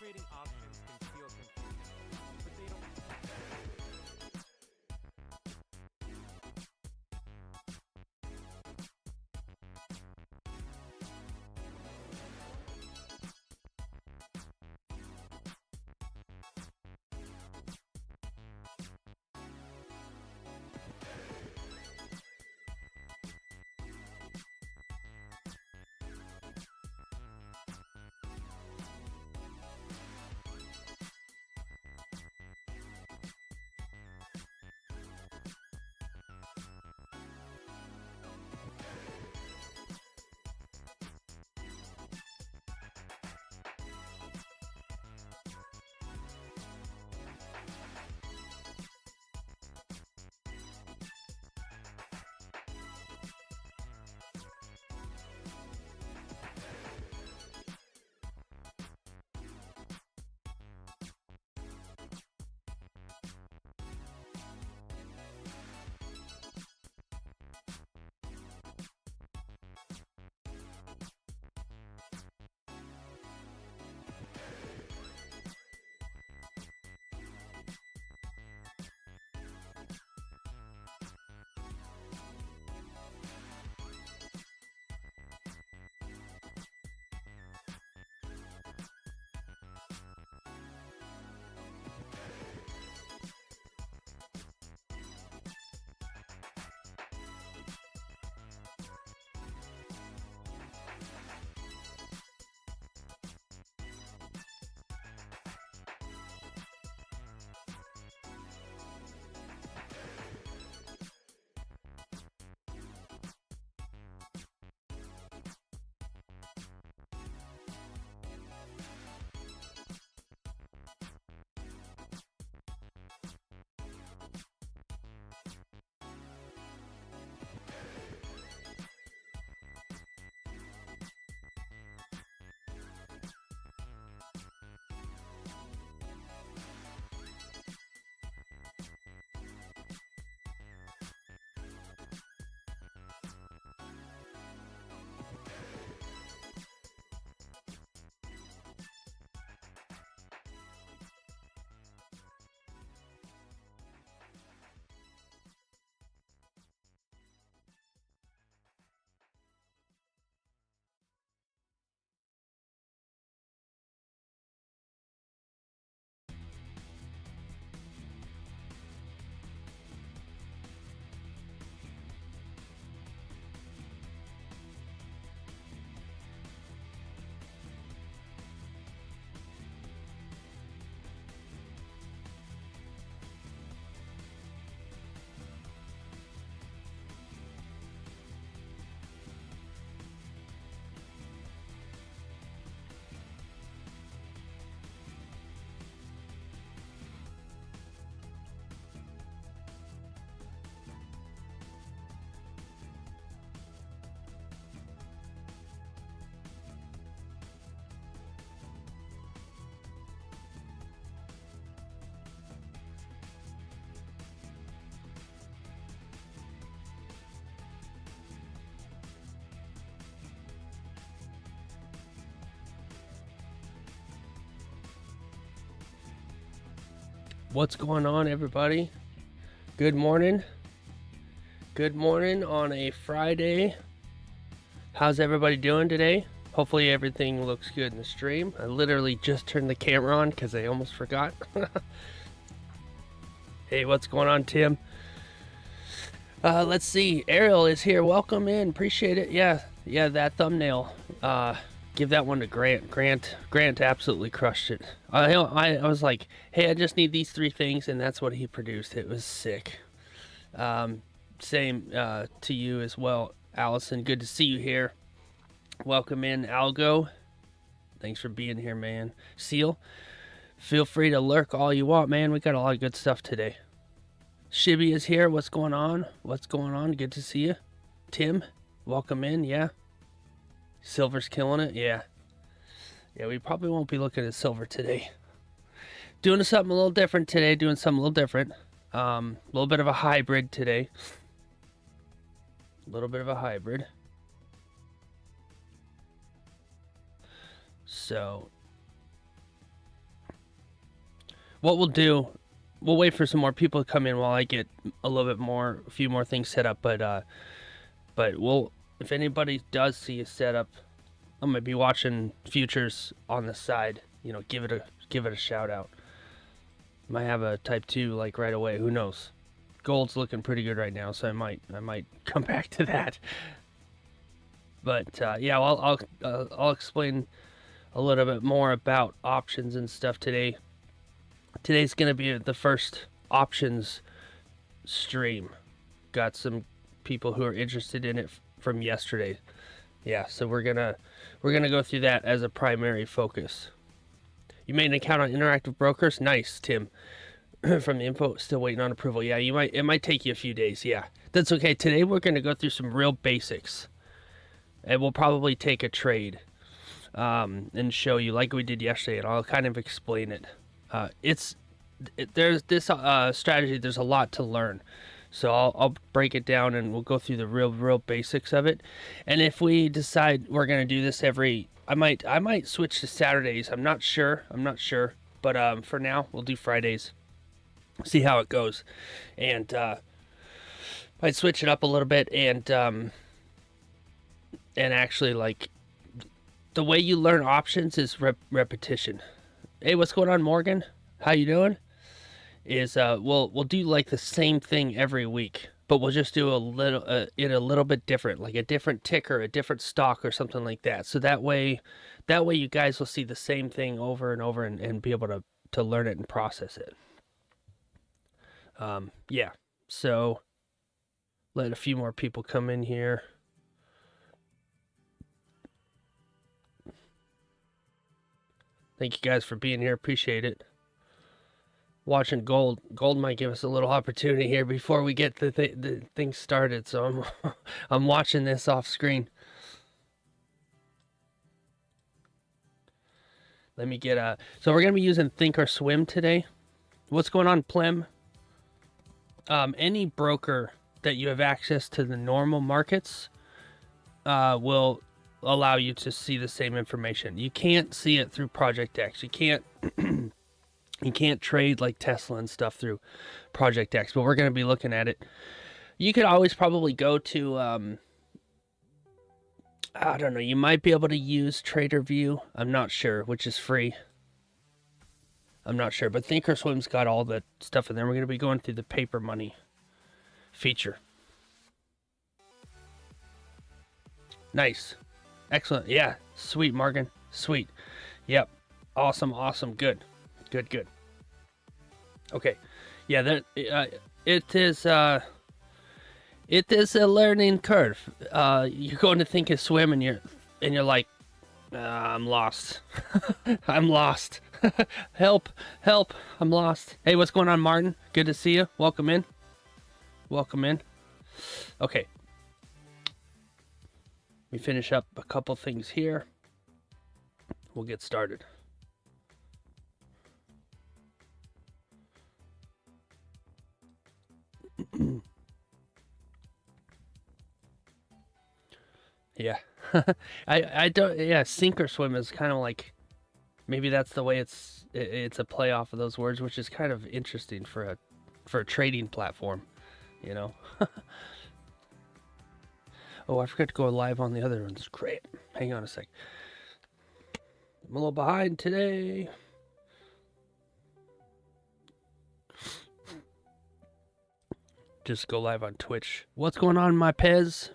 trading options can feel confusing, but they don't. What's going on, everybody? Good morning. Good morning on a Friday. How's everybody doing today? Hopefully everything looks good in the stream. I literally just turned the camera on because I almost forgot. Hey, what's going on, Tim? Let's see. Ariel is here. Welcome in. Appreciate it. Yeah, that thumbnail. Give that one to Grant. Grant absolutely crushed it. I was like, hey, I just need these 3 things, and that's what he produced. It was sick. Same to you as well, Allison. Good to see you here. Welcome in, Algo. Thanks for being here, man. Seal, feel free to lurk all you want, man. We got a lot of good stuff today. Shibby is here. What's going on? Good to see you. Tim, welcome in. Yeah. Silver's killing it. Yeah, we probably won't be looking at silver today. Doing something a little different today. A little bit of a hybrid today. So what we'll do, we'll wait for some more people to come in while I get a few more things set up. But we'll, if anybody does see a setup, I'm gonna be watching futures on the side. You know, give it a shout out. Might have a type 2 like right away. Who knows? Gold's looking pretty good right now, so I might come back to that. But yeah, I'll explain a little bit more about options and stuff today. Today's gonna be the first options stream. Got some people who are interested in it from yesterday. Yeah, so we're gonna go through that as a primary focus. You made an account on Interactive Brokers? Nice, Tim. From the info, still waiting on approval. Yeah, it might take you a few days. Yeah, that's okay. Today we're gonna go through some real basics, and we'll probably take a trade, and show you like we did yesterday, and I'll kind of explain it. There's this strategy. There's a lot to learn. So I'll break it down and we'll go through the real basics of it. And if we decide we're gonna do this I might switch to Saturdays. I'm not sure. But for now we'll do Fridays. See how it goes. And might switch it up a little bit and actually like the way you learn options is repetition. Hey, what's going on, Morgan? How you doing? Is we'll do like the same thing every week, but we'll just do it a little bit different, like a different ticker, a different stock or something like that. So that way you guys will see the same thing over and over and be able to learn it and process it. Yeah, so let a few more people come in here. Thank you guys for being here. Appreciate it. Watching gold might give us a little opportunity here before we get the thing started. So I'm watching this off screen. Let me get so we're gonna be using Thinkorswim today. What's going on, Plem? Any broker that you have access to the normal markets will allow you to see the same information. You can't see it through Project X. You can't you can't trade like Tesla and stuff through Project X, but we're going to be looking at it. You could always probably go to I don't know, you might be able to use TraderView. I'm not sure, which is free. I'm not sure, but Thinkorswim's got all the stuff in there. We're going to be going through the paper money feature. Nice. Excellent. Yeah. Sweet, Morgan. Sweet. Yep. Awesome. Good. Okay. Yeah, it is a learning curve. You're going to Thinkorswim and you're like, I'm lost. I'm lost. Help, I'm lost. Hey, what's going on, Martin? Good to see you. Welcome in. Okay. Let me finish up a couple things here. We'll get started. Yeah. I don't, yeah, sink or swim is kind of like, maybe that's the way it's a play off of those words, which is kind of interesting for a trading platform, you know. Oh, I forgot to go live on the other ones. Great. Hang on a sec. I'm a little behind today. Just go live on Twitch. What's going on, my Pez?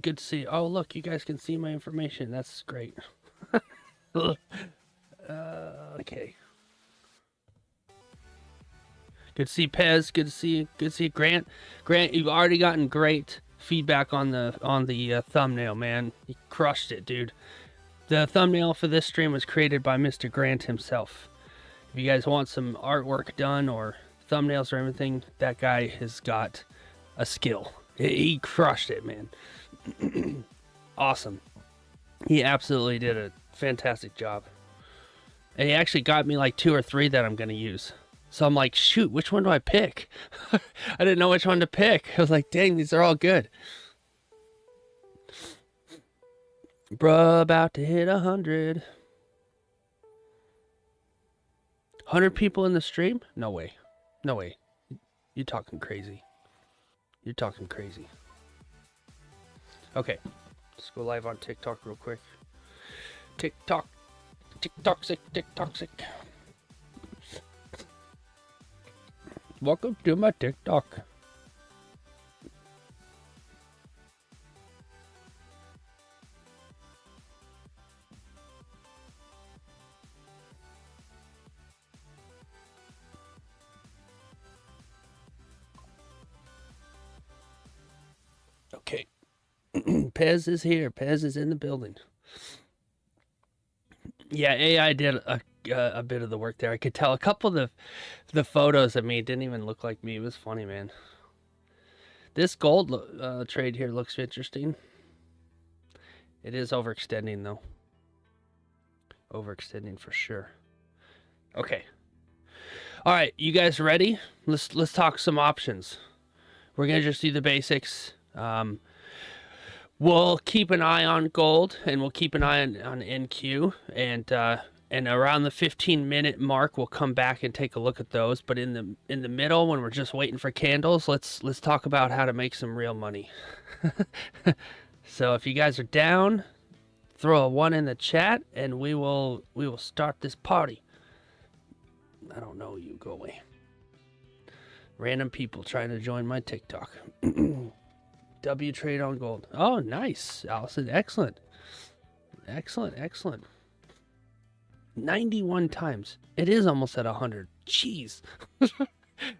Good to see you. Oh, look, you guys can see my information. That's great. Okay. Good to see Pez. Good to see you, Grant. Grant, you've already gotten great feedback on the thumbnail, man. You crushed it, dude. The thumbnail for this stream was created by Mr. Grant himself. If you guys want some artwork done or thumbnails or anything, that guy has got a skill. He crushed it, man. Awesome. He absolutely did a fantastic job. And he actually got me like 2 or 3 that I'm going to use. So I'm like, shoot, which one do I pick? I didn't know which one to pick. I was like, dang, these are all good. Bruh, about to hit 100. 100 people in the stream? No way. No way. You're talking crazy. You're talking crazy. Okay. Let's go live on TikTok real quick. TikTok. TikToxic. TikToxic. Welcome to my TikTok. Okay. Pez is here. Pez is in the building. Yeah, AI did a bit of the work there. I could tell a couple of the photos of me didn't even look like me. It was funny, man. This gold trade here looks interesting. It is overextending, though. Overextending for sure. Okay. All right, you guys ready? Let's talk some options. We're gonna just do the basics. We'll keep an eye on gold, and we'll keep an eye on NQ, and around the 15-minute mark, we'll come back and take a look at those. But in the middle, when we're just waiting for candles, let's talk about how to make some real money. So if you guys are down, throw a 1 in the chat, and we will start this party. I don't know you. Go away. Random people trying to join my TikTok. W trade on gold. Oh, nice, Allison. Excellent. Excellent, excellent. 91 times. It is almost at 100. Jeez.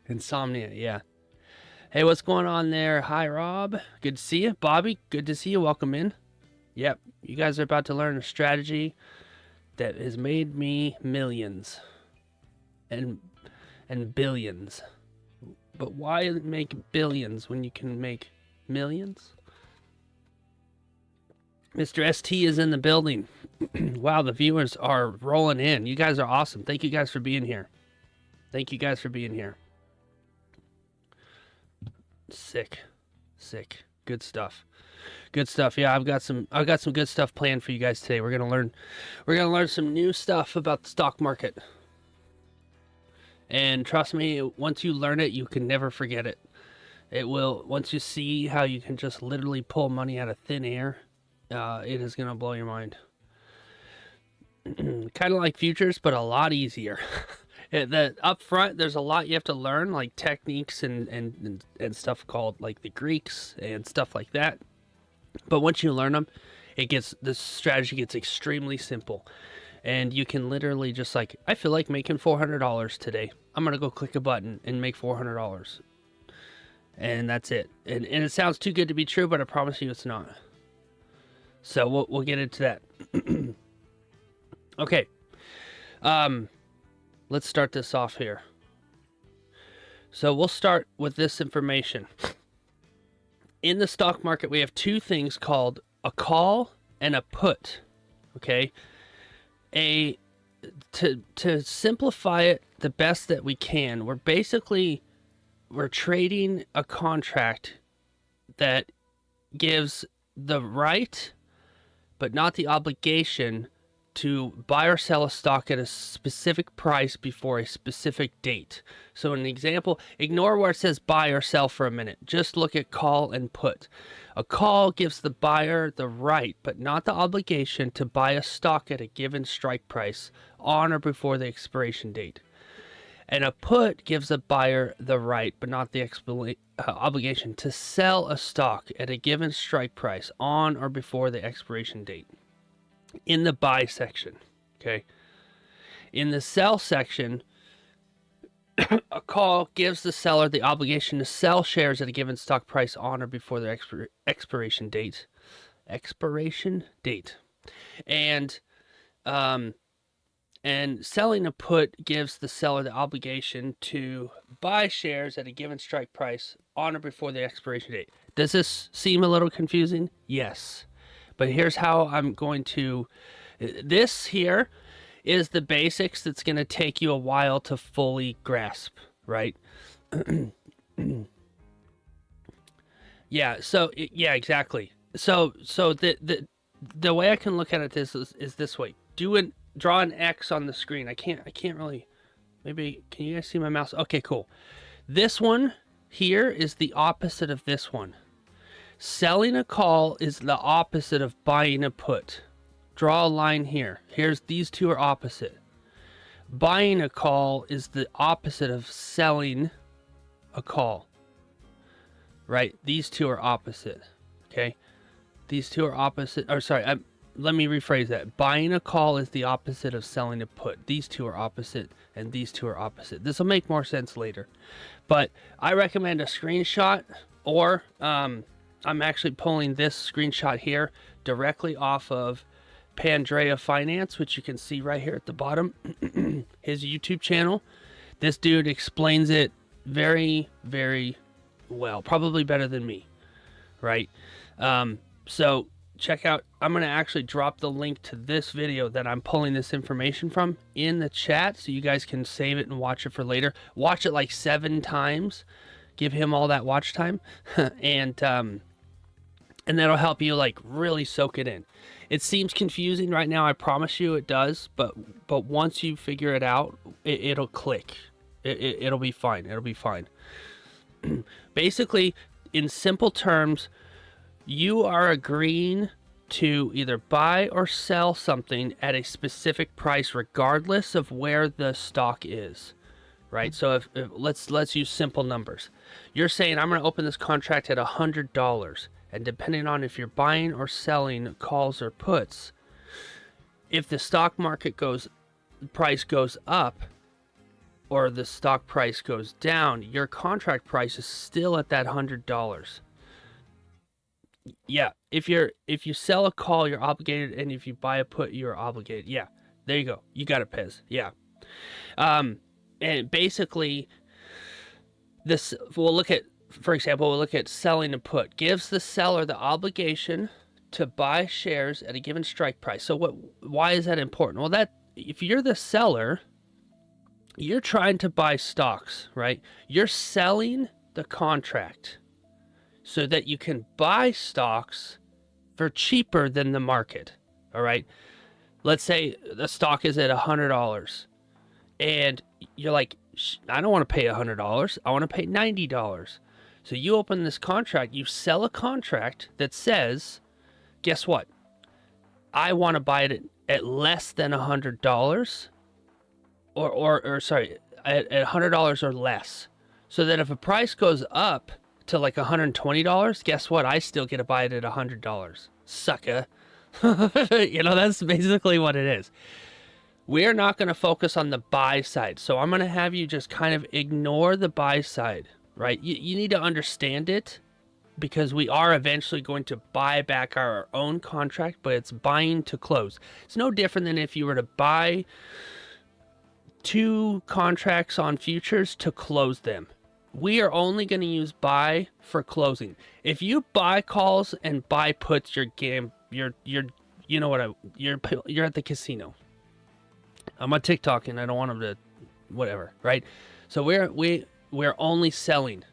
Insomnia, yeah. Hey, what's going on there? Hi, Rob. Good to see you. Bobby, good to see you. Welcome in. Yep, you guys are about to learn a strategy that has made me millions and billions. But why make billions when you can make millions? Mr. ST is in the building. Wow, the viewers are rolling in. You guys are awesome. Thank you guys for being here. Thank you guys for being here. Sick. Good stuff. Good stuff. Yeah, I've got some good stuff planned for you guys today. We're gonna learn some new stuff about the stock market. And trust me, once you learn it, you can never forget it. It will, once you see how you can just literally pull money out of thin air, it is going to blow your mind. Kind of like futures, but a lot easier. Up front, there's a lot you have to learn, like techniques and stuff called like the Greeks and stuff like that. But once you learn them, the strategy gets extremely simple. And you can literally just like, I feel like making $400 today. I'm going to go click a button and make $400. And that's it. And it sounds too good to be true, but I promise you it's not. So we'll get into that. Okay. Let's start this off here. So we'll start with this information. In the stock market, we have two things called a call and a put. Okay? To simplify it the best that we can, we're trading a contract that gives the right but not the obligation to buy or sell a stock at a specific price before a specific date. So an example, ignore where it says buy or sell for a minute. Just look at call and put. A call gives the buyer the right, but not the obligation to buy a stock at a given strike price on or before the expiration date. And a put gives the buyer the right, but not the obligation to sell a stock at a given strike price on or before the expiration date. In the buy section, okay? In the sell section, a call gives the seller the obligation to sell shares at a given stock price on or before the expiration date. And selling a put gives the seller the obligation to buy shares at a given strike price on or before the expiration date. Does this seem a little confusing? Yes. But here's how I'm going to... This here is the basics that's going to take you a while to fully grasp, right? Yeah, exactly. So the way I can look at it is this way. Draw an X on the screen. I can't really Maybe, can you guys see my mouse? Okay, cool. This one here is the opposite of this one. Selling a call is the opposite of buying a put. Draw a line here. These two are opposite. Buying a call is the opposite of selling a call. Right? These two are opposite. Okay? These two are opposite. Or sorry, let me rephrase that. Buying a call is the opposite of selling a put. These two are opposite, and these two are opposite. This will make more sense later. But I recommend a screenshot, or I'm actually pulling this screenshot here directly off of Pandrea Finance, which you can see right here at the bottom, his YouTube channel. This dude explains it very, very well, probably better than me, right? So check out, I'm going to actually drop the link to this video that I'm pulling this information from in the chat so you guys can save it and watch it for later. Watch it like 7 times. Give him all that watch time. and that'll help you like really soak it in. It seems confusing right now. I promise you it does. But once you figure it out, it'll click. It'll be fine. It'll be fine. Basically, in simple terms, you are agreeing to either buy or sell something at a specific price regardless of where the stock is, right? So if let's use simple numbers. You're saying I'm going to open this contract at $100, and depending on if you're buying or selling calls or puts, if the stock market price goes up or the stock price goes down, your contract price is still at that $100. Yeah, if you sell a call, you're obligated, and if you buy a put, you're obligated. Yeah, there you go. You got it, Pez. Yeah. And basically, for example, we'll look at selling a put. Gives the seller the obligation to buy shares at a given strike price. So why is that important? Well, if you're the seller, you're trying to buy stocks, right? You're selling the contract so that you can buy stocks for cheaper than the market, all right? Let's say the stock is at $100, and you're like, I don't want to pay $100. I want to pay $90. So you open this contract, you sell a contract that says, guess what? I want to buy it at less than $100, or sorry, at $100 or less. So that if a price goes up to like $120, guess what? I still get to buy it at $100. Sucker. That's basically what it is. We're not going to focus on the buy side. So I'm going to have you just kind of ignore the buy side, right? You need to understand it, because we are eventually going to buy back our own contract, but it's buying to close. It's no different than if you were to buy 2 contracts on futures to close them. We are only going to use buy for closing. If you buy calls and buy puts, you're you know what you're at the casino. I'm on TikTok and I don't want them to whatever, right? So we're only selling.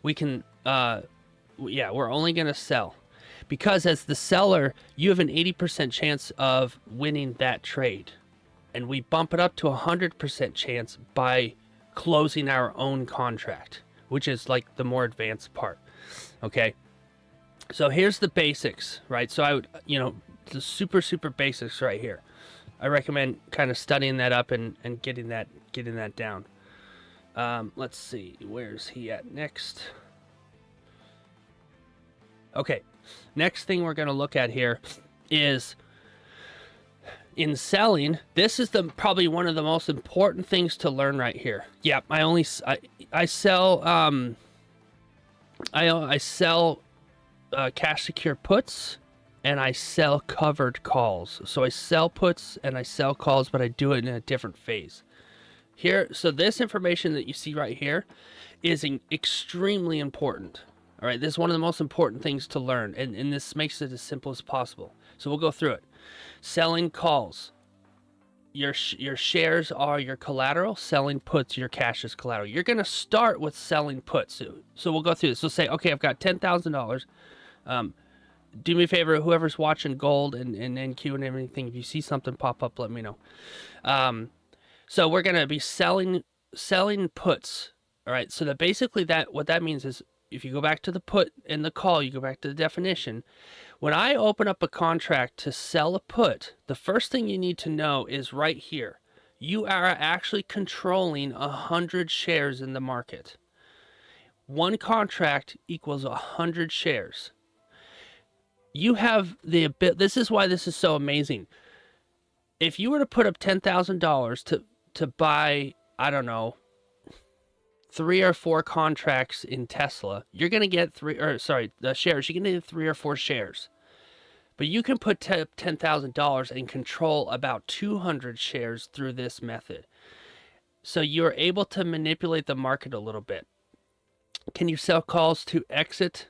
We can we're only going to sell, because as the seller, you have an 80% chance of winning that trade, and we bump it up to 100% chance by closing our own contract, which is like the more advanced part. Okay, so here's the basics, right? So I would, the super basics right here. I recommend kind of studying that up and getting that down. Let's see, where's he at next? Okay, next thing we're going to look at here is, in selling, this is probably one of the most important things to learn right here. Yeah, I sell cash secure puts, and I sell covered calls. So I sell puts and I sell calls, but I do it in a different phase. Here, so this information that you see right here is extremely important. All right, this is one of the most important things to learn, and this makes it as simple as possible. So we'll go through it. Selling calls, your shares are your collateral. Selling puts, your cash is collateral. You're going to start with selling puts. So we'll go through this. We'll say, okay, I've got $10,000. Do me a favor, whoever's watching gold and NQ and everything, if you see something pop up, let me know. So we're going to be selling puts. All right. So that basically what that means is if you go back to the put and the call, you go back to the definition. When I open up a contract to sell a put, the first thing you need to know is right here. You are actually controlling 100 shares in the market. One contract equals 100 shares. You have the ability. This is why this is so amazing. If you were to put up $10,000 to buy, I don't know, 3 or 4 contracts in Tesla, you're going to get the shares. You're going to get 3 or 4 shares. But you can put $10,000 and control about 200 shares through this method. So you're able to manipulate the market a little bit. Can you sell calls to exit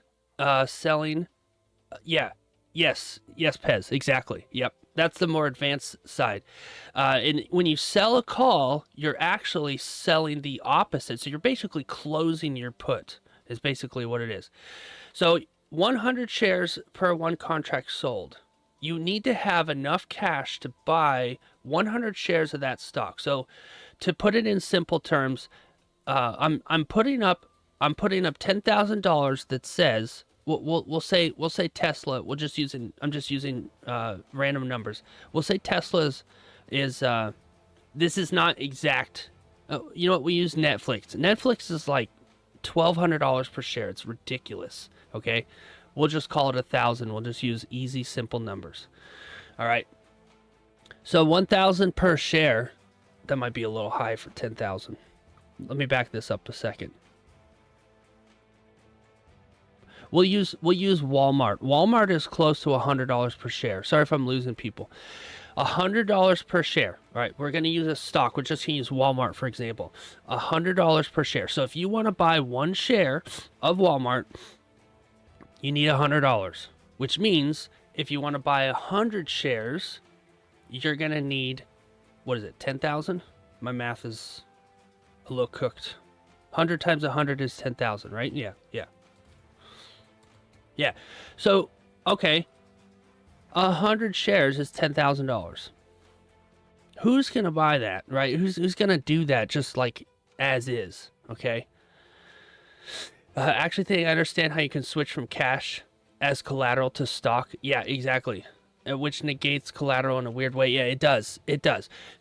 selling? Yeah. Yes, Pez. Exactly. Yep. That's the more advanced side. And when you sell a call, you're actually selling the opposite. So you're basically closing your put is basically what it is. So 100 shares per one contract sold. You need to have enough cash to buy 100 shares of that stock. So to put it in simple terms, I'm putting up $10,000 that says we'll say Tesla. I'm just using random numbers. We'll say Tesla's is this is not exact. You know what? We use Netflix. Netflix is like $1,200 per share. It's ridiculous. Okay, we'll just call it 1,000. We'll just use easy, simple numbers. All right. So 1,000 per share. That might be a little high for 10,000. Let me back this up a second. We'll use Walmart. Walmart is close to $100 per share. Sorry if I'm losing people. $100 per share. All right, we're going to use a stock. We're just going to use Walmart, for example. $100 per share. So if you want to buy one share of Walmart, you need $100, which means if you want to buy 100 shares, you're going to need, what is it, 10,000? My math is a little cooked. 100 times 100 is 10,000, right? Yeah. So, okay, 100 shares is $10,000. Who's going to buy that, right? Who's going to do that just like as is, okay? Actually think I understand how you can switch from cash as collateral to stock. Yeah, exactly. Which negates collateral in a weird way. Yeah, it does.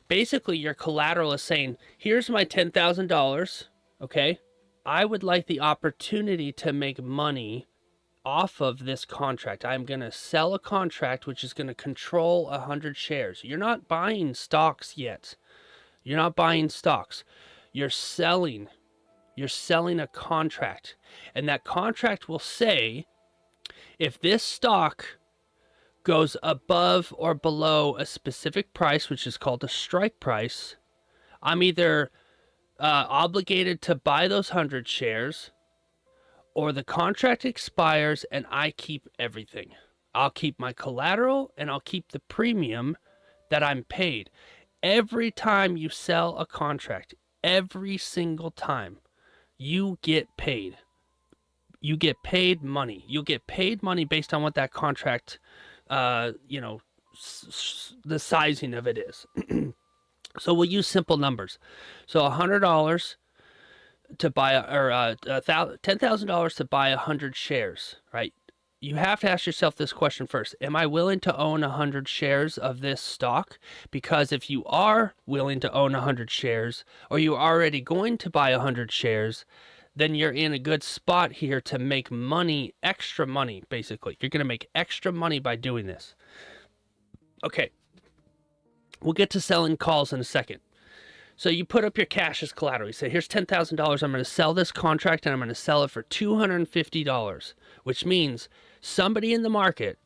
Basically, your collateral is saying, here's my $10,000, okay? I would like the opportunity to make money off of this contract. I'm going to sell a contract which is going to control 100 shares. You're not buying stocks yet. You're selling a contract. And that contract will say, if this stock goes above or below a specific price, which is called a strike price, I'm either obligated to buy those 100 shares, or the contract expires and I keep everything. I'll keep my collateral and I'll keep the premium that I'm paid. Every time you sell a contract, every single time, you get paid. You get paid money. You'll get paid money based on what that contract, the sizing of it is. So we'll use simple numbers. So $100 to buy, or $10,000 to buy 100 shares, right? You have to ask yourself this question first. Am I willing to own 100 shares of this stock? Because if you are willing to own 100 shares, or you're already going to buy 100 shares, then you're in a good spot here to make money, extra money, basically. You're going to make extra money by doing this. Okay. We'll get to selling calls in a second. So you put up your cash as collateral. You say, here's $10,000. I'm going to sell this contract and I'm going to sell it for $250, which means somebody in the market,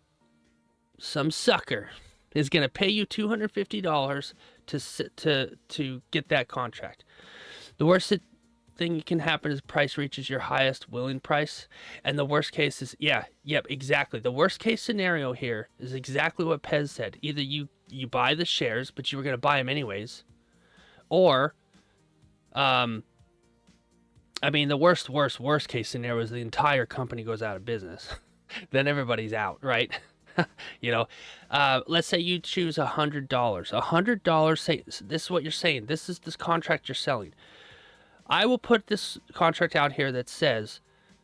some sucker, is going to pay you $250 to get that contract. The worst thing that can happen is price reaches your highest willing price. And the worst case is, exactly. The worst case scenario here is exactly what Pez said. Either you buy the shares, but you were going to buy them anyways. Or, the worst case scenario is the entire company goes out of business. Then everybody's out, right? Let's say you choose $100. $100. Say this is what you're saying. This is this contract you're selling. I will put this contract out here that says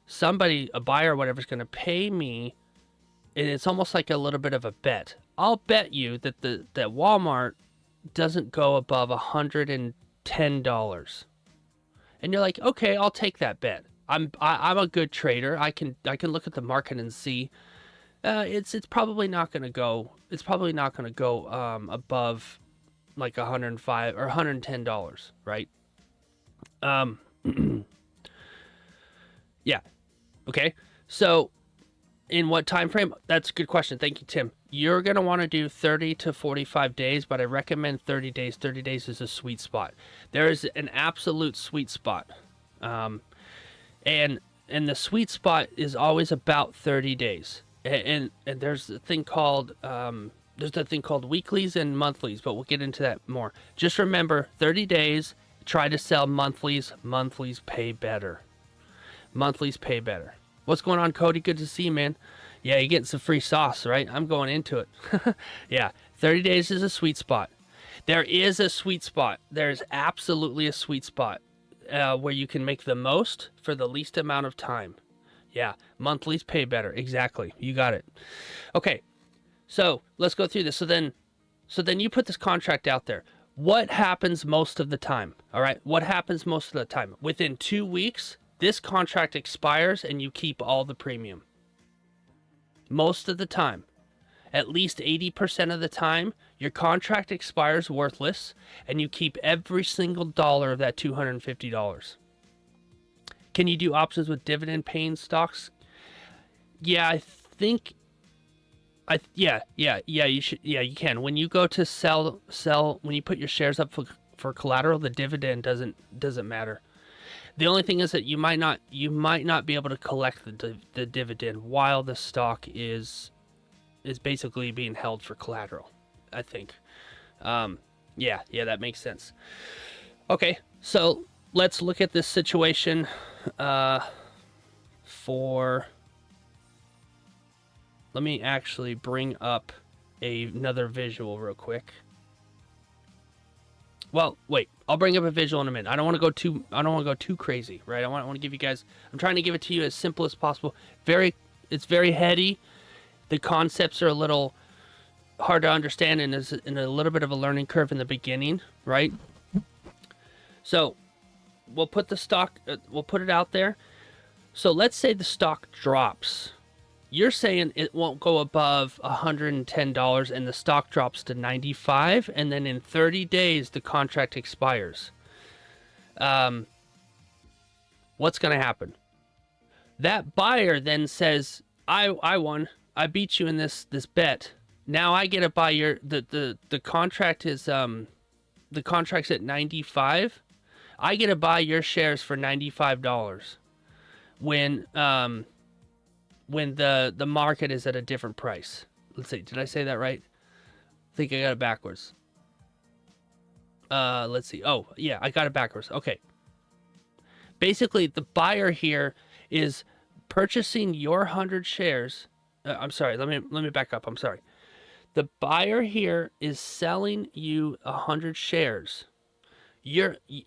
somebody, a buyer or whatever, is going to pay me, and it's almost like a little bit of a bet. I'll bet you that that Walmart doesn't go above $110. And you're like, okay, I'll take that bet. I'm a good trader. I can look at the market and see. It's probably not going to go. It's probably not going to go above like $105 or $110, right? Yeah. Okay. So, in what time frame? That's a good question. Thank you, Tim. You're going to want to do 30 to 45 days, but I recommend 30 days. 30 days is a sweet spot. There is an absolute sweet spot. And the sweet spot is always about 30 days. And there's a thing called weeklies and monthlies, but we'll get into that more. Just remember, 30 days, try to sell monthlies. Monthlies pay better. Monthlies pay better. What's going on, Cody? Good to see you, man. Yeah, you're getting some free sauce, right? I'm going into it. Yeah, 30 days is a sweet spot. There is a sweet spot. There's absolutely a sweet spot where you can make the most for the least amount of time. Yeah, monthlies pay better. Exactly. You got it. Okay, so let's go through this. So then you put this contract out there. What happens most of the time? All right, what happens most of the time? Within 2 weeks, this contract expires and you keep all the premium. Most of the time, at least 80% of the time, your contract expires worthless and you keep every single dollar of that $250. Can you do options with dividend paying stocks? Yeah, I think you should. Yeah, you can. When you go to sell when you put your shares up for collateral, the dividend doesn't matter. The only thing is that you might not be able to collect the dividend while the stock is basically being held for collateral, I think. Yeah, that makes sense. Okay, so let's look at this situation let me actually bring up another visual real quick. Well, wait. I'll bring up a visual in a minute. I don't want to go too crazy, right? I want to give you guys. I'm trying to give it to you as simple as possible. It's very heady. The concepts are a little hard to understand, and is in a little bit of a learning curve in the beginning, right? So, we'll put it out there. So let's say the stock drops. You're saying it won't go above $110 and the stock drops to $95, and then in 30 days the contract expires. What's going to happen? That buyer then says, I won. I beat you in this bet. Now I get to buy the contract is the contract's at $95. I get to buy your shares for $95 when the market is at a different price. Let's see, did I say that right? I think I got it backwards. Let's see. Oh, yeah, I got it backwards. Okay. Basically, the buyer here is purchasing your 100 shares. I'm sorry, let me back up. I'm sorry. The buyer here is selling you 100 shares.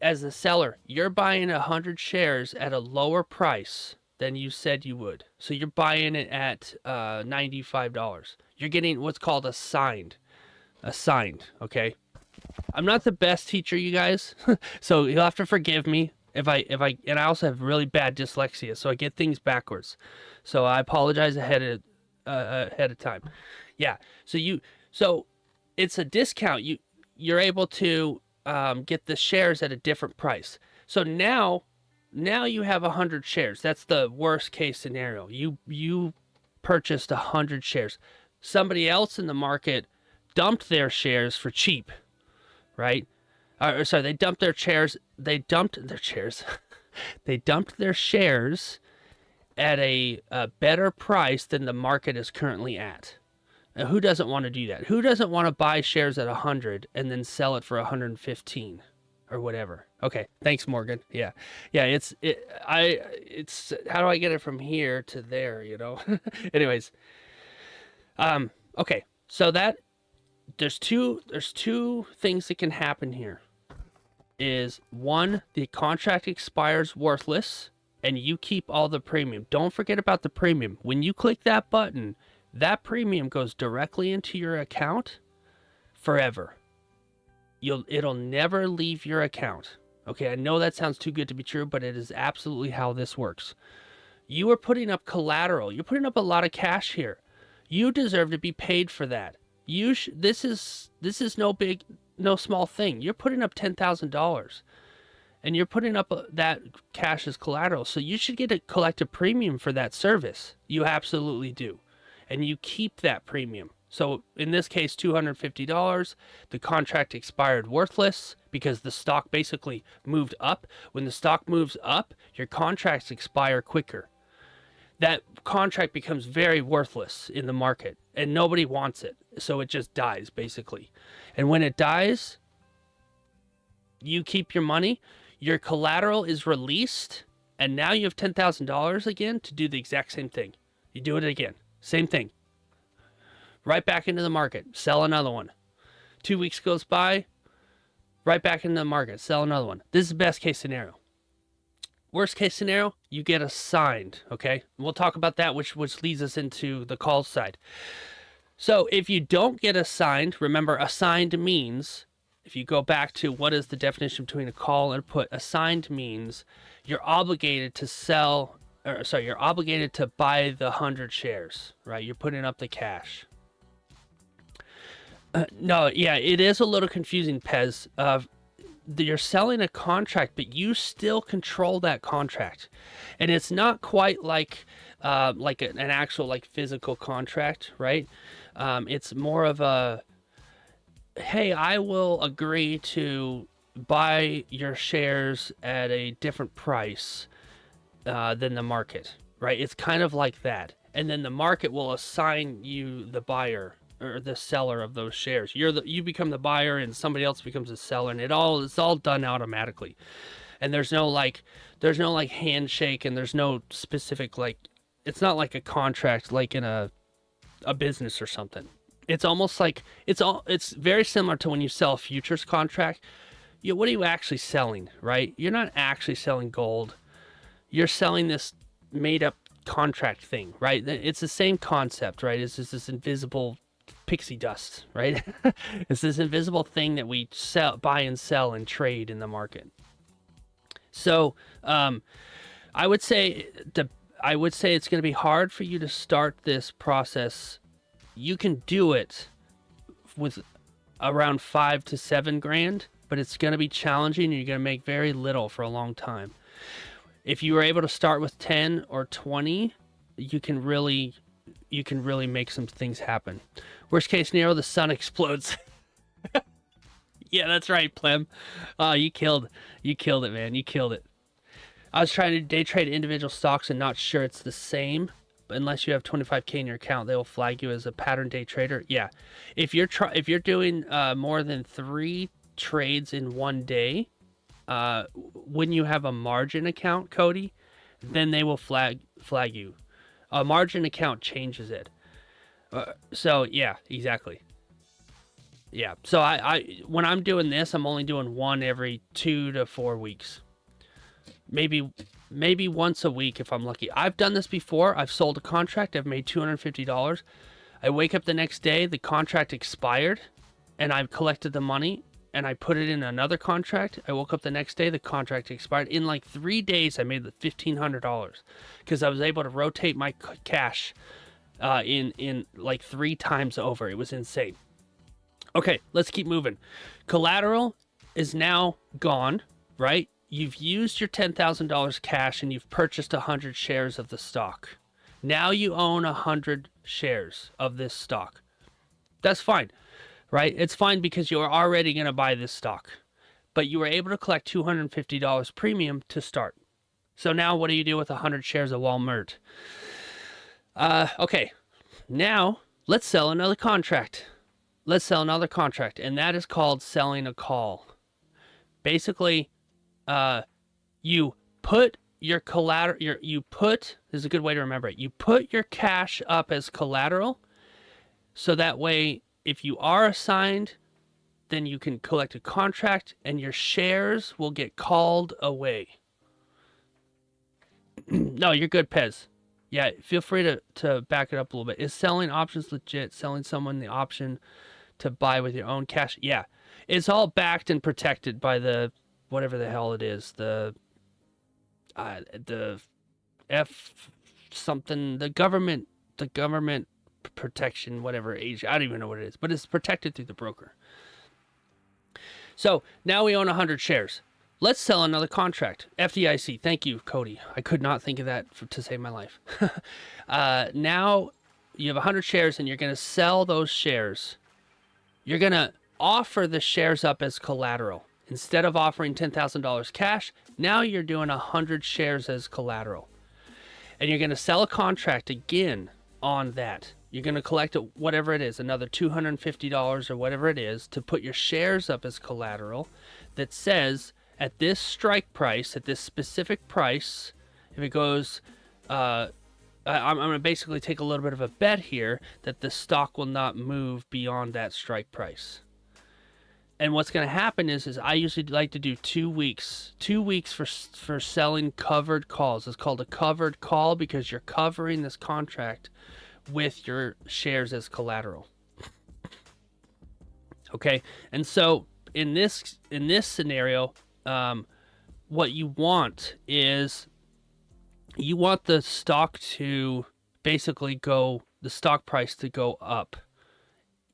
As a seller, you're buying 100 shares at a lower price than you said you would. So you're buying it at $95. You're getting what's called assigned, okay? I'm not the best teacher, you guys, so you'll have to forgive me if I and I also have really bad dyslexia, so I get things backwards. So I apologize ahead of time. Yeah. So it's a discount. You're able to get the shares at a different price. So now you have 100 shares. That's the worst case scenario. You purchased 100 shares. Somebody else in the market dumped their shares for cheap, right? Or sorry, they dumped their shares. They dumped their shares at a better price than the market is currently at. Now, who doesn't want to do that? Who doesn't want to buy shares at 100 and then sell it for 115 or whatever? Okay, thanks, Morgan. Yeah. It's how do I get it from here to there? Anyways, Okay, so that there's two things that can happen here. Is one, the contract expires worthless and you keep all the premium. Don't forget about the premium. When you click that button, that premium goes directly into your account forever. It'll never leave your account. Okay, I know that sounds too good to be true, but it is absolutely how this works. You are putting up collateral. You're putting up a lot of cash here. You deserve to be paid for that. This is no small thing. You're putting up $10,000 and you're putting up that cash as collateral. So you should get a collective premium for that service. You absolutely do. And you keep that premium. So in this case, $250, the contract expired worthless because the stock basically moved up. When the stock moves up, your contracts expire quicker. That contract becomes very worthless in the market and nobody wants it. So it just dies basically. And when it dies, you keep your money, your collateral is released, and now you have $10,000 again to do the exact same thing. You do it again. Same thing. Right back into the market. Sell another one. 2 weeks goes by. Right back into the market. Sell another one. This is the best case scenario. Worst case scenario, you get assigned. Okay? We'll talk about that, which leads us into the call side. So if you don't get assigned, remember assigned means, if you go back to what is the definition between a call and a put, assigned means you're obligated to you're obligated to buy the 100 shares, right? You're putting up the cash. No, yeah, it is a little confusing, Pez. You're selling a contract, but you still control that contract, and it's not quite like an actual like physical contract, right? It's more of a, hey, I will agree to buy your shares at a different price than the market, right? It's kind of like that, and then the market will assign you the buyer or the seller of those shares. You become the buyer and somebody else becomes the seller, and it's all done automatically. And there's no handshake, and there's no specific it's not like a contract like in a business or something. It's almost like it's very similar to when you sell a futures contract. What are you actually selling, right? You're not actually selling gold. You're selling this made up contract thing, right? It's the same concept, right? It's just this invisible pixie dust, right? It's this invisible thing that we buy and sell and trade in the market. So I would say it's going to be hard for you to start this process. You can do it with around 5 to 7 grand, but it's going to be challenging and you're going to make very little for a long time. If you were able to start with 10 or 20, you can really make some things happen. Worst case scenario, the sun explodes. Yeah, that's right, Plem. Oh, you killed it, man. You killed it. I was trying to day trade individual stocks and not sure it's the same. But unless you have 25K in your account, they will flag you as a pattern day trader. Yeah, if you're doing more than 3 trades in one day, when you have a margin account, Cody, then they will flag you. A margin account changes it. So yeah, exactly. Yeah. So I when I'm doing this, I'm only doing one every 2 to 4 weeks. Maybe once a week if I'm lucky. I've done this before. I've sold a contract. I've made $250. I wake up the next day, the contract expired, and I've collected the money, and I put it in another contract. I woke up the next day, the contract expired. In like 3 days, I made the $1,500 because I was able to rotate my cash in like 3 times over. It was insane. Okay, let's keep moving. Collateral is now gone, right? You've used your $10,000 cash and you've purchased 100 shares of the stock. Now you own 100 shares of this stock. That's fine, right? It's fine because you are already going to buy this stock. But you were able to collect $250 premium to start. So now what do you do with 100 shares of Walmart? Okay, now let's sell another contract. And that is called selling a call. Basically, you put your collateral, this is a good way to remember it. You put your cash up as collateral, So that way, if you are assigned, then you can collect a contract and your shares will get called away. No, you're good, Pez. Yeah, feel free to back it up a little bit. Is selling options legit? Selling someone the option to buy with your own cash? Yeah. It's all backed and protected by the whatever the hell it is. The F something, the government protection, whatever age. I don't even know what it is, but it's protected through the broker. So now we own 100 shares. Let's sell another contract. FDIC. Thank you, Cody. I could not think of that to save my life. Now you have 100 shares and you're going to sell those shares. You're going to offer the shares up as collateral. Instead of offering $10,000 cash, now you're doing 100 shares as collateral. And you're going to sell a contract again on that. You're going to collect whatever it is, another $250 or whatever it is, to put your shares up as collateral that says at this strike price, at this specific price, if it goes, I'm going to basically take a little bit of a bet here that the stock will not move beyond that strike price. And what's going to happen is I usually like to do 2 weeks. 2 weeks for selling covered calls. It's called a covered call because you're covering this contract with your shares as collateral. Okay, and so in this scenario, what you want is you want the stock to basically go, the stock price to go up.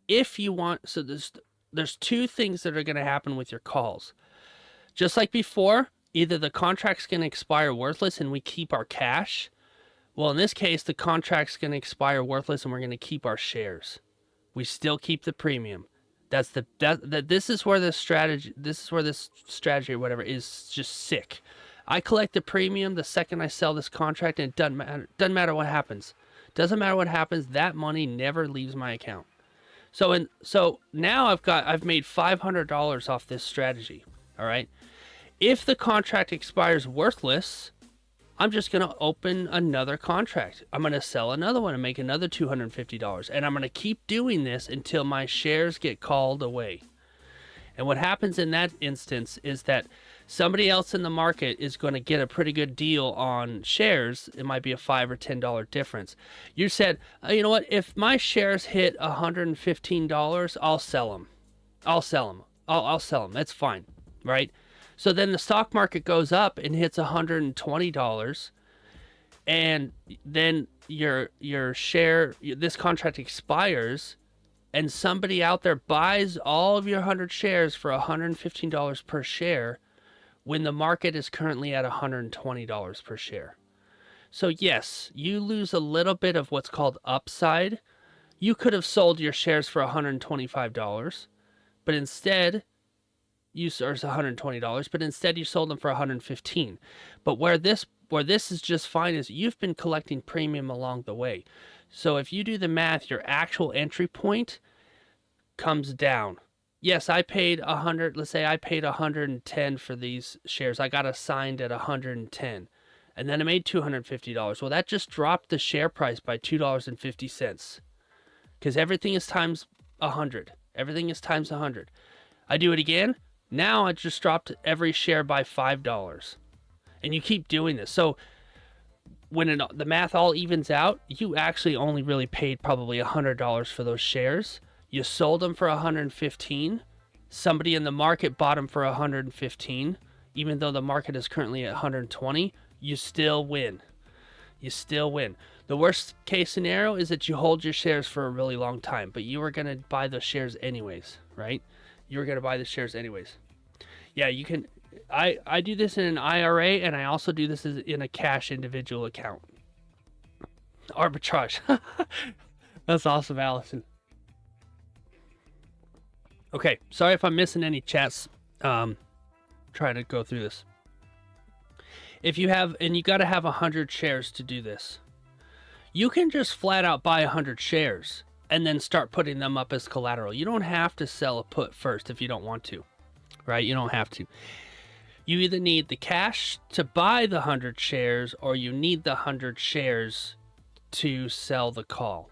If you want, so there's two things that are going to happen with your calls. Just like before, either the contract's going to expire worthless and we keep our cash. Well, in this case, the contract's going to expire worthless and we're going to keep our shares. We still keep the premium. This is where this strategy or whatever is just sick. I collect the premium the second I sell this contract, and it doesn't matter what happens. Doesn't matter what happens, that money never leaves my account. So now I've made $500 off this strategy. All right. If the contract expires worthless, I'm just going to open another contract. I'm going to sell another one and make another $250. And I'm going to keep doing this until my shares get called away. And what happens in that instance is that somebody else in the market is going to get a pretty good deal on shares. It might be a $5 or $10 difference. You said, you know what? If my shares hit $115, I'll sell them. I'll sell them. That's fine, right? So then the stock market goes up and hits $120, and then your share, this contract expires, and somebody out there buys all of your 100 shares for $115 per share when the market is currently at $120 per share. So yes, you lose a little bit of what's called upside. You could have sold your shares for $125, but instead $120, but instead you sold them for $115. But where this is just fine is you've been collecting premium along the way. So if you do the math, your actual entry point comes down. Yes, I paid 100. Let's say I paid 110 for these shares. I got assigned at 110, and then I made $250. Well, that just dropped the share price by $2.50, because everything is times 100. Everything is times 100. I do it again. Now I just dropped every share by $5. And you keep doing this. So when the math all evens out, you actually only really paid probably $100 for those shares. You sold them for $115. Somebody in the market bought them for $115. Even though the market is currently at $120, you still win. You still win. The worst case scenario is that you hold your shares for a really long time, but you were going to buy those shares anyways, right? You're going to buy the shares anyways. Yeah, you can. I do this in an IRA, and I also do this in a cash individual account. Arbitrage. That's awesome, Allison. Okay, sorry if I'm missing any chats. Trying to go through this. If you have, and you got to have 100 shares to do this. You can just flat out buy 100 shares and then start putting them up as collateral. You don't have to sell a put first if you don't want to, right? You don't have to. You either need the cash to buy the 100 shares or you need the 100 shares to sell the call.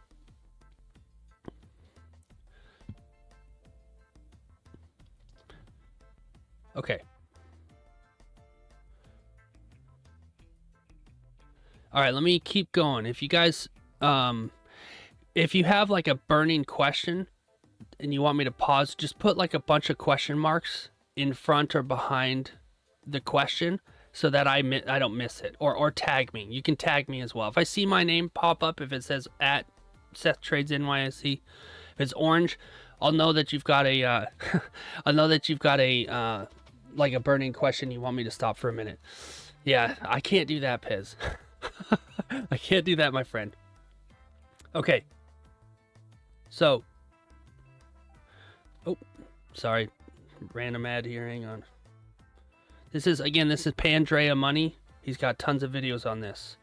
Okay. All right, let me keep going. If you guys, if you have like a burning question and you want me to pause, just put like a bunch of question marks in front or behind the question so that I don't miss it, or tag me. You can tag me as well. If I see my name pop up, if it says at Seth Trades NYSE, if it's orange, I'll know that you've got a, I'll know that you've got a, like a burning question you want me to stop for a minute. Yeah, I can't do that, Pez. I can't do that, my friend. Okay. So, oh, sorry, random ad here. Hang on. This is Pandrea Money. He's got tons of videos on this.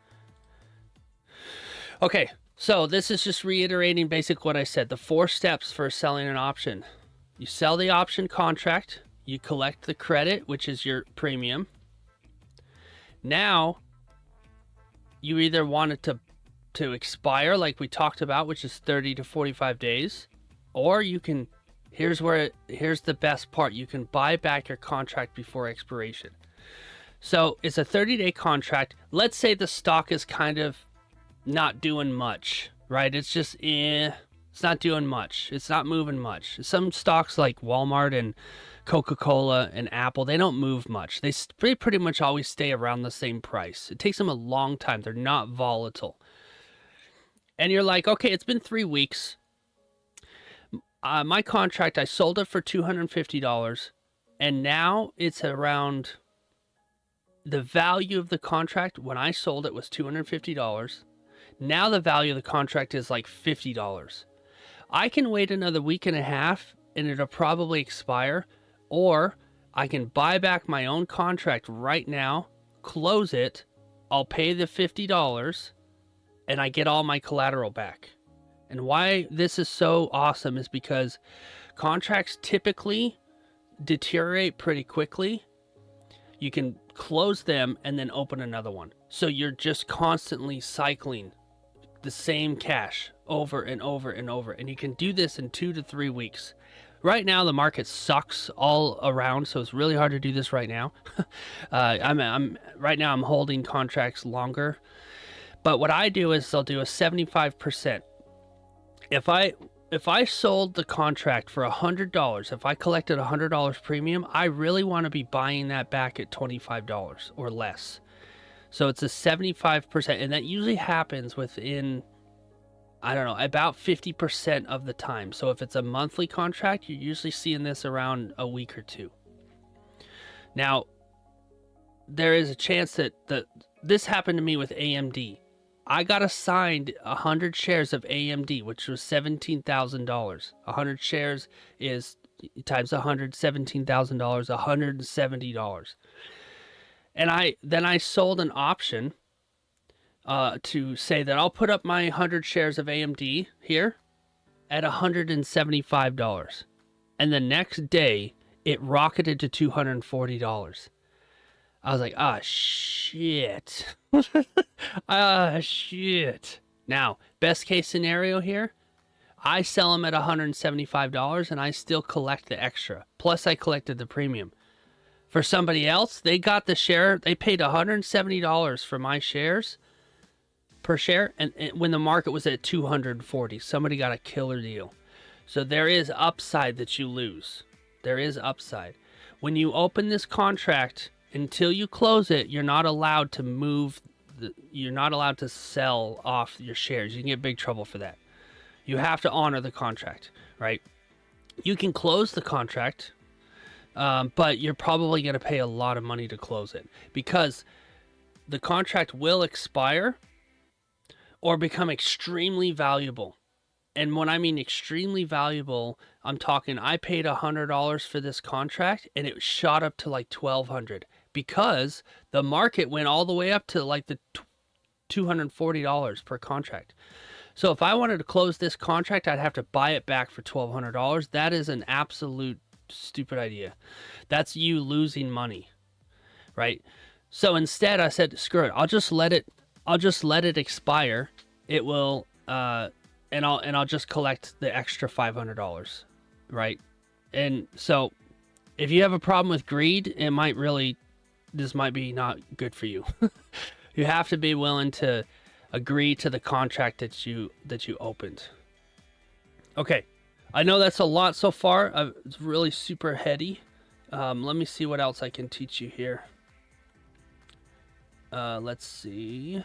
Okay, so this is just reiterating basically what I said. The 4 steps for selling an option. You sell the option contract. You collect the credit, which is your premium. Now, you either want it to expire, like we talked about, which is 30 to 45 days, or you can, here's the best part, you can buy back your contract before expiration. So it's a 30-day contract. Let's say the stock is kind of not doing much, right? It's just, it's not doing much. It's not moving much. Some stocks like Walmart and Coca-Cola and Apple, they don't move much. They pretty much always stay around the same price. It takes them a long time. They're not volatile. And you're like, okay, it's been 3 weeks. My contract, I sold it for $250, and now it's around, the value of the contract when I sold it was $250. Now the value of the contract is like $50. I can wait another week and a half and it'll probably expire, or I can buy back my own contract right now, close it, I'll pay the $50, and I get all my collateral back. And why this is so awesome is because contracts typically deteriorate pretty quickly. You can close them and then open another one. So you're just constantly cycling the same cash over and over and over. And you can do this in 2 to 3 weeks. Right now, the market sucks all around, so it's really hard to do this right now. Right now I'm holding contracts longer. But what I do is I'll do a 75%. If I sold the contract for $100, if I collected $100 premium, I really want to be buying that back at $25 or less. So it's a 75%, and that usually happens within, I don't know, about 50% of the time. So if it's a monthly contract, you're usually seeing this around a week or 2. Now, there is a chance that this happened to me with AMD. I got assigned 100 shares of AMD, which was $17,000. 100 shares is times 100, $17,000, $170. And I sold an option to say that I'll put up my 100 shares of AMD here at $175. And the next day, it rocketed to $240. I was like, ah, shit. Ah, shit. Now, best case scenario here, I sell them at $175 and I still collect the extra. Plus, I collected the premium. For somebody else, they got the share. They paid $170 for my shares per share. And when the market was at $240, somebody got a killer deal. So there is upside that you lose. There is upside. When you open this contract, until you close it, you're not allowed to move. You're not allowed to sell off your shares. You can get big trouble for that. You have to honor the contract, right? You can close the contract, but you're probably going to pay a lot of money to close it because the contract will expire or become extremely valuable. And when I mean extremely valuable, I'm talking I paid $100 for this contract and it shot up to like $1,200 because the market went all the way up to like the $240 per contract. So if I wanted to close this contract, I'd have to buy it back for $1,200. That is an absolute stupid idea. That's you losing money, right? So instead I said, screw it. I'll just let it expire. It will, and I'll just collect the extra $500, right? And so If you have a problem with greed, this might be not good for you. You have to be willing to agree to the contract that you opened. Okay, I know that's a lot so far. It's really super heady. Let me see what else I can teach you here. Let's see.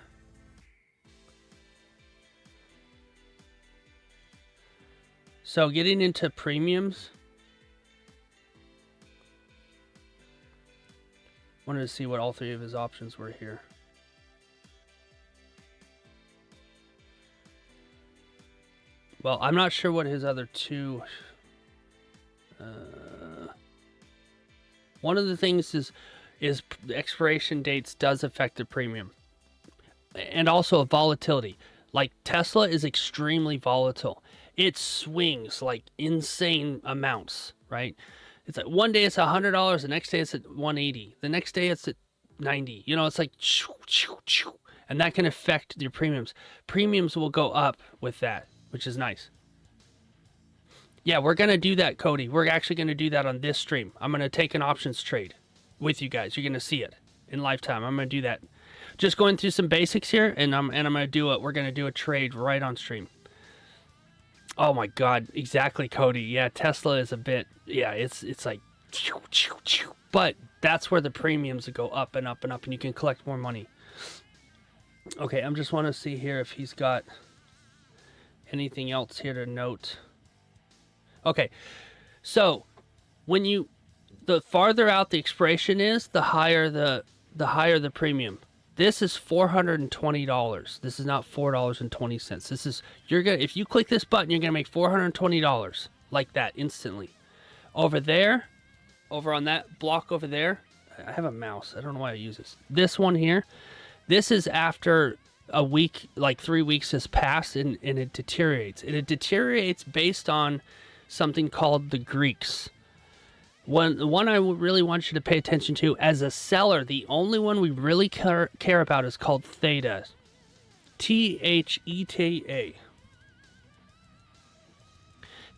So getting into premiums. Wanted to see what all three of his options were here. Well, I'm not sure what his other two... one of the things is expiration dates does affect the premium. And also volatility. Like Tesla is extremely volatile. It swings like insane amounts, right? It's like one day it's $100, the next day it's at $180, the next day it's at $90. You know, it's like choo, choo, choo, and that can affect your premiums. Premiums will go up with that, which is nice. Yeah, we're gonna do that, Cody. We're actually gonna do that on this stream. I'm gonna take an options trade with you guys. You're gonna see it in lifetime. I'm gonna do that. Just going through some basics here, and I'm gonna do it. We're gonna do a trade right on stream. Oh my God, exactly, Cody. Yeah, Tesla is a bit, yeah, it's like, but that's where the premiums go up and up and up, and you can collect more money. Okay, I'm just want to see here if he's got anything else here to note. Okay, so when the farther out the expiration is, the higher the premium. This is $420. This is not $4.20. This is, if you click this button, you're gonna make $420 like that instantly. Over there, over on that block over there, I have a mouse. I don't know why I use this. This one here, this is after a week, like 3 weeks has passed, and it deteriorates. And it deteriorates based on something called the Greeks. The one I really want you to pay attention to as a seller, the only one we really care about is called theta. Theta.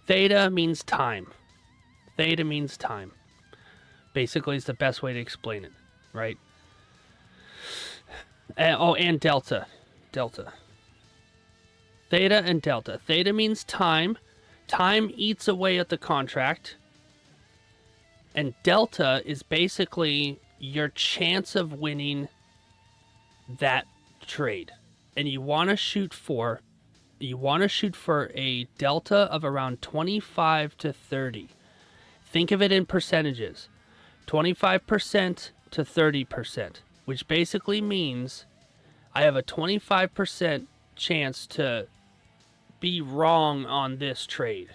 Theta means time. Theta means time. Basically, it's the best way to explain it, right? And delta. Delta. Theta and delta. Theta means time. Time eats away at the contract. And delta is basically your chance of winning that trade. And you want to shoot for a delta of around 25 to 30. Think of it in percentages. 25% to 30%, which basically means I have a 25% chance to be wrong on this trade,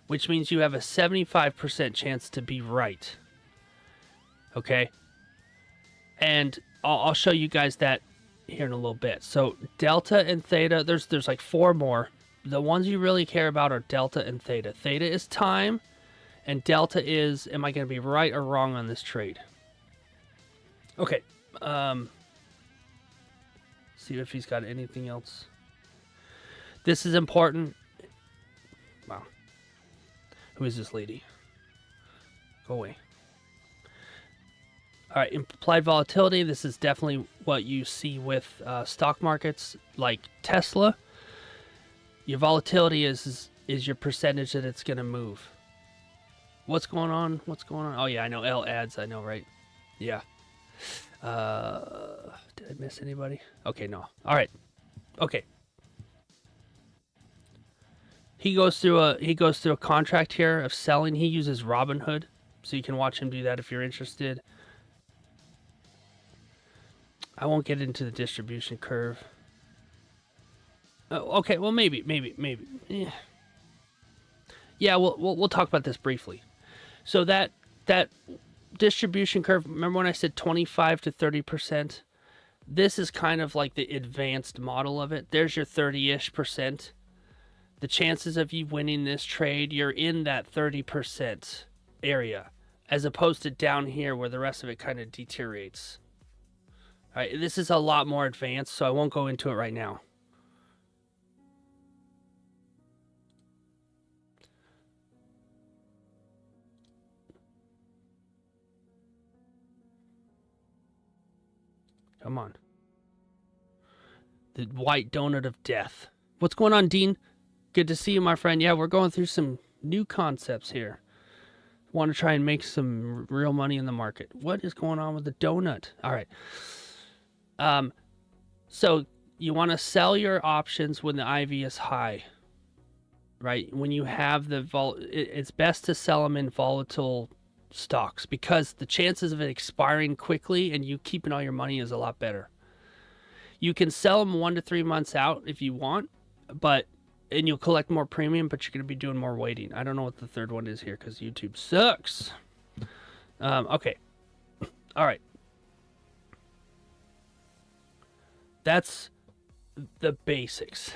which means you have a 75% chance to be right. Okay? And I'll show you guys that here in a little bit. So delta and theta, there's like 4 more. The ones you really care about are delta and theta. Theta is time, and delta is, am I going to be right or wrong on this trade? Okay. See if he's got anything else. This is important. Wow. Who is this lady? Go away. All right, implied volatility. This is definitely what you see with stock markets like Tesla. Your volatility is your percentage that it's going to move. What's going on? What's going on? Oh, yeah, I know. L ads. I know, right? Yeah. Did I miss anybody? Okay, no. All right. Okay. He goes through a contract here of selling. He uses Robinhood, so you can watch him do that if you're interested. I won't get into the distribution curve. Okay, well maybe. Yeah, we'll talk about this briefly. So that distribution curve. Remember when I said 25 to 30%? This is kind of like the advanced model of it. There's your 30-ish%. The chances of you winning this trade, you're in that 30% area, as opposed to down here where the rest of it kind of deteriorates. All right, this is a lot more advanced, so I won't go into it right now. Come on. The white donut of death. What's going on, Dean? Good to see you, my friend. Yeah, we're going through some new concepts here. Want to try and make some real money in the market. What is going on with the donut? All right. So you want to sell your options when the IV is high, right? When you have the it's best to sell them in volatile stocks because the chances of it expiring quickly and you keeping all your money is a lot better. You can sell them 1 to 3 months out if you want, and you'll collect more premium, but you're going to be doing more waiting. I don't know what the third one is here because YouTube sucks. Okay. All right. That's the basics.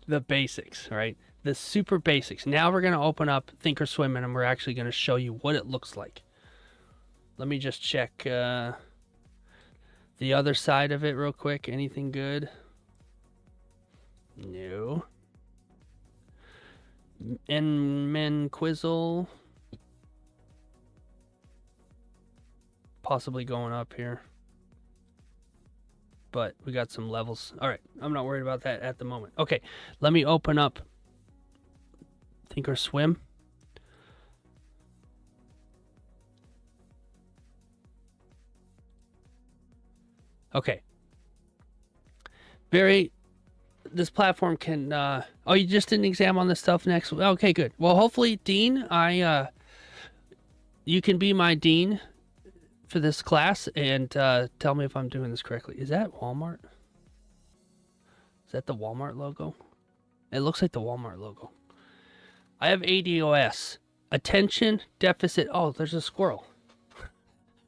The basics, right? The super basics. Now we're going to open up Thinkorswim and we're actually going to show you what it looks like. Let me just check the other side of it real quick. Anything good? No. Quizzle. Possibly going up here. But we got some levels. All right. I'm not worried about that at the moment. Okay. Let me open up Thinkorswim. Okay. This platform can, oh, you just did an exam on this stuff next. Okay, good. Well, hopefully, Dean, you can be my dean for this class and tell me if I'm doing this correctly. Is that Walmart? Is that the Walmart logo? It looks like the Walmart logo. I have ADOS. Attention deficit. Oh, there's a squirrel.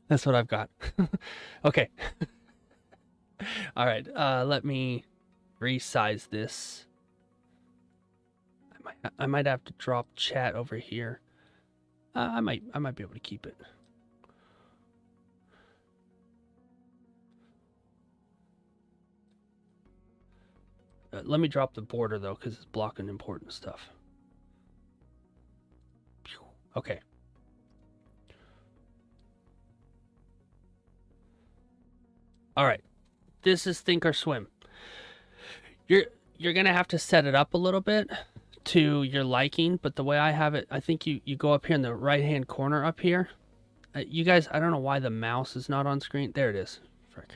That's what I've got. Okay. All right. Let me resize this. I might have to drop chat over here. I might be able to keep it. Let me drop the border though, because it's blocking important stuff. Okay. All right. This is Thinkorswim. You're gonna have to set it up a little bit to your liking, but the way I have it, I think you go up here in the right hand corner up here. You guys, I don't know why the mouse is not on screen. There it is. Frick.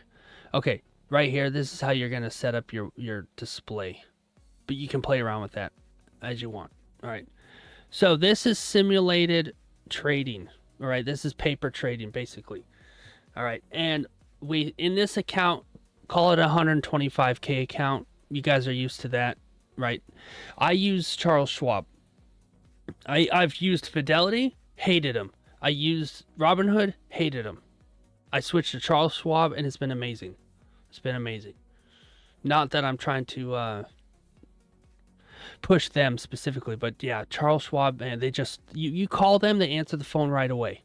Okay, right here. This is how you're gonna set up your display, but you can play around with that as you want. All right. So this is simulated trading. All right. This is paper trading basically. All right, and we in this account call it a 125K account. You guys are used to that, right? I use Charles Schwab. I've used Fidelity, hated him. I used Robinhood, hated him. I switched to Charles Schwab, and it's been amazing. It's been amazing. Not that I'm trying to push them specifically, but yeah, Charles Schwab, man, they just you call them, they answer the phone right away.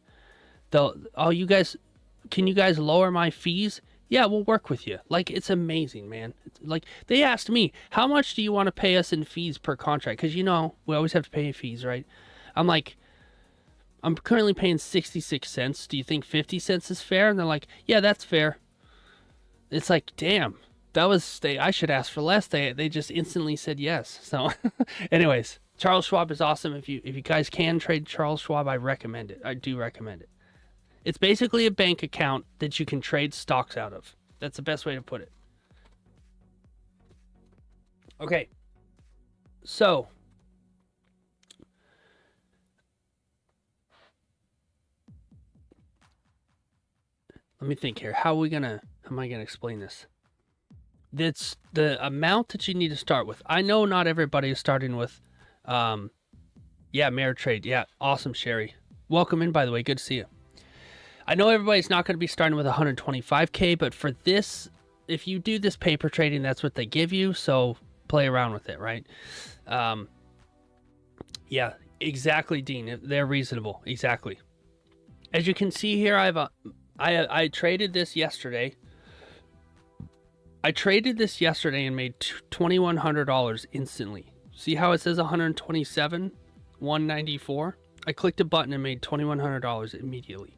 Oh, you guys, can you guys lower my fees? Yeah, we'll work with you. Like, it's amazing, man. Like, they asked me, how much do you want to pay us in fees per contract? Because, you know, we always have to pay fees, right? I'm like, I'm currently paying 66 cents. Do you think 50 cents is fair? And they're like, yeah, that's fair. It's like, damn, I should ask for less. They just instantly said yes. So, anyways, Charles Schwab is awesome. If you guys can trade Charles Schwab, I recommend it. I do recommend it. It's basically a bank account that you can trade stocks out of. That's the best way to put it. Okay. So, let me think here. How am I gonna explain this? That's the amount that you need to start with. I know not everybody is starting with, yeah, Ameritrade. Yeah, awesome, Sherry. Welcome in, by the way. Good to see you. I know everybody's not going to be starting with 125K, but for this, if you do this paper trading, that's what they give you. So play around with it, right? Yeah, exactly, Dean. They're reasonable. Exactly. As you can see here, I traded this yesterday. I traded this yesterday and made $2,100 instantly. See how it says 127, 194? I clicked a button and made $2,100 immediately.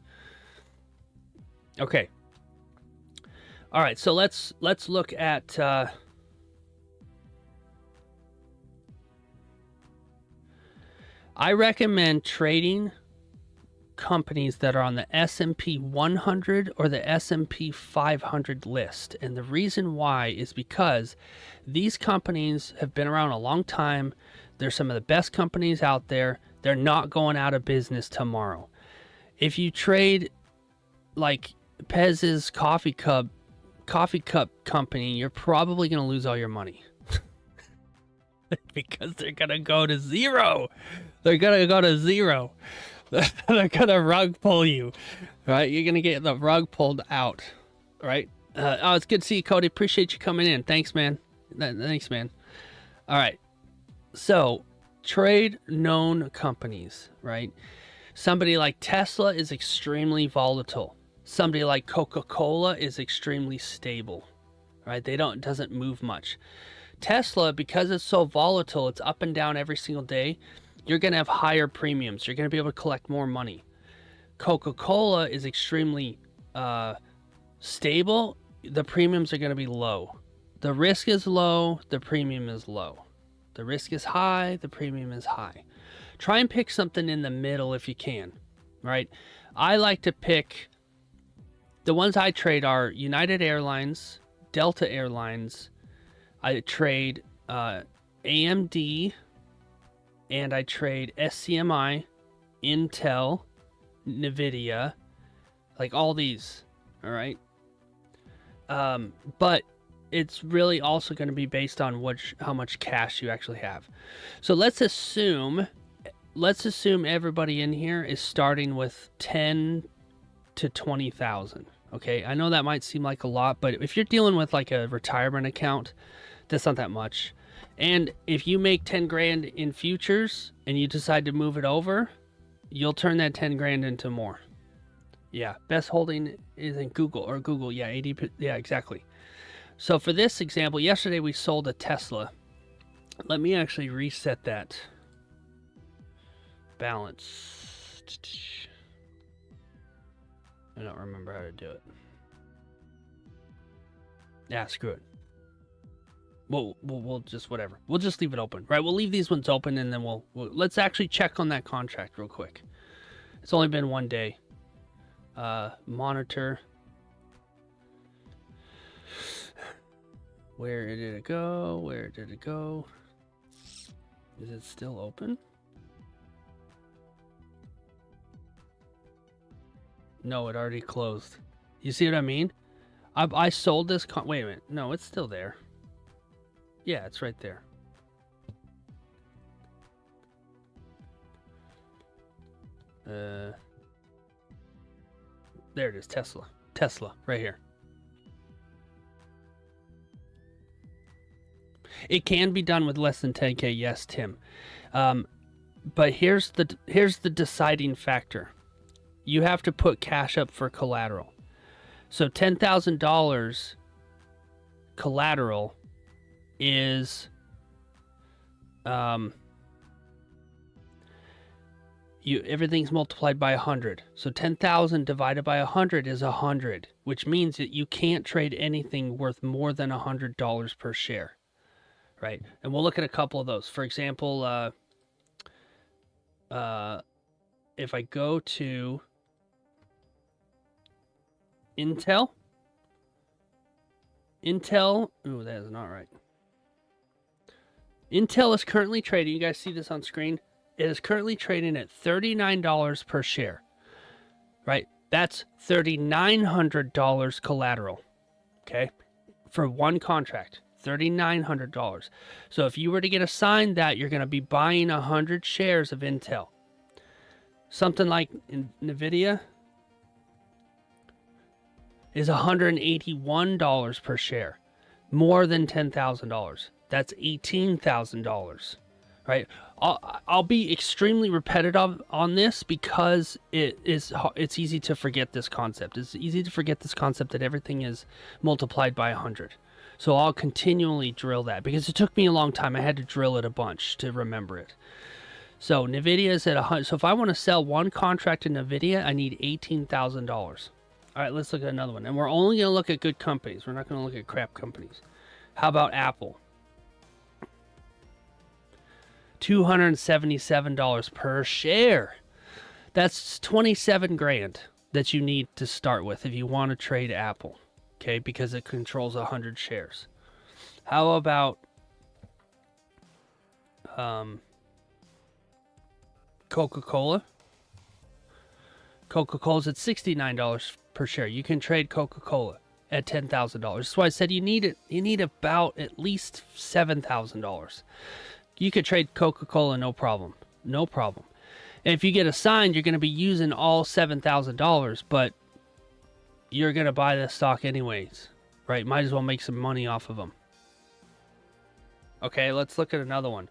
Okay. All right, so let's look at I recommend trading companies that are on the S&P 100 or the S&P 500 list. And the reason why is because these companies have been around a long time. They're some of the best companies out there. They're not going out of business tomorrow. If you trade like Pez's coffee cup company, you're probably going to lose all your money. Because they're going to go to zero. They're going to go to zero. They're going to rug pull you, right? You're going to get the rug pulled out, right? Oh, it's good to see you, Cody. Appreciate you coming in. Thanks, man. Thanks, man. All right. So, trade known companies, right? Somebody like Tesla is extremely volatile. Somebody like Coca-Cola is extremely stable, right? Doesn't move much. Tesla, because it's so volatile, it's up and down every single day, you're going to have higher premiums. You're going to be able to collect more money. Coca-Cola is extremely stable. The premiums are going to be low. The risk is low. The premium is low. The risk is high. The premium is high. Try and pick something in the middle if you can, right? I like to pick, the ones I trade are United Airlines, Delta Airlines. I trade AMD, and I trade SCMI, Intel, NVIDIA, like all these, all right? But it's really also going to be based on how much cash you actually have. So let's assume everybody in here is starting with 10 to 20,000. Okay, I know that might seem like a lot, but if you're dealing with like a retirement account, that's not that much. And if you make 10 grand in futures and you decide to move it over, you'll turn that 10 grand into more. Yeah, best holding is in Google. Yeah, 80. Yeah, exactly. So for this example, yesterday we sold a Tesla. Let me actually reset that balance. I don't remember how to do it. Yeah, screw it. We'll just whatever. We'll just leave it open, right? We'll leave these ones open, and then we'll let's actually check on that contract real quick. It's only been one day. Monitor. Where did it go? Where did it go? Is it still open? No, it already closed. You see what I mean? I sold this wait a minute. No, it's still there. Yeah, it's right there. There it is, Tesla. Tesla, right here. It can be done with less than 10K, yes, Tim. But here's the deciding factor. You have to put cash up for collateral. So $10,000 collateral is everything's multiplied by 100. So 10,000 divided by 100 is 100, which means that you can't trade anything worth more than $100 per share, right? And we'll look at a couple of those. For example, if I go to Intel, ooh, that is not right. Intel is currently trading, you guys see this on screen? It is currently trading at $39 per share, right? That's $3,900 collateral, okay? For one contract, $3,900. So if you were to get assigned that, you're going to be buying 100 shares of Intel. Something like NVIDIA is $181 per share, more than $10,000. That's $18,000, right? I'll be extremely repetitive on this because it's easy to forget this concept. It's easy to forget this concept that everything is multiplied by 100. So I'll continually drill that because it took me a long time. I had to drill it a bunch to remember it. So NVIDIA is at 100. So if I want to sell one contract in NVIDIA, I need $18,000. All right, let's look at another one. And we're only going to look at good companies. We're not going to look at crap companies. How about Apple? $277 per share. That's 27 grand that you need to start with if you want to trade Apple, okay? Because it controls 100 shares. How about Coca-Cola? Coca-Cola's at $69 per share. You can trade Coca-Cola at $10,000. That's why I said you need about at least $7,000. You could trade Coca-Cola, no problem. No problem. And if you get assigned, you're going to be using all $7,000, but you're going to buy the stock anyways, right? Might as well make some money off of them. Okay, let's look at another one.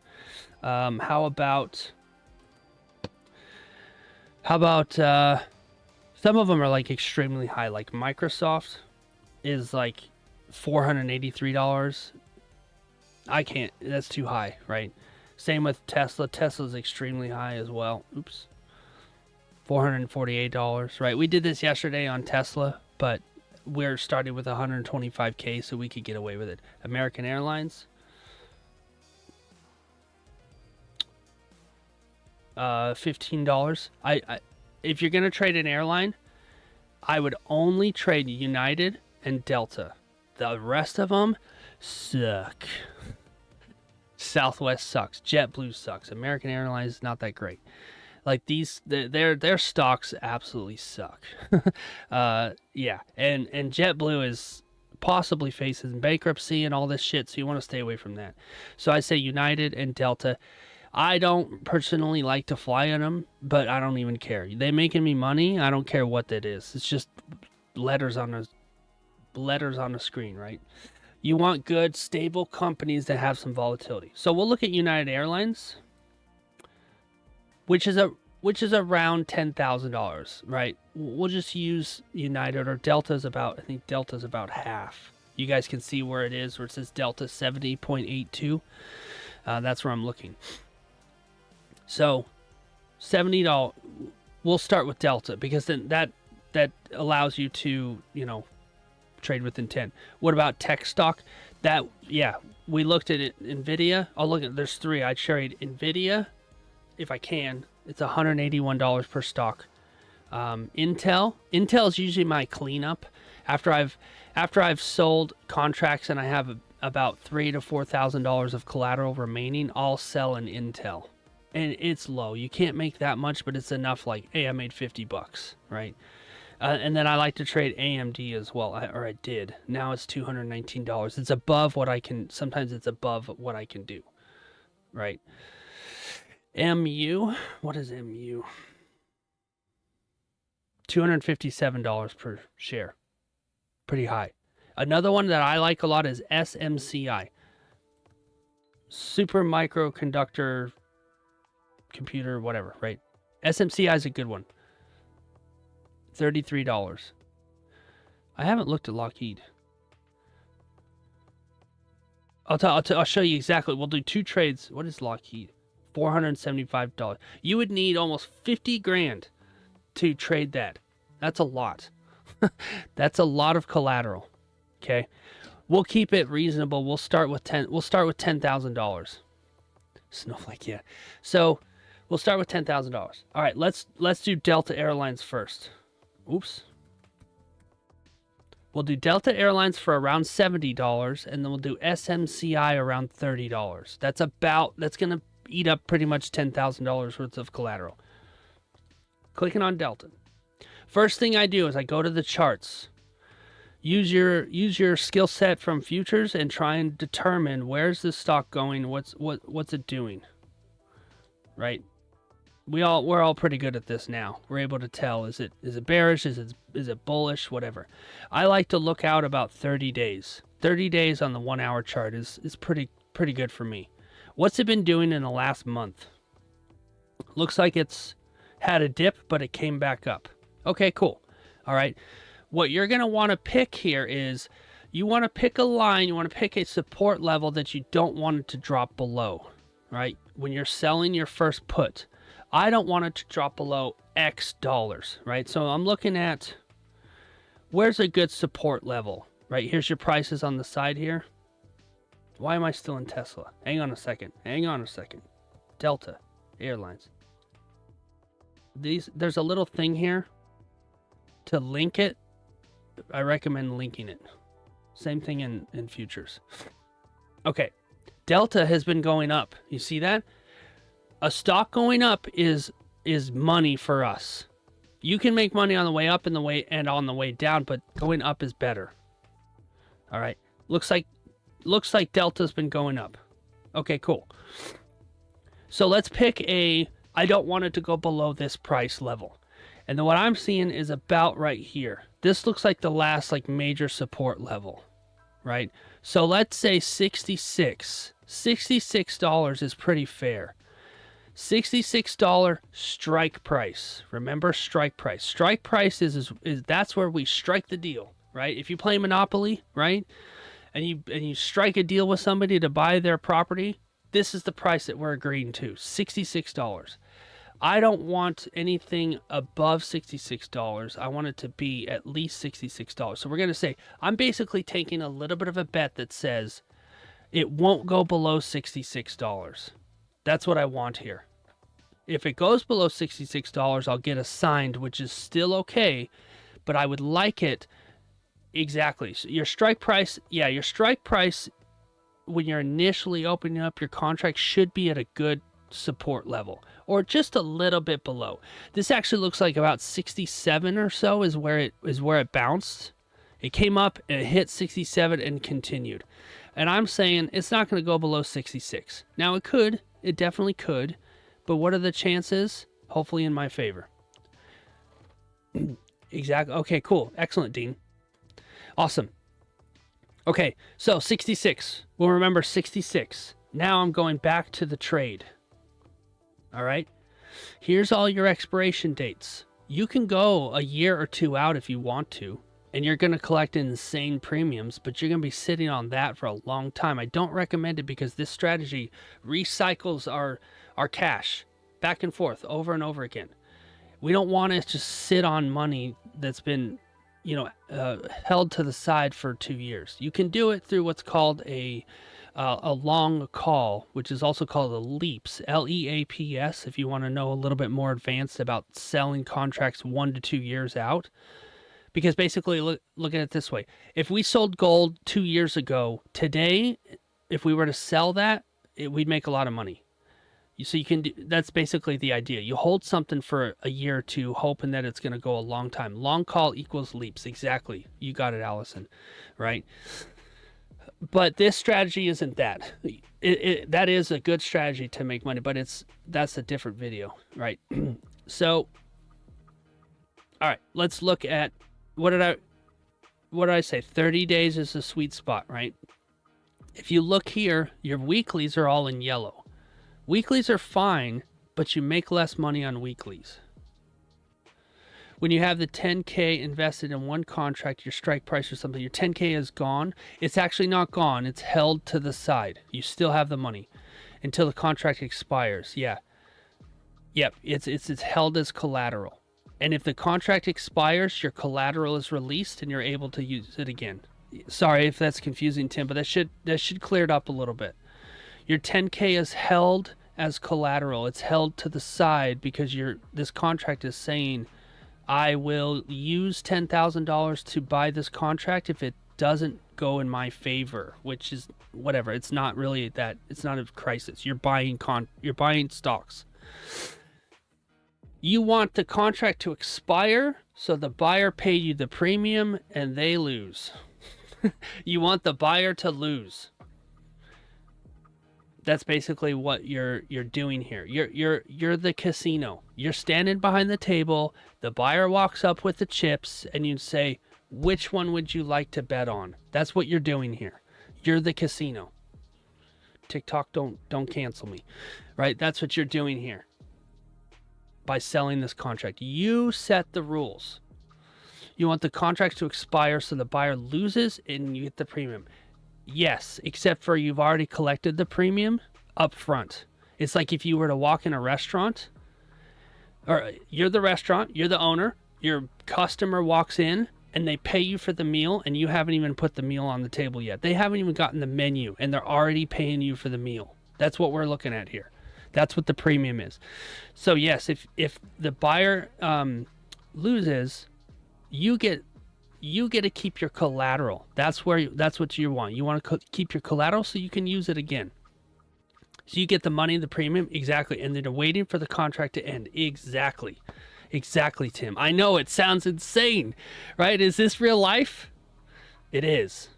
How about some of them are like extremely high, like Microsoft is like $483. I can't, that's too high, right? Same with Tesla. Tesla's extremely high as well. Oops. $448, right? We did this yesterday on Tesla, but we're starting with 125K, so we could get away with it. American Airlines. $15. If you're going to trade an airline, I would only trade United and Delta. The rest of them suck. Southwest sucks. JetBlue sucks. American Airlines is not that great. Like their stocks absolutely suck. Yeah, and JetBlue is possibly facing bankruptcy and all this shit, so you want to stay away from that. So I say United and Delta. I don't personally like to fly on them, but I don't even care. They making me money. I don't care what that is. It's just letters on a screen, right? You want good, stable companies that have some volatility. So we'll look at United Airlines, which is around $10,000, right? We'll just use United, or Delta's about, I think Delta's about half. You guys can see where it is, where it says Delta 70.82. That's where I'm looking. So $70. We'll start with Delta because then that allows you to, trade with intent. What about tech stock? We looked at it. Nvidia. I'll look at. There's three. I'd trade Nvidia if I can. It's $181 per stock. Intel is usually my cleanup after I've sold contracts and I have about $3,000 to $4,000 of collateral remaining. I'll sell an Intel, and it's low. You can't make that much, but it's enough. Like, hey, I made $50, right? And then I like to trade AMD as well, or I did. Now it's $219. It's above what I can. Sometimes it's above what I can do, right? MU. What is MU? $257 per share. Pretty high. Another one that I like a lot is SMCI. Super microconductor computer, whatever, right? SMCI is a good one. $33. I haven't looked at Lockheed. I'll show you exactly. We'll do two trades. What is Lockheed? $475. You would need almost 50 grand to trade that. That's a lot. That's a lot of collateral. Okay, we'll keep it reasonable. We'll start with $10,000. Snowflake, yeah. So we'll start with $10,000. All right, let's do Delta Airlines first. Oops. We'll do Delta Airlines for around $70, and then we'll do SMCI around $30. That's gonna eat up pretty much $10,000 worth of collateral. Clicking on Delta. First thing I do is I go to the charts. Use your skill set from futures and try and determine where's this stock going, what's it doing. Right? We're all pretty good at this now. We're able to tell, is it bearish, is it bullish, whatever. I like to look out about 30 days. 30 days on the 1 hour chart is pretty good for me. What's it been doing in the last month? Looks like it's had a dip, but it came back up. Okay, cool. All right. What you're going to want to pick here is you want to pick a line, you want to pick a support level that you don't want it to drop below, right? When you're selling your first put, I don't want it to drop below X dollars, right? So I'm looking at where's a good support level? Right, here's your prices on the side here. Why am I still in Tesla? Hang on a second. Delta Airlines. There's a little thing here to link it. I recommend linking it. Same thing in futures. Okay, Delta has been going up. You see that? A stock going up is money for us. You can make money on the way up and on the way down, but going up is better. All right. Looks like Delta's been going up. Okay, cool. So let's pick I don't want it to go below this price level. And then what I'm seeing is about right here. This looks like the last major support level, right? So let's say 66. $66 is pretty fair. $66 strike price. Remember strike price. Strike price is that's where we strike the deal, right? If you play Monopoly, right? And you strike a deal with somebody to buy their property, this is the price that we're agreeing to, $66. I don't want anything above $66. I want it to be at least $66. So we're going to say, I'm basically taking a little bit of a bet that says it won't go below $66. That's what I want here. If it goes below $66, I'll get assigned, which is still okay, but I would like it exactly. So your strike price, when you're initially opening up your contract should be at a good support level or just a little bit below. This actually looks like about 67 or so is where it bounced. It came up and it hit 67 and continued. And I'm saying it's not going to go below 66. Now it definitely could, but what are the chances? Hopefully in my favor. Exactly. Okay, cool. Excellent, Dean. Awesome. Okay, so 66. We'll remember 66. Now I'm going back to the trade. All right. Here's all your expiration dates. You can go a year or two out if you want to, and you're going to collect insane premiums, but you're going to be sitting on that for a long time. I don't recommend it because this strategy recycles our cash back and forth over and over again. We don't want to just sit on money that's been held to the side for 2 years. You can do it through what's called a long call, which is also called a LEAPS, LEAPS, if you want to know a little bit more advanced about selling contracts 1 to 2 years out. Because basically, look at it this way. If we sold gold 2 years ago, today, if we were to sell that, we'd make a lot of money. So you can do, that's basically the idea. You hold something for a year or two, hoping that it's going to go a long time. Long call equals leaps. Exactly. You got it, Allison. Right? But this strategy isn't that. That is a good strategy to make money, but that's a different video, right? So, all right, let's look at what did I say? 30 days is a sweet spot, right? If you look here, your weeklies are all in yellow. Weeklies are fine, but you make less money on weeklies. When you have the 10K invested in one contract, your strike price or something, your 10K is gone. It's actually not gone. It's held to the side. You still have the money until the contract expires. Yeah. Yep. It's held as collateral. And if the contract expires, your collateral is released and you're able to use it again. Sorry if that's confusing, Tim, but that should clear it up a little bit. Your 10K is held as collateral. It's held to the side because this contract is saying, I will use $10,000 to buy this contract if it doesn't go in my favor, which is whatever. It's not really that. It's not a crisis. You're buying stocks. You want the contract to expire so the buyer paid you the premium and they lose. You want the buyer to lose. That's basically what you're doing here. You're the casino. You're standing behind the table. The buyer walks up with the chips, and you say, "Which one would you like to bet on?" That's what you're doing here. You're the casino. TikTok, don't cancel me, right? That's what you're doing here. By selling this contract, you set the rules. You want the contract to expire so the buyer loses and you get the premium. Yes, except for you've already collected the premium up front. It's like if you were to walk in a restaurant, or you're the restaurant, you're the owner, your customer walks in, and they pay you for the meal, and you haven't even put the meal on the table yet. They haven't even gotten the menu, and they're already paying you for the meal. That's what we're looking at here. That's what the premium is. So yes, if the buyer loses, you get to keep your collateral. That's what you want. You want to keep your collateral so you can use it again. So you get the money, the premium, exactly, and then they're waiting for the contract to end. Exactly, Tim. I know it sounds insane, right? Is this real life? It is.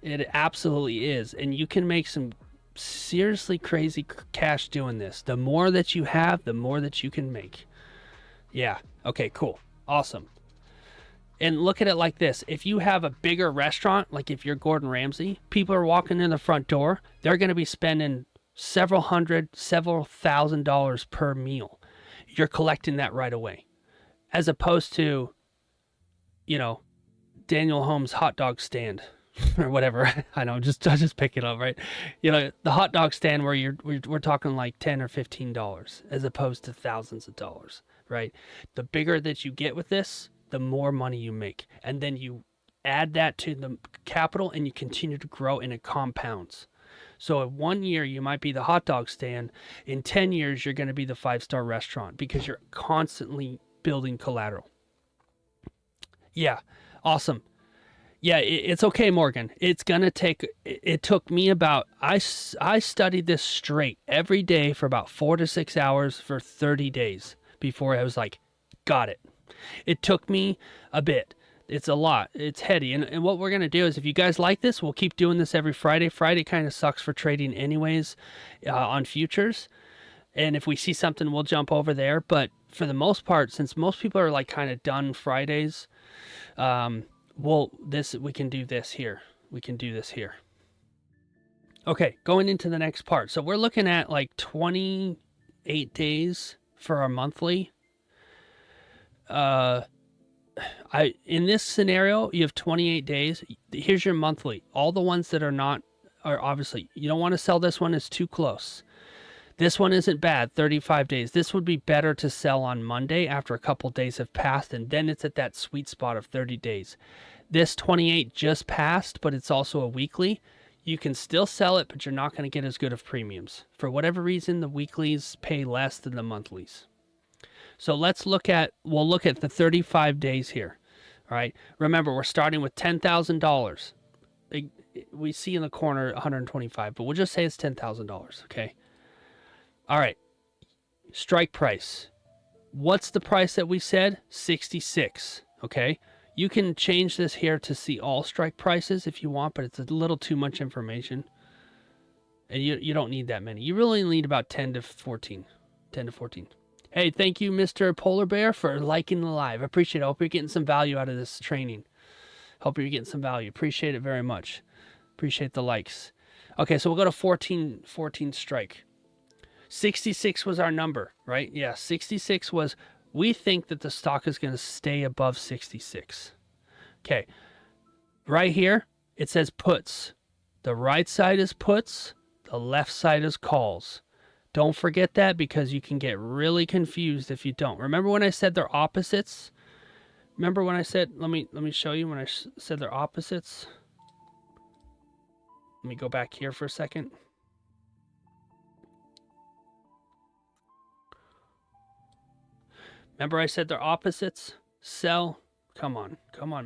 It absolutely is, and you can make some seriously crazy cash doing this. The more that you have, the more that you can make. Yeah. Okay, cool. Awesome. And look at it like this. If you have a bigger restaurant, like if you're Gordon Ramsay, people are walking in the front door, they're going to be spending several $1,000s per meal. You're collecting that right away. As opposed to, Daniel Holmes' hot dog stand. Or whatever. I know, just pick it up, right? The hot dog stand where we're talking like $10 or $15 as opposed to thousands of dollars, right? The bigger that you get with this, the more money you make. And then you add that to the capital and you continue to grow and it compounds. So in 1 year, you might be the hot dog stand. In 10 years, you're going to be the 5-star restaurant because you're constantly building collateral. Yeah, awesome. Yeah, it's okay, Morgan. It's going to take, it took me about, I studied this straight every day for about 4 to 6 hours for 30 days before I was like, got it. It took me a bit. It's a lot. It's heady. And what we're going to do is if you guys like this, we'll keep doing this every Friday. Friday kind of sucks for trading anyways on futures. And if we see something, we'll jump over there. But for the most part, since most people are like kind of done Fridays, we can do this here. We can do this here. Okay, going into the next part. So we're looking at like 28 days for our monthly. In this scenario, you have 28 days. Here's your monthly. All the ones that are obviously, you don't want to sell this one, it's too close. This one isn't bad, 35 days. This would be better to sell on Monday after a couple days have passed, and then it's at that sweet spot of 30 days. This 28 just passed, but it's also a weekly. You can still sell it, but you're not going to get as good of premiums. For whatever reason, the weeklies pay less than the monthlies. So we'll look at the 35 days here. All right. Remember, we're starting with $10,000. We see in the corner 125, but we'll just say it's $10,000. Okay. All right. Strike price. What's the price that we said? 66. Okay. You can change this here to see all strike prices if you want, but it's a little too much information. And you don't need that many. You really need about 10 to 14. 10 to 14. Hey, thank you, Mr. Polar Bear, for liking the live. I appreciate it. I hope you're getting some value out of this training. Hope you're getting some value. Appreciate it very much. Appreciate the likes. Okay, so we'll go to 14 strike. 66 was our number, right? Yeah, 66 was, we think that the stock is going to stay above 66. Okay, right here, it says puts. The right side is puts. The left side is calls. Don't forget that because you can get really confused if you don't. Remember when I said they're opposites? Remember when I said, let me show you when I said they're opposites. Let me go back here for a second. Remember I said they're opposites? Sell. Come on,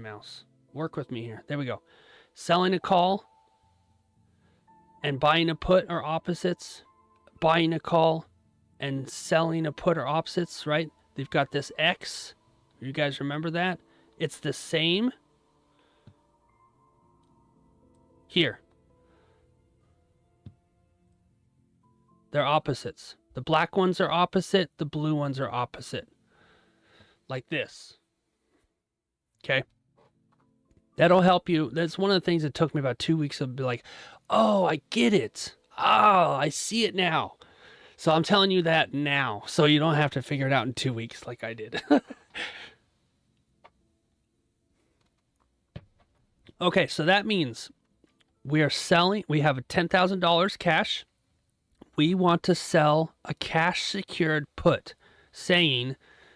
mouse. Work with me here. There we go. Selling a call and buying a put are opposites. Buying a call and selling a put are opposites, right? They've got this X. You guys remember that? It's the same here. They're opposites. The black ones are opposite. The blue ones are opposite. Like this. Okay? That'll help you. That's one of the things that took me about 2 weeks to be like, oh, I get it. Oh, I see it now. So I'm telling you that now, so you don't have to figure it out in 2 weeks like I did. Okay, so that means we are selling, we have a $10,000 cash. We want to sell a cash secured put saying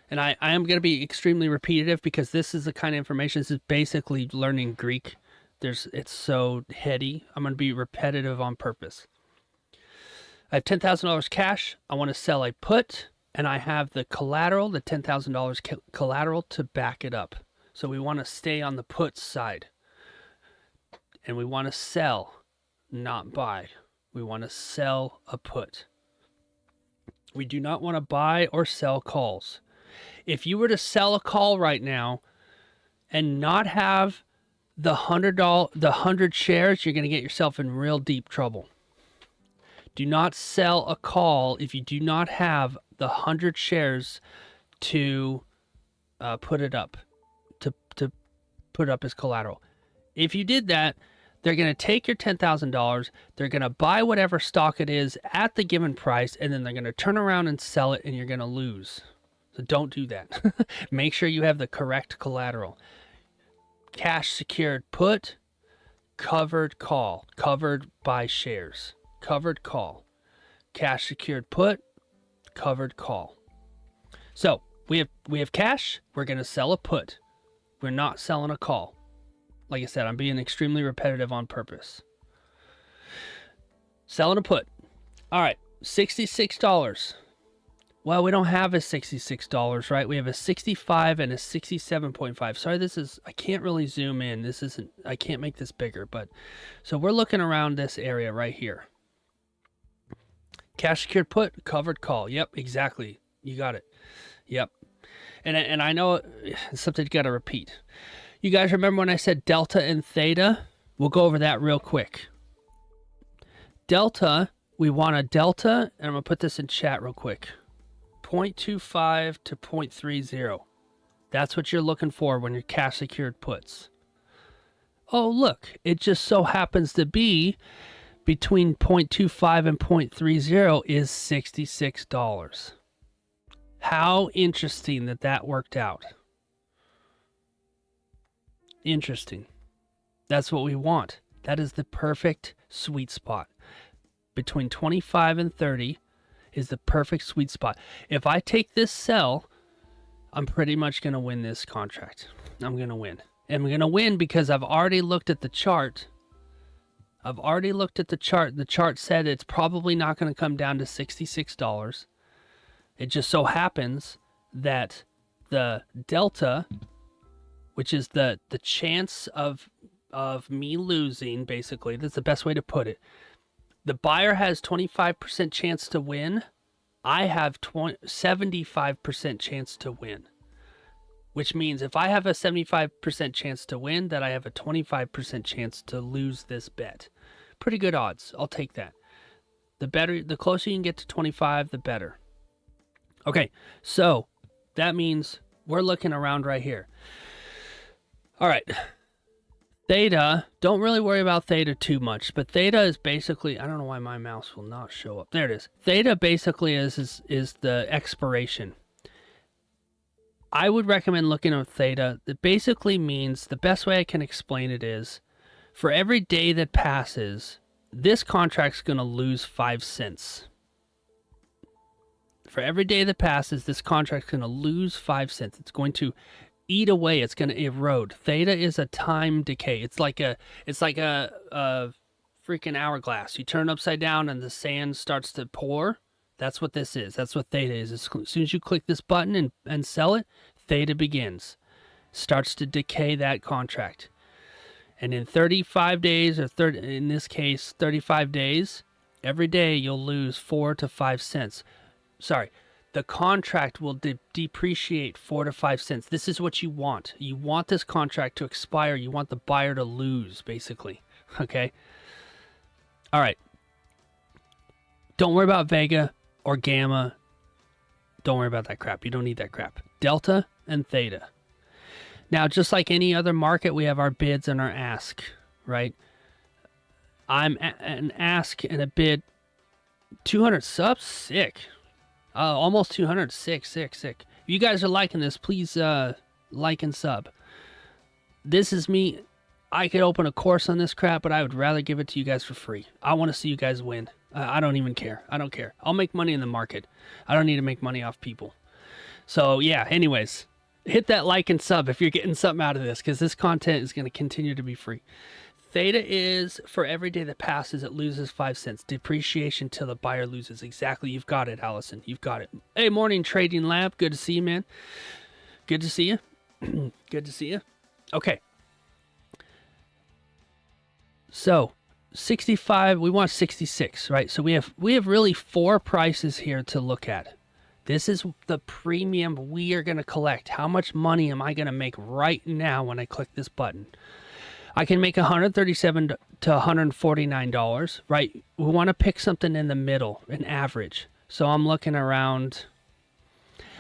And I am going to be extremely repetitive because this is the kind of information, this is basically learning Greek. It's so heady. I'm going to be repetitive on purpose. I have $10,000 cash. I want to sell a put, and I have the collateral, the $10,000 collateral to back it up. So we want to stay on the put side. And we want to sell, not buy. We want to sell a put. We do not want to buy or sell calls. If you were to sell a call right now and not have the $100 shares, you're going to get yourself in real deep trouble. Do not sell a call if you do not have the 100 shares to put it up, to put up as collateral. If you did that, they're going to take your $10,000, they're going to buy whatever stock it is at the given price, and then they're going to turn around and sell it, and you're going to lose. So don't do that. Make sure you have the correct collateral. Cash secured put, covered call, covered by shares, covered call. Cash secured put, covered call. So we have cash, we're going to sell a put. We're not selling a call. Like I said, I'm being extremely repetitive on purpose. Selling a put. All right, $66. Well, we don't have a $66, right? We have a 65 and a 67.5. Sorry, I can't really zoom in. I can't make this bigger, but so we're looking around this area right here. Cash secured put, covered call. Yep, exactly. You got it. Yep. And I know it's something you got to repeat. You guys remember when I said delta and theta? We'll go over that real quick. Delta, we want a delta, and I'm going to put this in chat real quick. 0.25 to 0.30. That's what you're looking for when you're cash secured puts. Oh, look, it just so happens to be between 0.25 and 0.30 is $66. How interesting that worked out. Interesting. That's what we want. That is the perfect sweet spot. Between 25 and 30 is the perfect sweet spot. If I take this sell, I'm pretty much going to win this contract. I'm going to win. And I'm going to win because I've already looked at the chart. The chart said it's probably not going to come down to $66. It just so happens that the delta, which is the chance of me losing, basically, that's the best way to put it. The buyer has 25% chance to win. I have 75% chance to win. Which means if I have a 75% chance to win, that I have a 25% chance to lose this bet. Pretty good odds. I'll take that. The closer you can get to 25, the better. Okay, so that means we're looking around right here. All right. Theta, don't really worry about theta too much, but theta is basically, I don't know why my mouse will not show up. There it is. Theta basically is the expiration. I would recommend looking at theta. It basically means, the best way I can explain it is, for every day that passes, this contract's going to lose 5 cents. For every day that passes, this contract's going to lose 5 cents. It's going to eat away. It's going to erode. Theta is a time decay. It's like a freaking hourglass. You turn it upside down and the sand starts to pour. That's what this is. That's what theta is. As soon as you click this button and sell it, theta begins. Starts to decay that contract. And in 35 days, in this case, 35 days, every day you'll lose 4 to 5 cents. Sorry, the contract will depreciate 4 to 5 cents. This is what you want. You want this contract to expire. You want the buyer to lose, basically. Okay? All right. Don't worry about Vega or Gamma. Don't worry about that crap. You don't need that crap. Delta and Theta. Now, just like any other market, we have our bids and our ask, right? I'm an ask and a bid. 200 subs? Sick. Almost 200. Sick. If you guys are liking this, please like and sub. This is me. I could open a course on this crap, but I would rather give it to you guys for free. I want to see you guys win. I don't even care. I don't care. I'll make money in the market. I don't need to make money off people. So yeah, anyways, hit that like and sub if you're getting something out of this, because this content is going to continue to be free. Theta is for every day that passes, it loses 5 cents. Depreciation till the buyer loses. Exactly. You've got it, Allison. You've got it. Hey, morning, Trading Lab. Good to see you, man. Good to see you. Good to see you. Okay. So 65, we want 66, right? So we have really 4 prices here to look at. This is the premium we are going to collect. How much money am I going to make right now when I click this button? I can make $137 to $149, right? We want to pick something in the middle, an average. So I'm looking around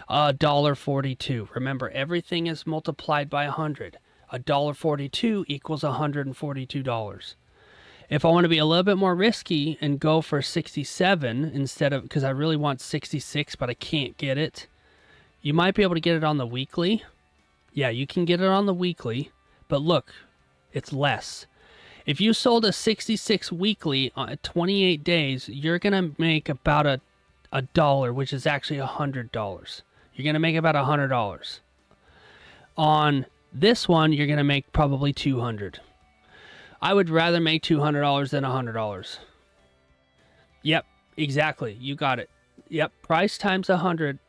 $1.42. Remember, everything is multiplied by 100. $1.42 equals $142. If I want to be a little bit more risky and go for 67 instead of, because I really want 66, but I can't get it, you might be able to get it on the weekly. Yeah, you can get it on the weekly, but look, it's less. If you sold a 66 weekly on 28 days, you're going to make about a dollar, which is actually $100. You're going to make about $100. On this one, you're going to make probably $200. I would rather make $200 than $100. Yep, exactly. You got it. Yep, price times 100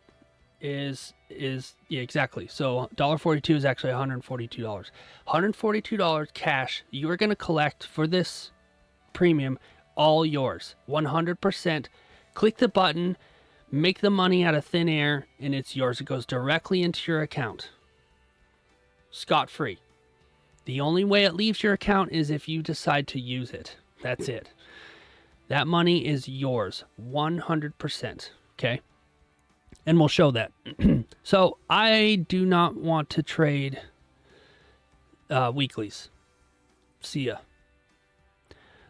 is yeah, exactly. So $1.42 is actually $142. $142 cash you are going to collect for this premium, all yours. 100%. Click the button, make the money out of thin air, and it's yours. It goes directly into your account. Scot-free. The only way it leaves your account is if you decide to use it. That's it. That money is yours. 100%. Okay? And we'll show that. So I do not want to trade weeklies. See ya.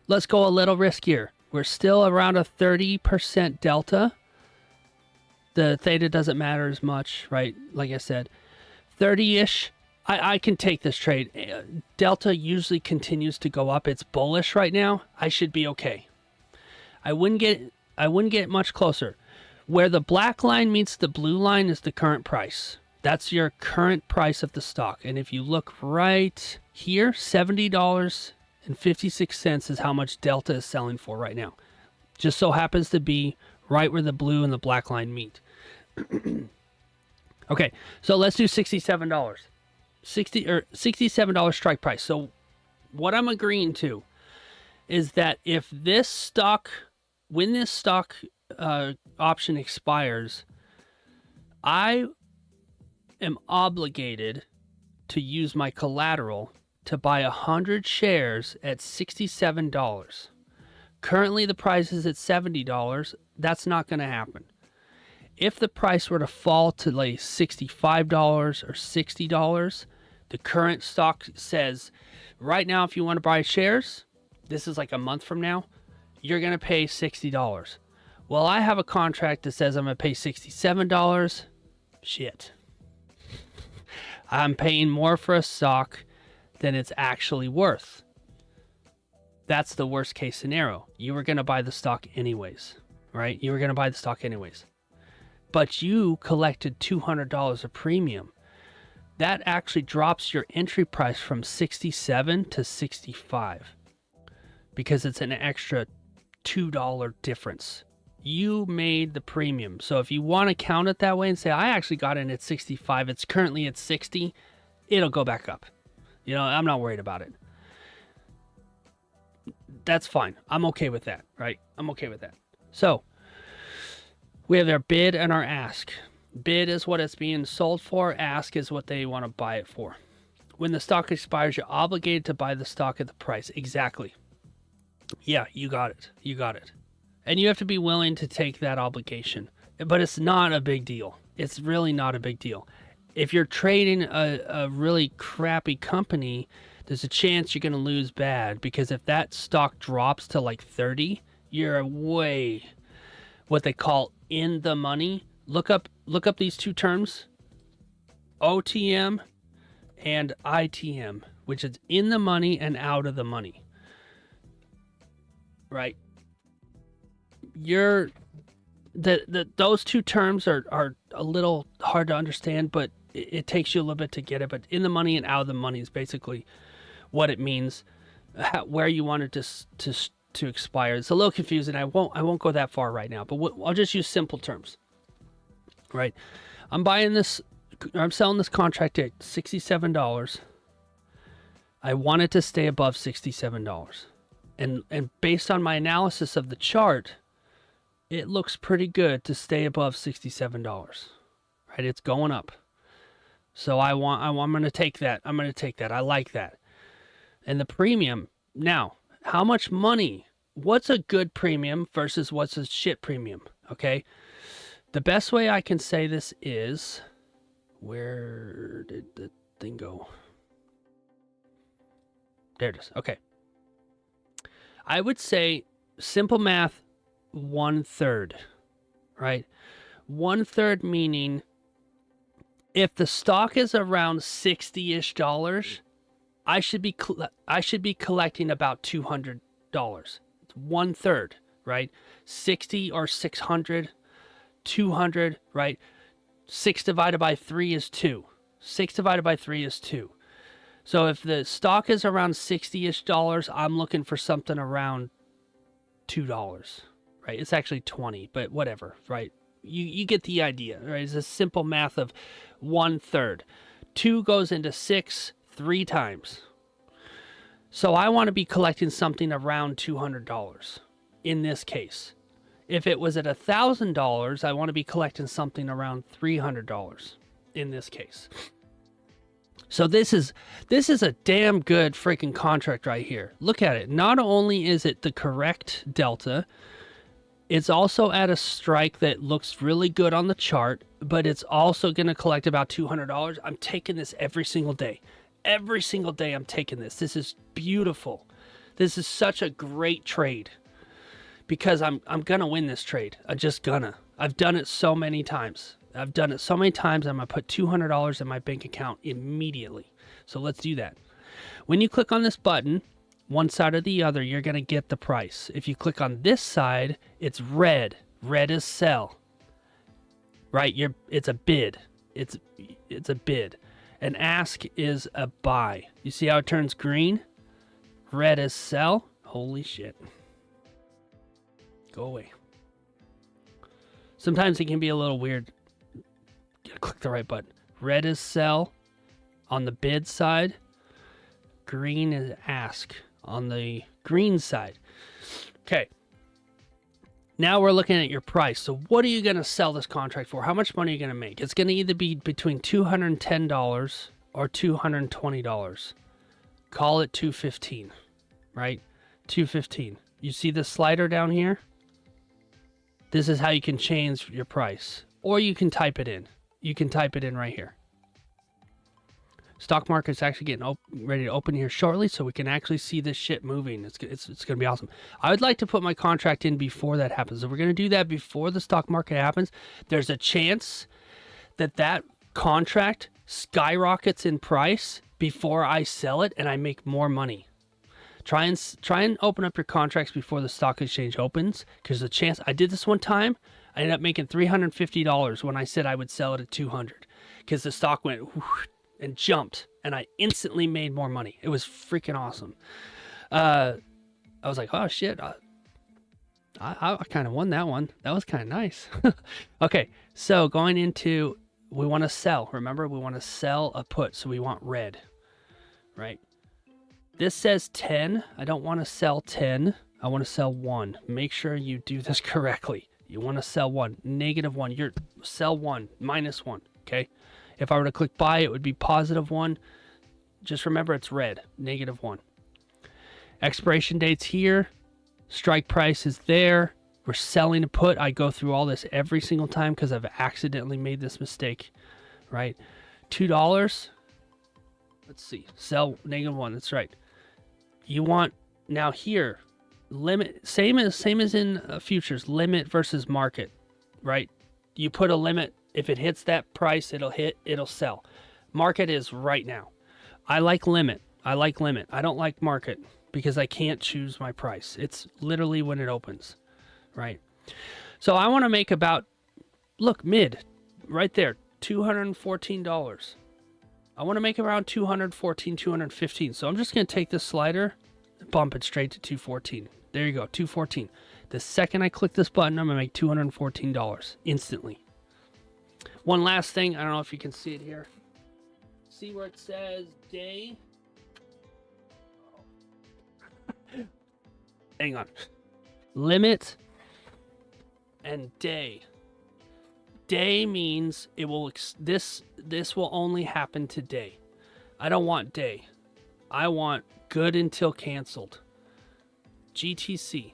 Let's go a little riskier. We're still around a 30% delta. The theta doesn't matter as much, right? Like I said, 30-ish. I can take this trade. Delta usually continues to go up. It's bullish right now. I should be okay. I wouldn't get much closer. Where the black line meets the blue line is the current price. That's your current price of the stock. And if you look right here, $70.56 is how much Delta is selling for right now. Just so happens to be right where the blue and the black line meet. Okay, so let's do $67. $67 strike price. So what I'm agreeing to is that if this stock, when this stock option expires, I am obligated to use my collateral to buy 100 shares at $67. Currently the price is at $70. That's not going to happen. If the price were to fall to like $65 or $60, the current stock says right now, if you want to buy shares, this is like a month from now, you're going to pay $60. Well, I have a contract that says I'm going to pay $67. Shit. I'm paying more for a stock than it's actually worth. That's the worst case scenario. You were going to buy the stock anyways, right? You were going to buy the stock anyways. But you collected $200 of premium. That actually drops your entry price from 67 to 65 because it's an extra $2 difference. You made the premium. So if you want to count it that way and say, I actually got in at 65, it's currently at 60, it'll go back up. You know, I'm not worried about it. That's fine. I'm okay with that, right? I'm okay with that. So we have our bid and our ask. Bid is what it's being sold for. Ask is what they want to buy it for. When the stock expires, you're obligated to buy the stock at the price. Exactly. Yeah, you got it. You got it. And you have to be willing to take that obligation. But it's not a big deal. It's really not a big deal. If you're trading a really crappy company, there's a chance you're going to lose bad. Because if that stock drops to like 30, you're way what they call in the money. Look up these two terms, OTM and ITM, which is in the money and out of the money. Right? those two terms are a little hard to understand, but it takes you a little bit to get it. But in the money and out of the money is basically what it means, where you want it to expire. It's a little confusing. I won't go that far right now, but I'll just use simple terms. Right, I'm selling this contract at $67. I want it to stay above $67. And based on my analysis of the chart, it looks pretty good to stay above $67. Right? It's going up. So I'm going to take that. I'm going to take that. I like that. And the premium. Now, how much money? What's a good premium versus what's a shit premium? Okay? The best way I can say this is, where did the thing go? There it is. Okay. I would say simple math, 1/3, right? 1/3 meaning if the stock is around $60-ish, I should be collecting about $200. It's 1/3, right? 60 or 600, 200, right? 6 divided by 3 is 2. 6 divided by 3 is 2. So if the stock is around $60-ish, I'm looking for something around $2, right? It's actually 20, but whatever, right? You get the idea, right? It's a simple math of 1/3. 2 goes into 6 3 times. So I want to be collecting something around $200 in this case. If it was at $1,000, I want to be collecting something around $300 in this case. So this is a damn good freaking contract right here. Look at it. Not only is it the correct delta, it's also at a strike that looks really good on the chart, but it's also going to collect about $200. I'm taking this every single day. Every single day I'm taking this. This is beautiful. This is such a great trade because I'm going to win this trade. I'm just gonna. I've done it so many times. I'm going to put $200 in my bank account immediately. So let's do that. When you click on this button, one side or the other, you're going to get the price. If you click on this side, it's red. Red is sell. Right? It's a bid. It's a bid. An ask is a buy. You see how it turns green? Red is sell. Holy shit. Go away. Sometimes it can be a little weird. Click the right button. Red is sell on the bid side. Green is ask on the green side. Okay. Now we're looking at your price. So what are you going to sell this contract for? How much money are you going to make? It's going to either be between $210 or $220. Call it $215, right? $215. You see the slider down here? This is how you can change your price. Or you can type it in. You can type it in right here. Stock market's actually getting ready to open here shortly, so we can actually see this shit moving. It's going to be awesome. I would like to put my contract in before that happens. So we're going to do that before the stock market happens. There's a chance that contract skyrockets in price before I sell it and I make more money. Try and open up your contracts before the stock exchange opens, because the chance. I did this one time. I ended up making $350 when I said I would sell it at $200, because the stock went and jumped, and I instantly made more money. It was freaking awesome. I was like, oh shit, I kind of won that one. That was kind of nice. Okay, so going into, we want to sell. Remember, we want to sell a put, so we want red, right? This says 10. I don't want to sell 10. I want to sell 1. Make sure you do this correctly. You want to sell 1. -1. You're sell 1. -1. Okay. If I were to click buy, it would be +1. Just remember it's red. -1. Expiration date's here. Strike price is there. We're selling a put. I go through all this every single time because I've accidentally made this mistake. Right. $2. Let's see. Sell -1. That's right. You want now here. Limit, same as in futures, limit versus market, right? You put a limit. If it hits that price, it'll sell. Market is right now. I like limit. I don't like market because I can't choose my price. It's literally when it opens, right? So I want to make about, look, mid, right there, $214. I want to make around 214, 215. So I'm just going to take this slider and bump it straight to 214. There you go, 214. The second I click this button, I'm going to make $214 instantly. One last thing, I don't know if you can see it here. See where it says day? Hang on. Limit and day. Day means it will this will only happen today. I don't want day. I want good until canceled. GTC.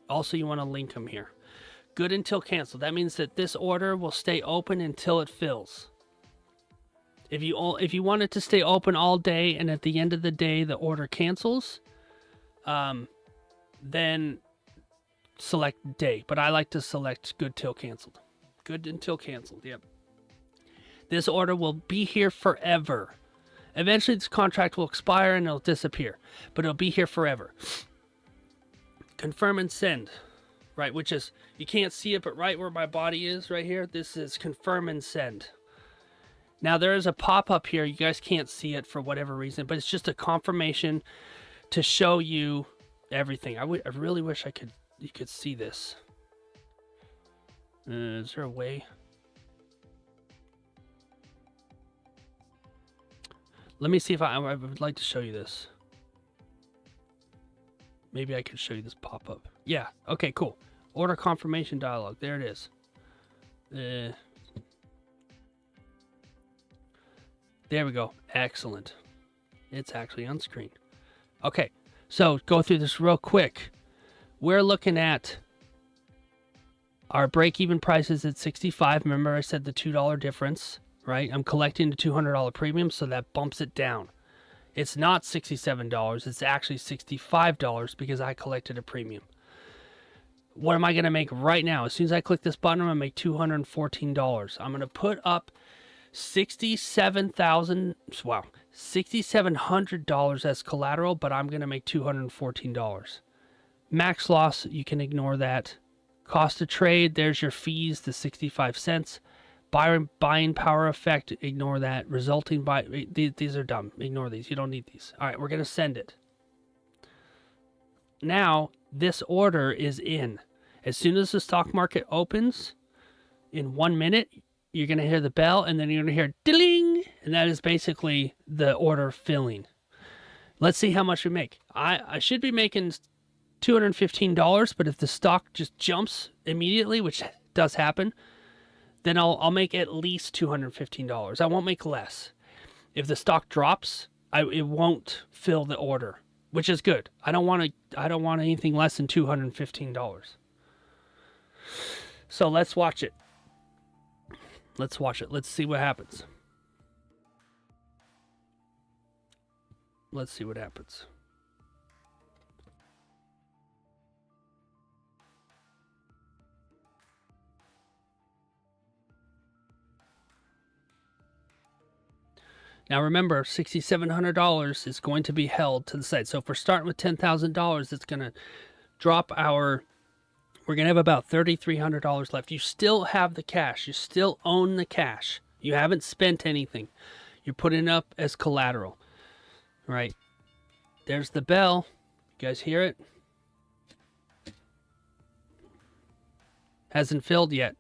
Also, you want to link them here. Good until canceled. That means that this order will stay open until it fills. If you want it to stay open all day and at the end of the day the order cancels, then select day. But I like to select good till canceled. Good until canceled, yep. This order will be here forever. Eventually this contract will expire and it'll disappear, but it'll be here forever. Confirm and send, right, which is, you can't see it, but right where my body is right here, this is confirm and send. Now there is a pop-up here, you guys can't see it for whatever reason, but it's just a confirmation to show you everything. I really wish you could see this. Is there a way? Let me see if I would like to show you this. Maybe I could show you this pop-up. Yeah, okay, cool. Order confirmation dialog. There it is. There we go. Excellent. It's actually on screen. Okay, so go through this real quick. We're looking at our break-even price is at 65. Remember I said the $2 difference, right? I'm collecting the $200 premium, so that bumps it down. It's not $67. It's actually $65 because I collected a premium. What am I going to make right now? As soon as I click this button, I'm going to make $214. I'm going to put up $6,700 as collateral, but I'm going to make $214. Max loss, you can ignore that. Cost of trade, there's your fees, the 65 cents. Buying power effect, ignore that. Resulting by, these are dumb. Ignore these. You don't need these. All right, we're going to send it. Now, this order is in. As soon as the stock market opens, in 1 minute, you're going to hear the bell, and then you're going to hear ding, and that is basically the order filling. Let's see how much we make. I should be making $215, but if the stock just jumps immediately, which does happen, then I'll make at least $215. I won't make less. If the stock drops, it won't fill the order, which is good. I don't want anything less than $215. So let's watch it. Let's watch it. Let's see what happens. Let's see what happens. Now remember, $6,700 is going to be held to the side. So if we're starting with $10,000, it's going to drop we're going to have about $3,300 left. You still have the cash. You still own the cash. You haven't spent anything. You're putting it up as collateral. Right. There's the bell. You guys hear it? Hasn't filled yet.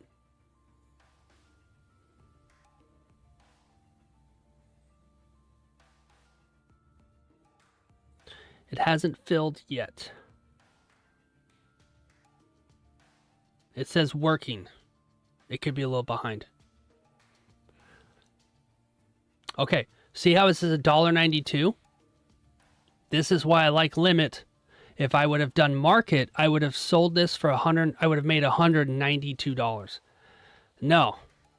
It hasn't filled yet. It says working. It could be a little behind. Okay, see how this is $1.92? This is why I like limit. If I would have done market, I would have sold this for $100. I would have made $192. No,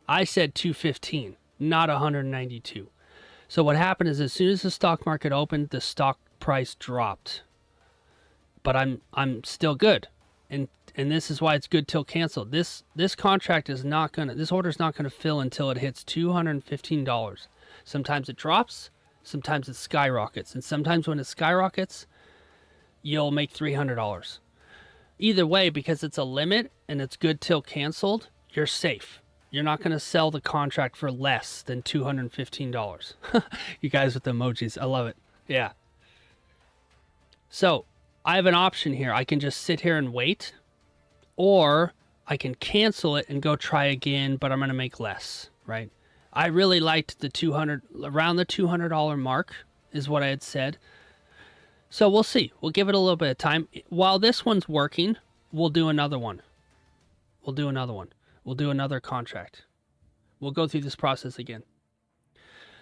I said $215, not $192. So what happened is, as soon as the stock market opened, the stock price dropped. But I'm still good, and this is why it's good till canceled. This contract is not gonna. This order is not gonna fill until it hits $215. Sometimes it drops. Sometimes it skyrockets, and sometimes when it skyrockets, you'll make $300. Either way, because it's a limit and it's good till canceled, you're safe. You're not going to sell the contract for less than $215. You guys with the emojis, I love it. Yeah. So I have an option here. I can just sit here and wait, or I can cancel it and go try again, but I'm going to make less, right? I really liked the around the $200 mark is what I had said. So we'll see. We'll give it a little bit of time. While this one's working, we'll do another one. We'll do another one. We'll do another contract. We'll go through this process again.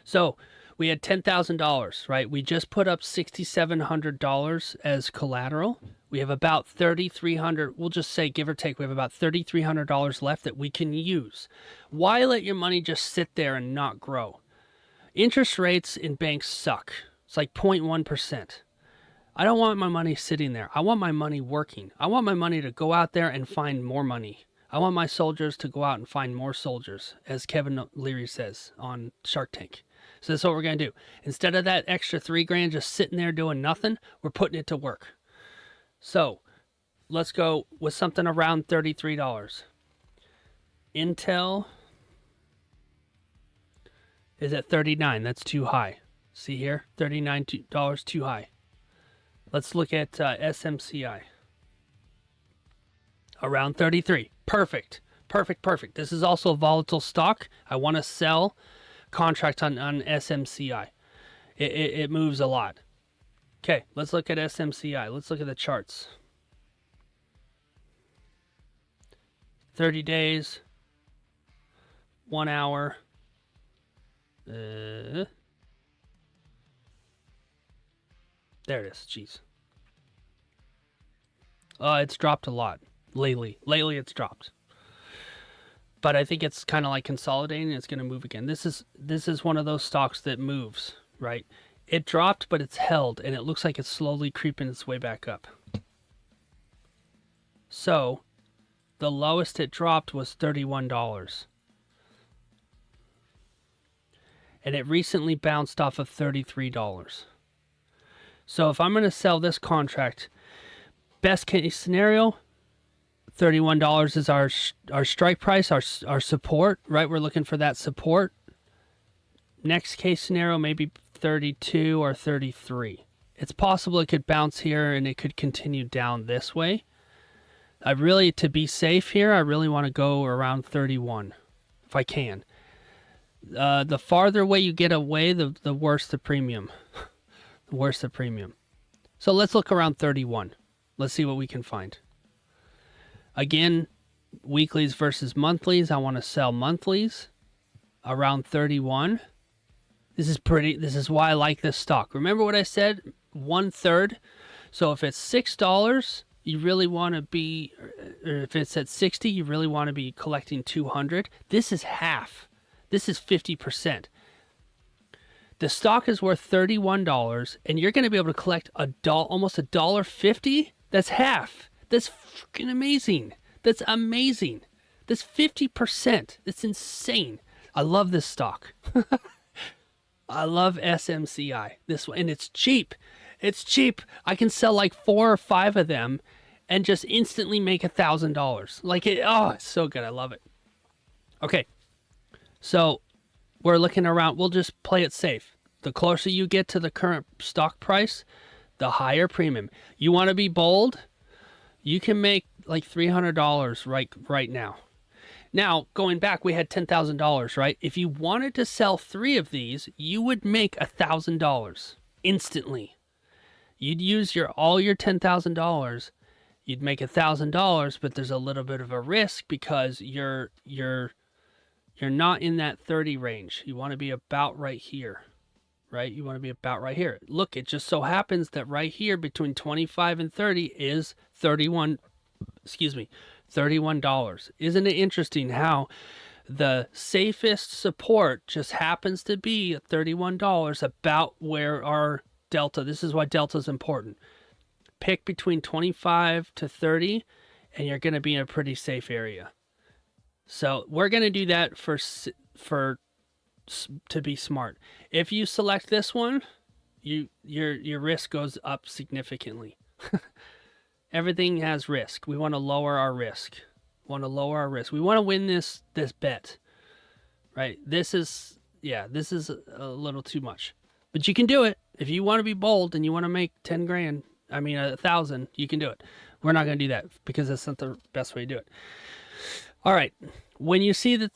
So we had $10,000, right? We just put up $6,700 as collateral. We have about $3,300. We'll just say, give or take, we have about $3,300 left that we can use. Why let your money just sit there and not grow? Interest rates in banks suck. It's like 0.1%. I don't want my money sitting there. I want my money working. I want my money to go out there and find more money. I want my soldiers to go out and find more soldiers, as Kevin Leary says on Shark Tank. So that's what we're going to do. Instead of that extra $3,000 just sitting there doing nothing, we're putting it to work. So let's go with something around $33. Intel is at $39. That's too high. See here? $39 too high. Let's look at SMCI. Around 33. Perfect. Perfect, perfect. This is also a volatile stock. I want to sell contract on SMCI. It moves a lot. Okay, let's look at SMCI. Let's look at the charts. 30 days. 1 hour. There it is. Jeez. It's dropped a lot lately. Lately, it's dropped. But I think it's kind of like consolidating. It's going to move again. This is one of those stocks that moves, right? It dropped, but it's held, and it looks like it's slowly creeping its way back up. So, the lowest it dropped was $31. And it recently bounced off of $33. So if I'm going to sell this contract, best case scenario, $31 is our strike price, our support, right? We're looking for that support. Next case scenario, maybe 32 or 33. It's possible it could bounce here and it could continue down this way. To be safe here, I really want to go around 31 if I can. The farther away you get away, the worse the premium. The worse the premium. So let's look around 31. Let's see what we can find. Again, weeklies versus monthlies. I want to sell monthlies around 31. This is why I like this stock. Remember what I said? 1/3. So if it's $6, you really want to be, or if it's at 60, you really want to be collecting 200. This is half. This is 50%. The stock is worth $31, and you're going to be able to collect almost $1.50. That's half. That's freaking amazing. That's amazing. That's 50%. That's insane. I love this stock. I love SMCI. This one, and it's cheap. It's cheap. I can sell like 4 or 5 of them and just instantly make $1,000. Like it. Oh, it's so good. I love it. Okay. So we're looking around. We'll just play it safe. The closer you get to the current stock price, the higher premium. You want to be bold? You can make like $300 right now. Now, going back, we had $10,000, right? If you wanted to sell 3 of these, you would make $1,000 instantly. You'd use all your $10,000. You'd make $1,000, but there's a little bit of a risk because you're not in that 30 range. You want to be about right here, right? You want to be about right here. Look, it just so happens that right here between 25 and 30 is $31. Isn't it interesting how the safest support just happens to be at $31, about where our delta. This is why delta is important. Pick between 25 to 30 and you're going to be in a pretty safe area. So we're going to do that to be smart. If you select this one, your risk goes up significantly. Everything has risk. We want to lower our risk. We want to win this bet, right? This is a little too much, but you can do it. If you want to be bold and you want to make 10 grand, 1,000, you can do it. We're not going to do that because that's not the best way to do it. All right. When you see that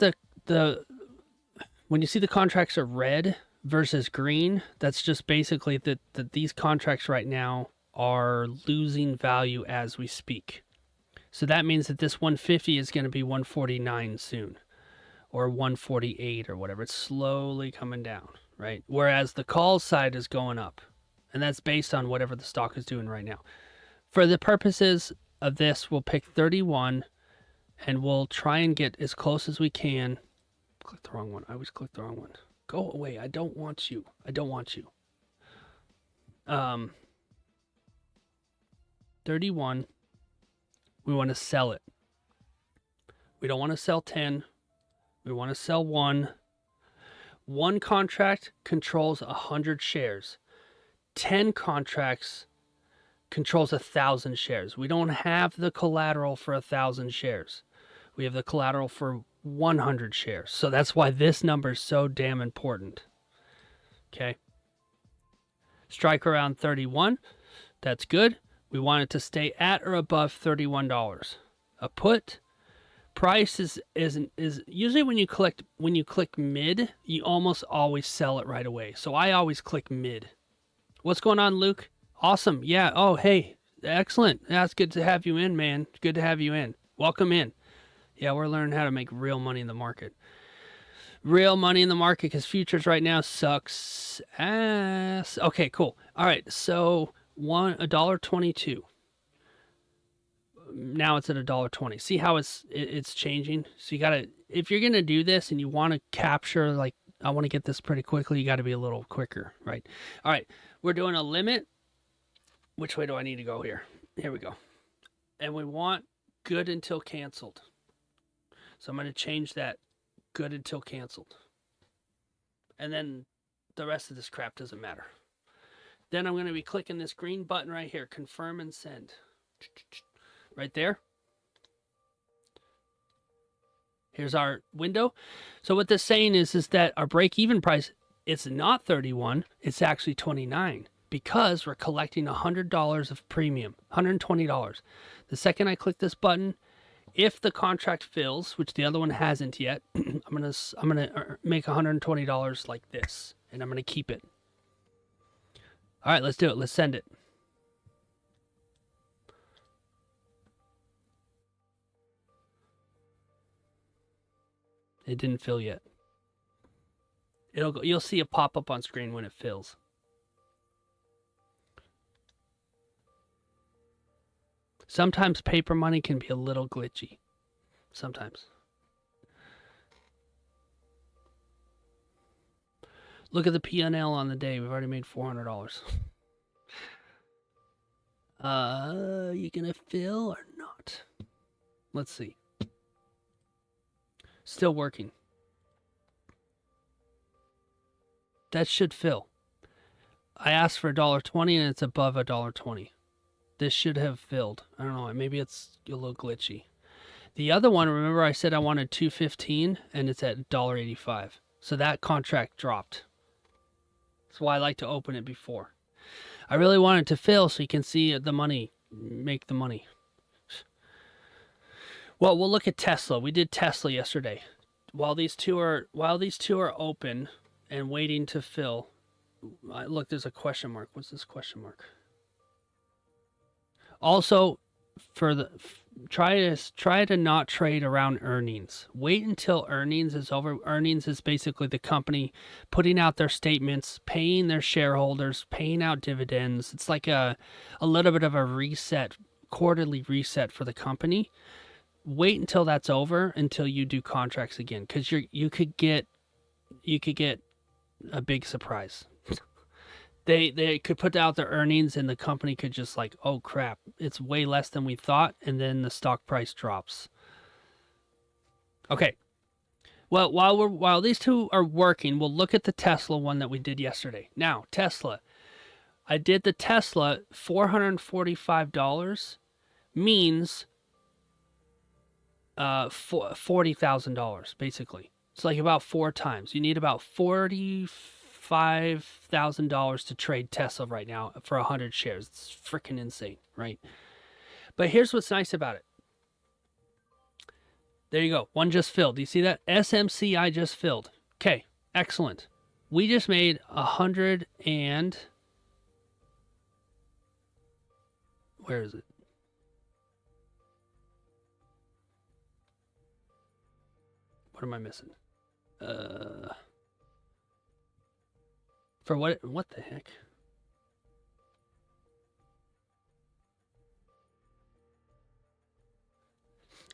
the contracts are red versus green, that's just basically that these contracts right now are losing value as we speak. So that means that this 150 is going to be 149 soon, or 148 or whatever. It's slowly coming down, right? Whereas the call side is going up, and that's based on whatever the stock is doing right now. For the purposes of this, we'll pick 31, and we'll try and get as close as we can. Click the wrong one. I always click the wrong one. Go away. I don't want you. 31. We want to sell it. We don't want to sell 10. We want to sell 1. One contract controls 100 shares. 10 contracts controls 1,000 shares. We don't have the collateral for 1,000 shares. We have the collateral for 100 shares. So that's why this number is so damn important. Okay. Strike around 31. That's good. We want it to stay at or above $31. A put price is usually when you click mid, you almost always sell it right away. So I always click mid. What's going on, Luke? Awesome. Yeah. Oh, hey. Excellent. That's good to have you in, man. Good to have you in. Welcome in. Yeah, we're learning how to make real money in the market. Real money in the market because futures right now sucks ass. Okay, cool. All right, so $1.22. Now it's at $1.20. See how it's changing? So you gotta, if you're gonna do this and you want to capture, like, I want to get this pretty quickly, you got to be a little quicker, right? All right, we're doing a limit. Which way do I need to go here? Here we go. And we want good until canceled. So I'm going to change that good until canceled. And then the rest of this crap doesn't matter. Then I'm going to be clicking this green button right here, confirm and send. Right there. Here's our window. So what this is saying is that our break-even price, it's not 31, it's actually 29 because we're collecting $100 of premium, $120. The second I click this button, if the contract fills, which the other one hasn't yet, I'm gonna make $120 like this, and I'm gonna keep it. All right, let's do it. Let's send it. It didn't fill yet. You'll see a pop up on screen when it fills. Sometimes paper money can be a little glitchy. Sometimes. Look at the P&L on the day. We've already made $400. You gonna fill or not? Let's see. Still working. That should fill. I asked for $1.20 and it's above $1.20. This should have filled. I don't know. Maybe it's a little glitchy. The other one, remember I said I wanted $2.15 and it's at $1.85. So that contract dropped. That's why I like to open it before. I really want it to fill so you can see the money, make the money. Well, we'll look at Tesla. We did Tesla yesterday. While these two are open and waiting to fill, look, there's a question mark. What's this question mark? Also, try to not trade around earnings. Wait until earnings is over. Earnings is basically the company putting out their statements, paying their shareholders, paying out dividends. It's like a little bit of a reset, quarterly reset for the company. Wait until that's over until you do contracts again, because you could get a big surprise. They could put out their earnings and the company could just like, oh crap, it's way less than we thought, and then the stock price drops. Okay. Well, while these two are working, we'll look at the Tesla one that we did yesterday. Now, Tesla. I did the Tesla $445 means $40,000 basically. It's like about 4 times. You need about $45,000 to trade Tesla right now for 100 shares. It's freaking insane, right? But here's what's nice about it. There you go. One just filled. Do you see that? SMCI just filled. Okay, excellent. We just made 100 and... Where is it? What am I missing? For what the heck?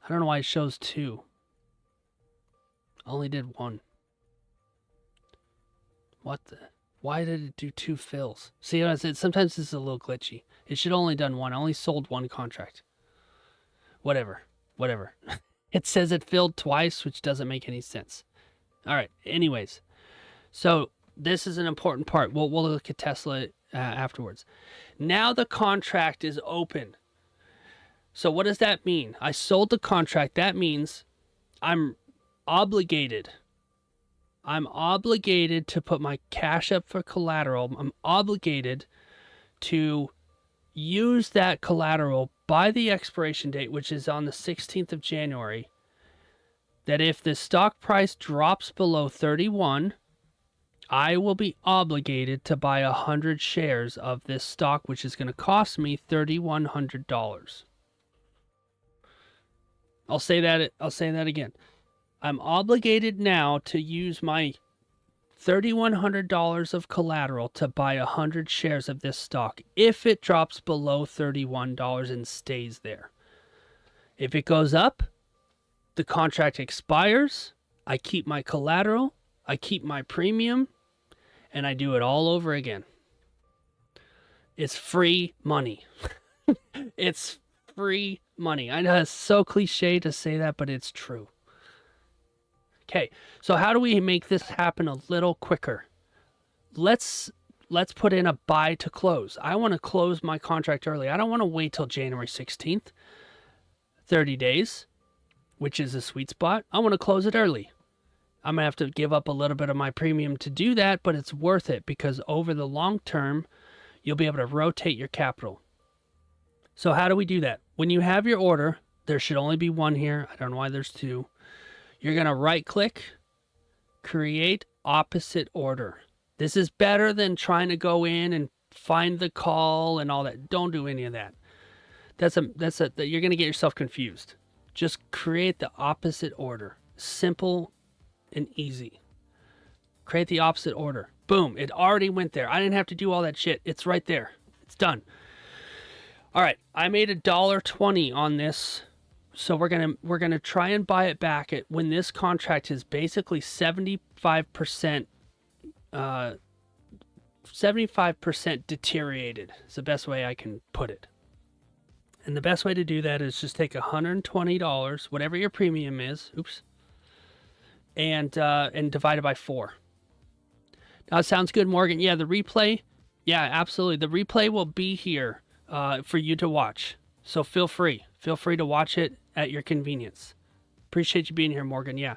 I don't know why it shows 2. I only did 1. What the? Why did it do 2 fills? See, as I said, sometimes this is a little glitchy. It should have only done 1. I only sold 1 contract. Whatever. It says it filled twice, which doesn't make any sense. All right. Anyways, so this is an important part. We'll look at Tesla afterwards. Now the contract is open. So what does that mean? I sold the contract. That means I'm obligated. I'm obligated to put my cash up for collateral. I'm obligated to use that collateral by the expiration date, which is on the 16th of January, that if the stock price drops below 31, I will be obligated to buy 100 shares of this stock, which is going to cost me $3,100. I'll say that again. I'm obligated now to use my $3,100 of collateral to buy 100 shares of this stock if it drops below $31 and stays there. If it goes up, the contract expires, I keep my collateral, I keep my premium, and I do it all over again. It's free money. It's free money. I know it's so cliche to say that, but it's true. Okay, so how do we make this happen a little quicker? Let's put in a buy to close. I want to close my contract early. I don't want to wait till January 16th, 30 days, which is a sweet spot. I want to close it early. I'm going to have to give up a little bit of my premium to do that, but it's worth it because over the long term, you'll be able to rotate your capital. So how do we do that? When you have your order, there should only be 1 here. I don't know why there's 2. You're going to right-click, create opposite order. This is better than trying to go in and find the call and all that. Don't do any of that. You're going to get yourself confused. Just create the opposite order. Simple and easy. Create the opposite order. Boom, it already went there. I didn't have to do all that shit. It's right there. It's done. All right, I made $1.20 on this. So we're gonna try and buy it back at when this contract is basically 75% deteriorated. It's the best way I can put it. And the best way to do that is just take $120, whatever your premium is, and divide it by 4. Now it sounds good, Morgan. Yeah, the replay. Yeah, absolutely. The replay will be here for you to watch. So feel free to watch it at your convenience. Appreciate you being here, Morgan. Yeah,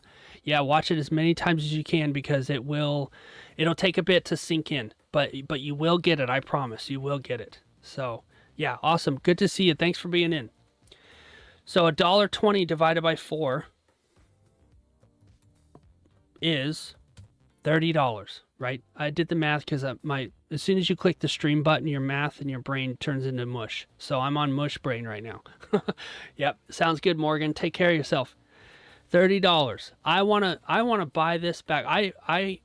watch it as many times as you can because it'll take a bit to sink in, but you will get it. I promise you will get it. So yeah, awesome. Good to see you. Thanks for being in. So $1.20 divided by 4 is $30, right? I did the math because as soon as you click the stream button, your math and your brain turns into mush. So I'm on mush brain right now. Yep, sounds good, Morgan. Take care of yourself. $30. I wanna buy this back. I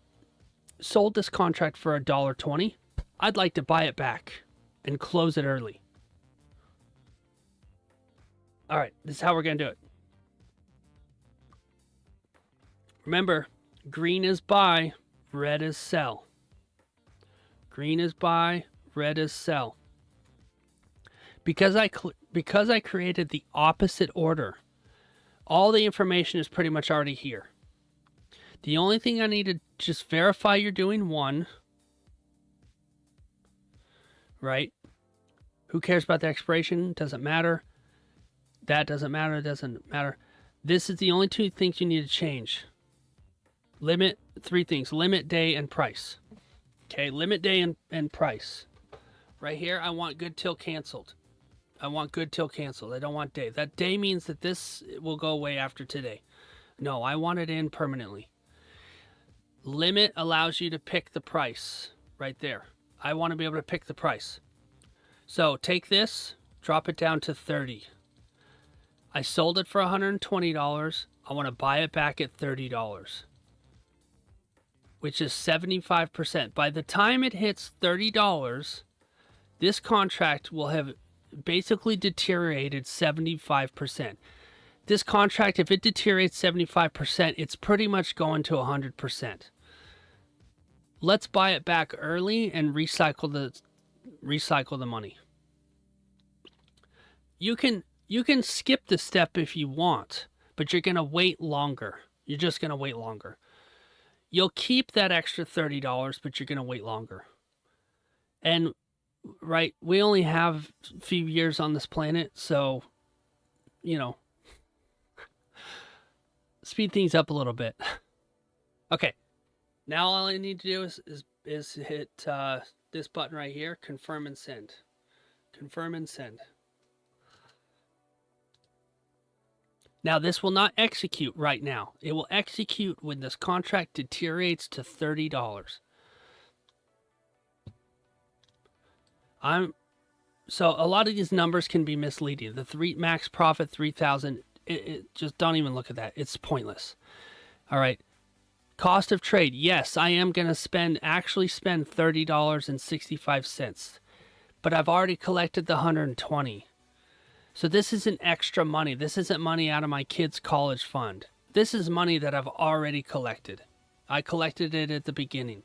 sold this contract for $1.20. I'd like to buy it back and close it early. All right, this is how we're gonna do it. Remember, green is buy, red is sell. Green is buy, red is sell. Because I created the opposite order, all the information is pretty much already here. The only thing I need to just verify you're doing 1, right? Who cares about the expiration? Doesn't matter. That doesn't matter. It doesn't matter. This is the only two things you need to change. Limit, three things. Limit, day, and price. Okay, limit day and price. Right here, I want good till canceled. I want good till canceled. I don't want day. That day means that this will go away after today. No, I want it in permanently. Limit allows you to pick the price right there. I want to be able to pick the price. So take this, drop it down to 30. I sold it for $120. I want to buy it back at $30, which is 75%. By the time it hits $30, this contract will have basically deteriorated 75%. This contract, if it deteriorates 75%, it's pretty much going to 100%. Let's buy it back early and recycle the money. You can skip the step if you want, but you're going to wait longer. You're just going to wait longer. You'll keep that extra $30, but you're going to wait longer. And right, we only have a few years on this planet, so speed things up a little bit. Okay, now all I need to do is hit this button right here, confirm and send. Confirm and send. Now this will not execute right now. It will execute when this contract deteriorates to $30. So a lot of these numbers can be misleading. The max profit 3,000. It just don't even look at that. It's pointless. All right. Cost of trade. Yes, I am going to actually spend $30.65, but I've already collected the 120. So this isn't extra money. This isn't money out of my kids' college fund. This is money that I've already collected. I collected it at the beginning.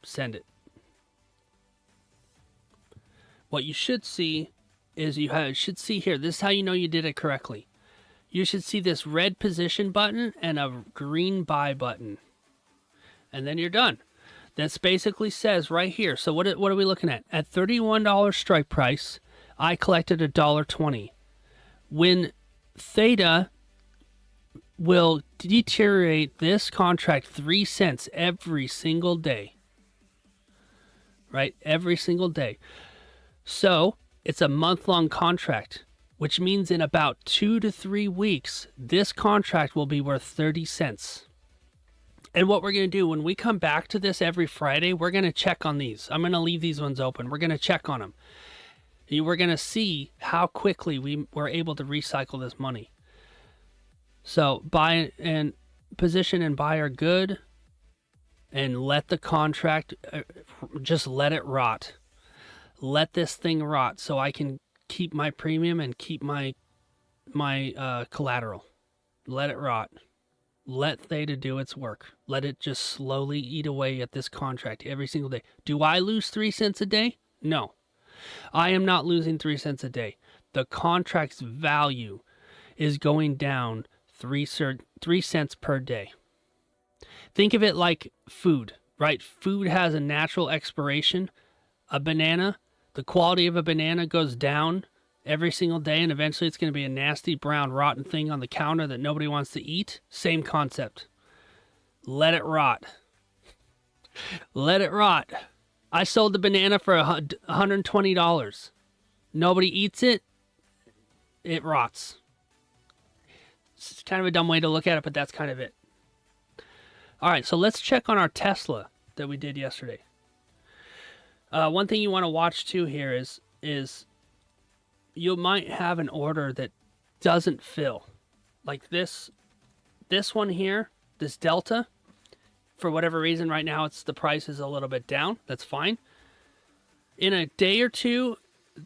Send it. What you should see is should see here. This is how you know you did it correctly. You should see this red position button and a green buy button. And then you're done. This basically says right here. So what are we looking at? At $31 strike price, I collected $1.20. When theta will deteriorate this contract 3 cents every single day. Right? Every single day. So it's a month-long contract, which means in about 2 to 3 weeks, this contract will be worth 30 cents. And what we're going to do when we come back to this every Friday, we're going to check on these. I'm going to leave these ones open. We're going to check on them. We're going to see how quickly we were able to recycle this money. So buy and position and buy are good. And let the contract, just let it rot. Let this thing rot so I can keep my premium and keep my collateral. Let it rot. Let theta do its work. Let it just slowly eat away at this contract every single day. Do I lose 3 cents a day? No. I am not losing 3 cents a day. The contract's value is going down 3 cents per day. Think of it like food, right? Food has a natural expiration. A banana, the quality of a banana goes down every single day, and eventually it's going to be a nasty, brown, rotten thing on the counter that nobody wants to eat. Same concept. Let it rot. Let it rot. I sold the banana for $120. Nobody eats it. It rots. It's kind of a dumb way to look at it, but that's kind of it. All right, so let's check on our Tesla that we did yesterday. One thing you want to watch too here is you might have an order that doesn't fill. Like this one here, this Delta, for whatever reason right now the price is a little bit down. That's fine. In a day or two,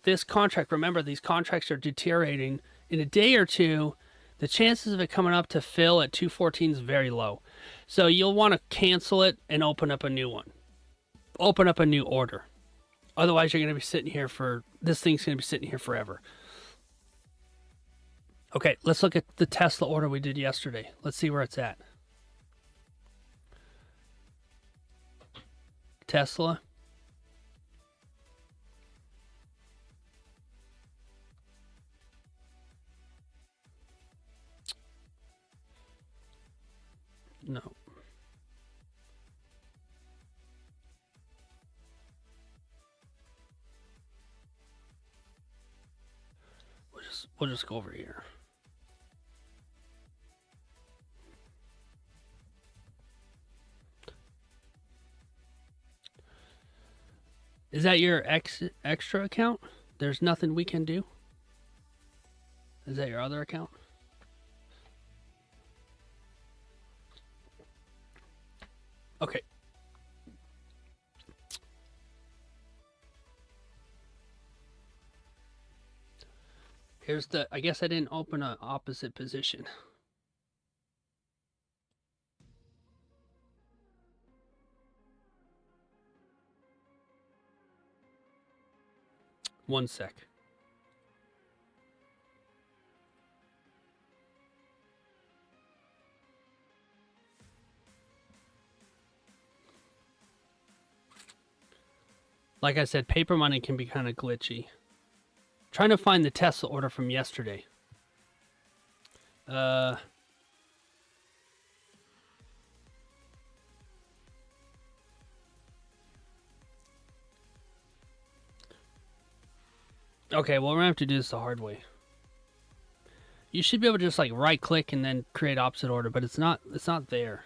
this contract, remember these contracts are deteriorating. In a day or two, the chances of it coming up to fill at 214 is very low. So you'll want to cancel it and open up a new one. Open up a new order. Otherwise, you're going to be sitting here this thing's going to be sitting here forever. Okay, let's look at the Tesla order we did yesterday. Let's see where it's at. Tesla. No. We'll just go over here. Is that your extra account? There's nothing we can do? Is that your other account? Okay. Here's the, I guess I didn't open an opposite position. One sec. Like I said, paper money can be kind of glitchy. Trying to find the Tesla order from yesterday. Okay, well, we're gonna have to do this the hard way. You should be able to just like right click and then create opposite order, but it's not there.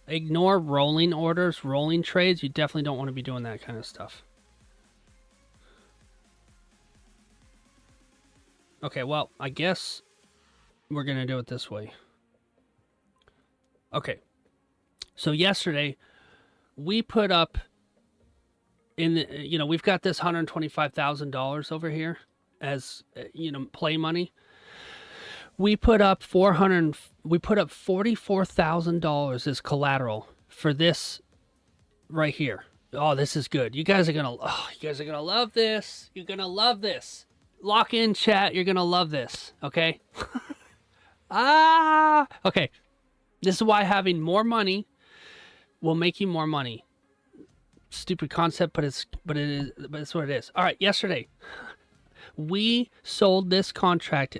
Ignore rolling orders, rolling trades. You definitely don't want to be doing that kind of stuff. Okay, well, I guess we're going to do it this way. Okay. So yesterday, we put up in the, we've got this $125,000 over here as, play money. We put up $44,000 as collateral for this right here. Oh, this is good. You guys are gonna love this. You're gonna love this. Lock in, chat. You're gonna love this. Okay. Okay. This is why having more money will make you more money. Stupid concept, but it's what it is. All right. Yesterday, we sold this contract.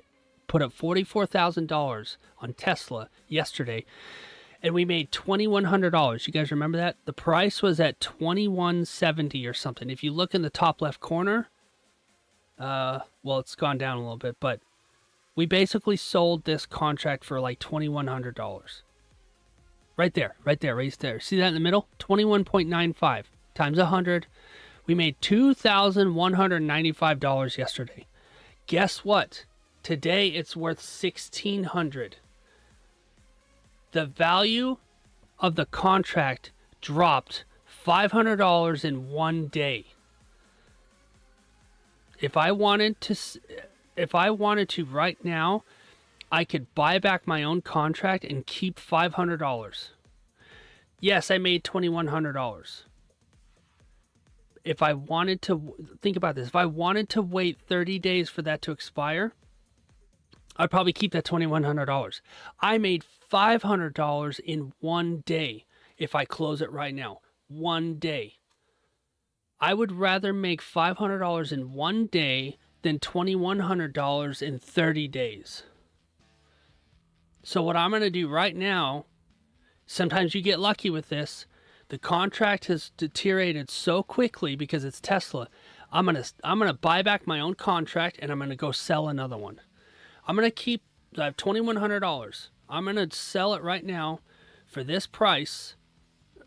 Put up $44,000 on Tesla yesterday, and we made $2,100. You guys remember that? The price was at $2,170 or something. If you look in the top left corner, well, it's gone down a little bit, but we basically sold this contract for like $2,100. Right there. See that in the middle? 21.95 times 100. We made $2,195 yesterday. Guess what? Today it's worth $1,600. The value of the contract dropped $500 in one day. If I wanted to right now, I could buy back my own contract and keep $500. Yes, I made $2,100. If I wanted to, think about this, if I wanted to wait 30 days for that to expire, I'd probably keep that $2,100. I made $500 in one day if I close it right now. One day. I would rather make $500 in one day than $2,100 in 30 days. So what I'm going to do right now, sometimes you get lucky with this. The contract has deteriorated so quickly because it's Tesla. I'm going to buy back my own contract and I'm going to go sell another one. I'm going to keep, I have $2,100. I'm going to sell it right now for this price.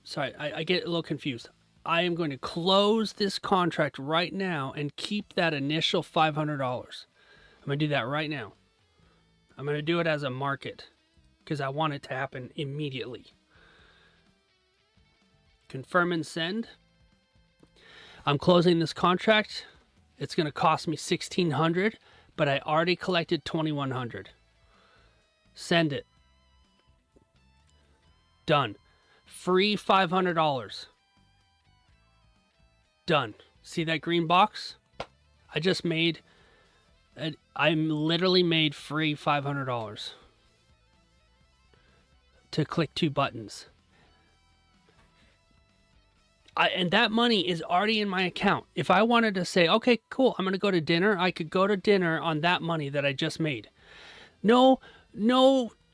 Sorry, I get a little confused. I am going to close this contract right now and keep that initial $500. I'm going to do that right now. I'm going to do it as a market because I want it to happen immediately. Confirm and send. I'm closing this contract. It's going to cost me $1,600. But I already collected $2,100. Send it. Done. Free $500. Done. See that green box? I literally made free $500 to click 2 buttons. And that money is already in my account. If I wanted to say, okay, cool, I'm going to go to dinner, I could go to dinner on that money that I just made. No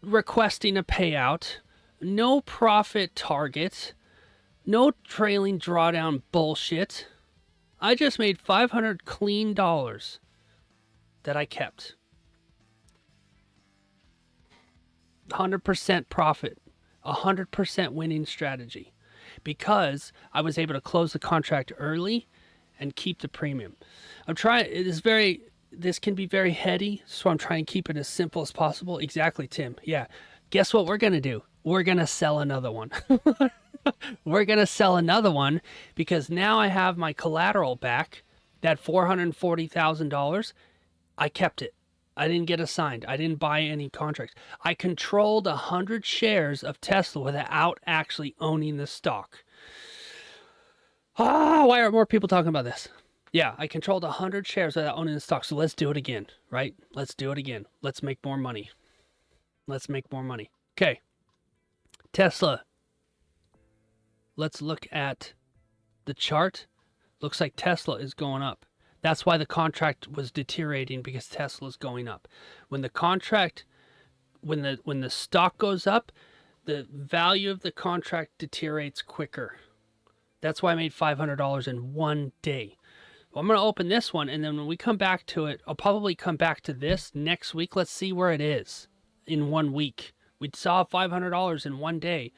requesting a payout, no profit target, no trailing drawdown bullshit. I just made $500 clean dollars that I kept. 100% profit, 100% winning strategy, because I was able to close the contract early and keep the premium. This can be very heady, so I'm trying to keep it as simple as possible. Exactly, Tim. Yeah. Guess what we're going to do? We're going to sell another one. We're going to sell another one because now I have my collateral back, that $440,000. I kept it. I didn't get assigned. I didn't buy any contracts. I controlled 100 shares of Tesla without actually owning the stock. Why aren't more people talking about this? Yeah, I controlled 100 shares without owning the stock. So let's do it again, right? Let's do it again. Let's make more money. Let's make more money. Okay. Tesla. Let's look at the chart. Looks like Tesla is going up. That's why the contract was deteriorating, because Tesla's going up. When the stock goes up, the value of the contract deteriorates quicker. That's why I made $500 in one day. Well, I'm going to open this one, and then when we come back to it, I'll probably come back to this next week. Let's see where it is in 1 week. We saw $500 in one day.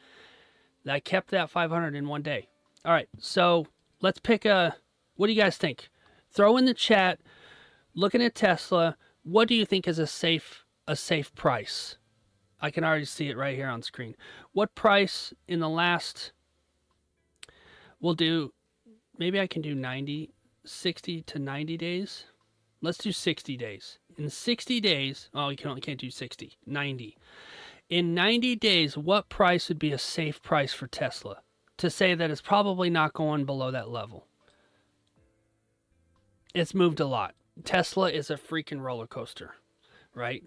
I kept that $500 in one day. All right, so let's pick what do you guys think? Throw in the chat, looking at Tesla, what do you think is a safe price? I can already see it right here on screen. What price in the last, we'll do, maybe I can do 60 to 90 days. Let's do 60 days. In 60 days, oh, you can't do 60, 90. In 90 days, what price would be a safe price for Tesla to say that it's probably not going below that level? It's moved a lot. Tesla is a freaking roller coaster, right?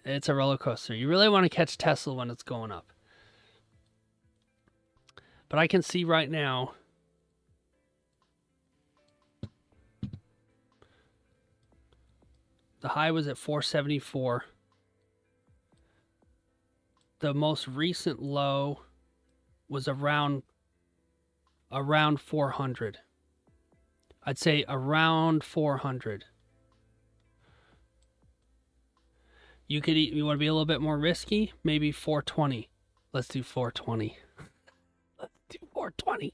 It's a roller coaster. You really want to catch Tesla when it's going up. But I can see right now, the high was at 474. The most recent low was around 400. I'd say around 400. You want to be a little bit more risky? Maybe 420. Let's do 420. Let's do 420.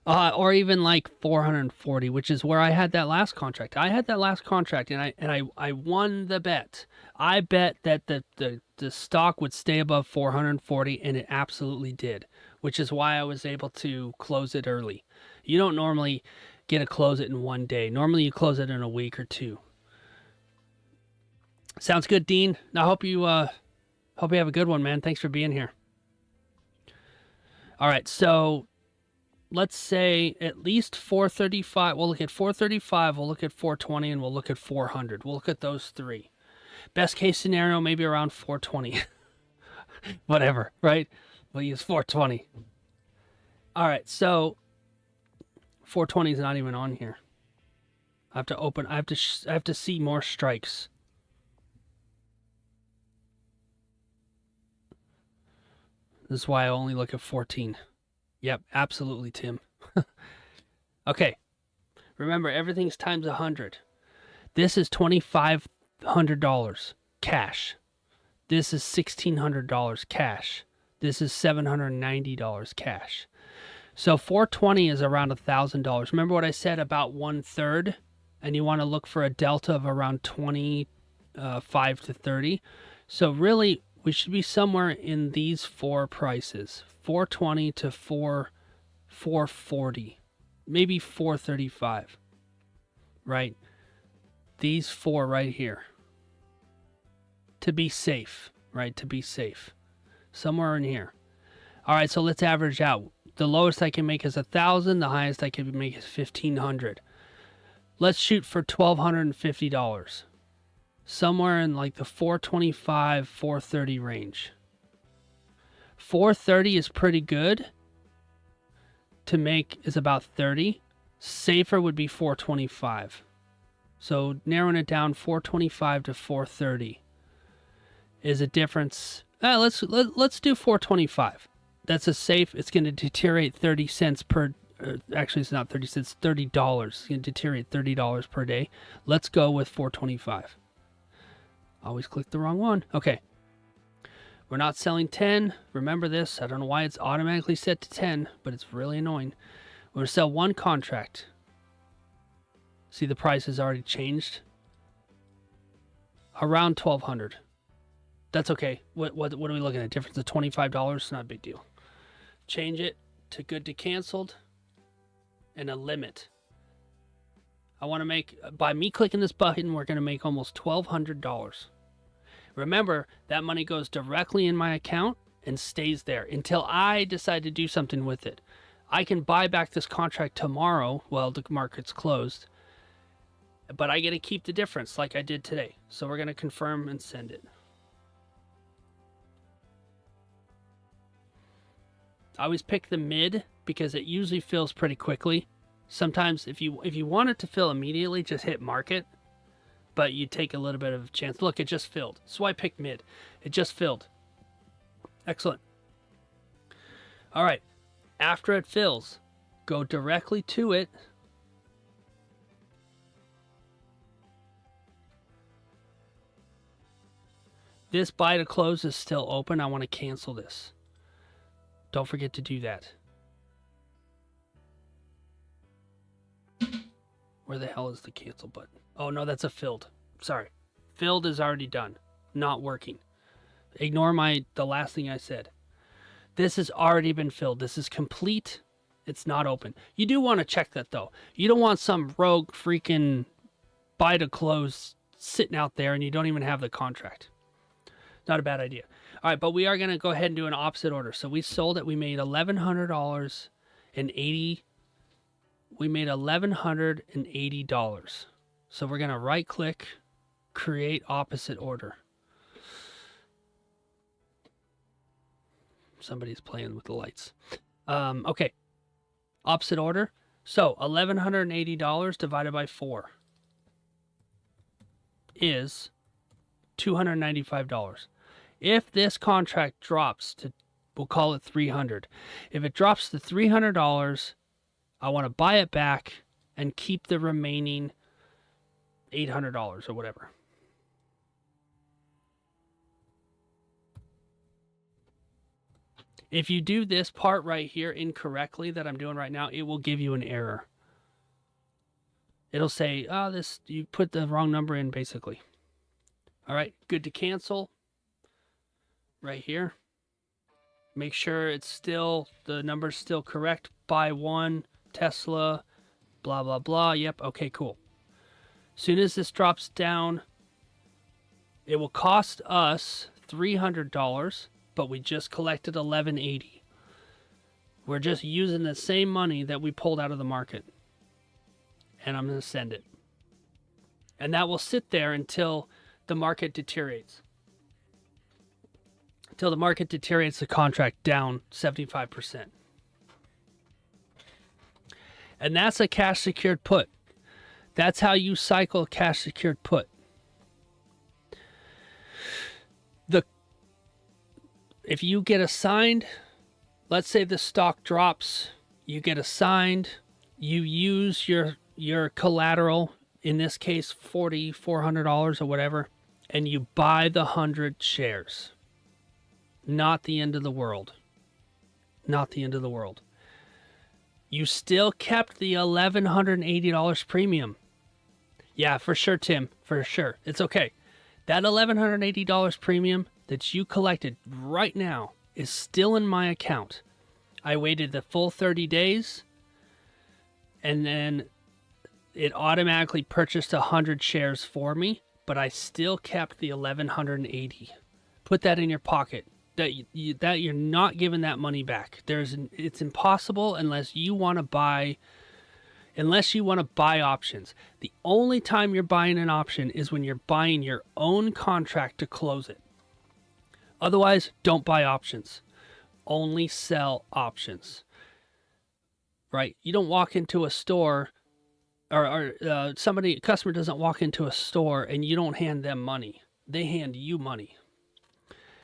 Or even like 440, which is where I had that last contract. I had that last contract, and I won the bet. I bet that the stock would stay above 440, and it absolutely did, which is why I was able to close it early. You don't normally get to close it in one day. Normally you close it in a week or two. Sounds good, Dean. I hope you have a good one, man. Thanks for being here. All right, so let's say at least 435. We'll look at 435, we'll look at 420, and we'll look at 400. We'll look at those three. Best case scenario, maybe around 420. Whatever, right? We'll use 420. All right, so 420 is not even on here. I have to see more strikes. This is why I only look at 14. Yep, absolutely, Tim. Okay. Remember, everything's times 100. This is $2,500 cash. This is $1,600 cash. This is $790 cash. So 420 is around $1,000. Remember what I said about 1/3? And you want to look for a delta of around 25 to 30. So really, we should be somewhere in these four prices. 420 to 440. Maybe 435. Right? These four right here. To be safe. Right? To be safe. Somewhere in here. All right, so let's average out. The lowest I can make is 1,000. The highest I can make is 1,500. Let's shoot for $1,250. Somewhere in like the 425, 430 range. 430 is pretty good. To make is about 30. Safer would be 425. So narrowing it down, 425 to 430 is a difference. Let's do 425. That's a safe. It's going to deteriorate 30 cents per. Actually, it's not 30 cents. $30. It's going to deteriorate $30 per day. Let's go with 425. Always click the wrong one. Okay. We're not selling 10. Remember this. I don't know why it's automatically set to 10, but it's really annoying. We're going to sell one contract. See, the price has already changed. Around 1,200. That's okay. What are we looking at? Difference of $25? Not a big deal. Change it to good to canceled and a limit. I want to make, by me clicking this button, we're going to make almost $1,200. Remember, that money goes directly in my account and stays there until I decide to do something with it. I can buy back this contract tomorrow while the market's closed, but I get to keep the difference like I did today. So we're going to confirm and send it. I always pick the mid because it usually fills pretty quickly. Sometimes if you want it to fill immediately, just hit market, but you take a little bit of a chance. Look, it just filled. So I picked mid. It just filled. Excellent. All right. After it fills, go directly to it. This buy to close is still open. I want to cancel this. Don't forget to do that. Where the hell is the cancel button? Oh, no, that's a filled. Sorry. Filled is already done. Not working. Ignore the last thing I said. This has already been filled. This is complete. It's not open. You do want to check that, though. You don't want some rogue freaking buy to close sitting out there and you don't even have the contract. Not a bad idea. All right, but we are going to go ahead and do an opposite order. So we sold it. We made $1,180. We made $1,180. So we're going to right click, create opposite order. Somebody's playing with the lights. Okay. Opposite order. So $1,180 divided by 4 is $295. If this contract drops to, we'll call it 300. If it drops to $300, I want to buy it back and keep the remaining $800 or whatever. If you do this part right here incorrectly that I'm doing right now, it will give you an error. It'll say, oh, you put the wrong number in, basically. All right, good to cancel. Right here. Make sure the number's still correct. Buy one, Tesla, blah, blah, blah. Yep, okay, cool. Soon as this drops down, it will cost us $300, but we just collected $1,180. We're just using the same money that we pulled out of the market. And I'm going to send it. And that will sit there until the market deteriorates. Until the market deteriorates the contract down 75%. And that's a cash secured put. That's how you cycle a cash secured put. If you get assigned, let's say the stock drops, you get assigned, you use your collateral, in this case $400 or whatever, and you buy the 100 shares. Not the end of the world. Not the end of the world. You still kept the $1,180 premium. Yeah, for sure, Tim. For sure. It's okay. That $1,180 premium that you collected right now is still in my account. I waited the full 30 days, and then it automatically purchased 100 shares for me, but I still kept the $1,180. Put that in your pocket. That you're not giving that money back. It's impossible unless you want to buy options. The only time you're buying an option is when you're buying your own contract to close it. Otherwise, don't buy options. Only sell options. Right? You don't walk into a store or customer doesn't walk into a store and you don't hand them money. They hand you money.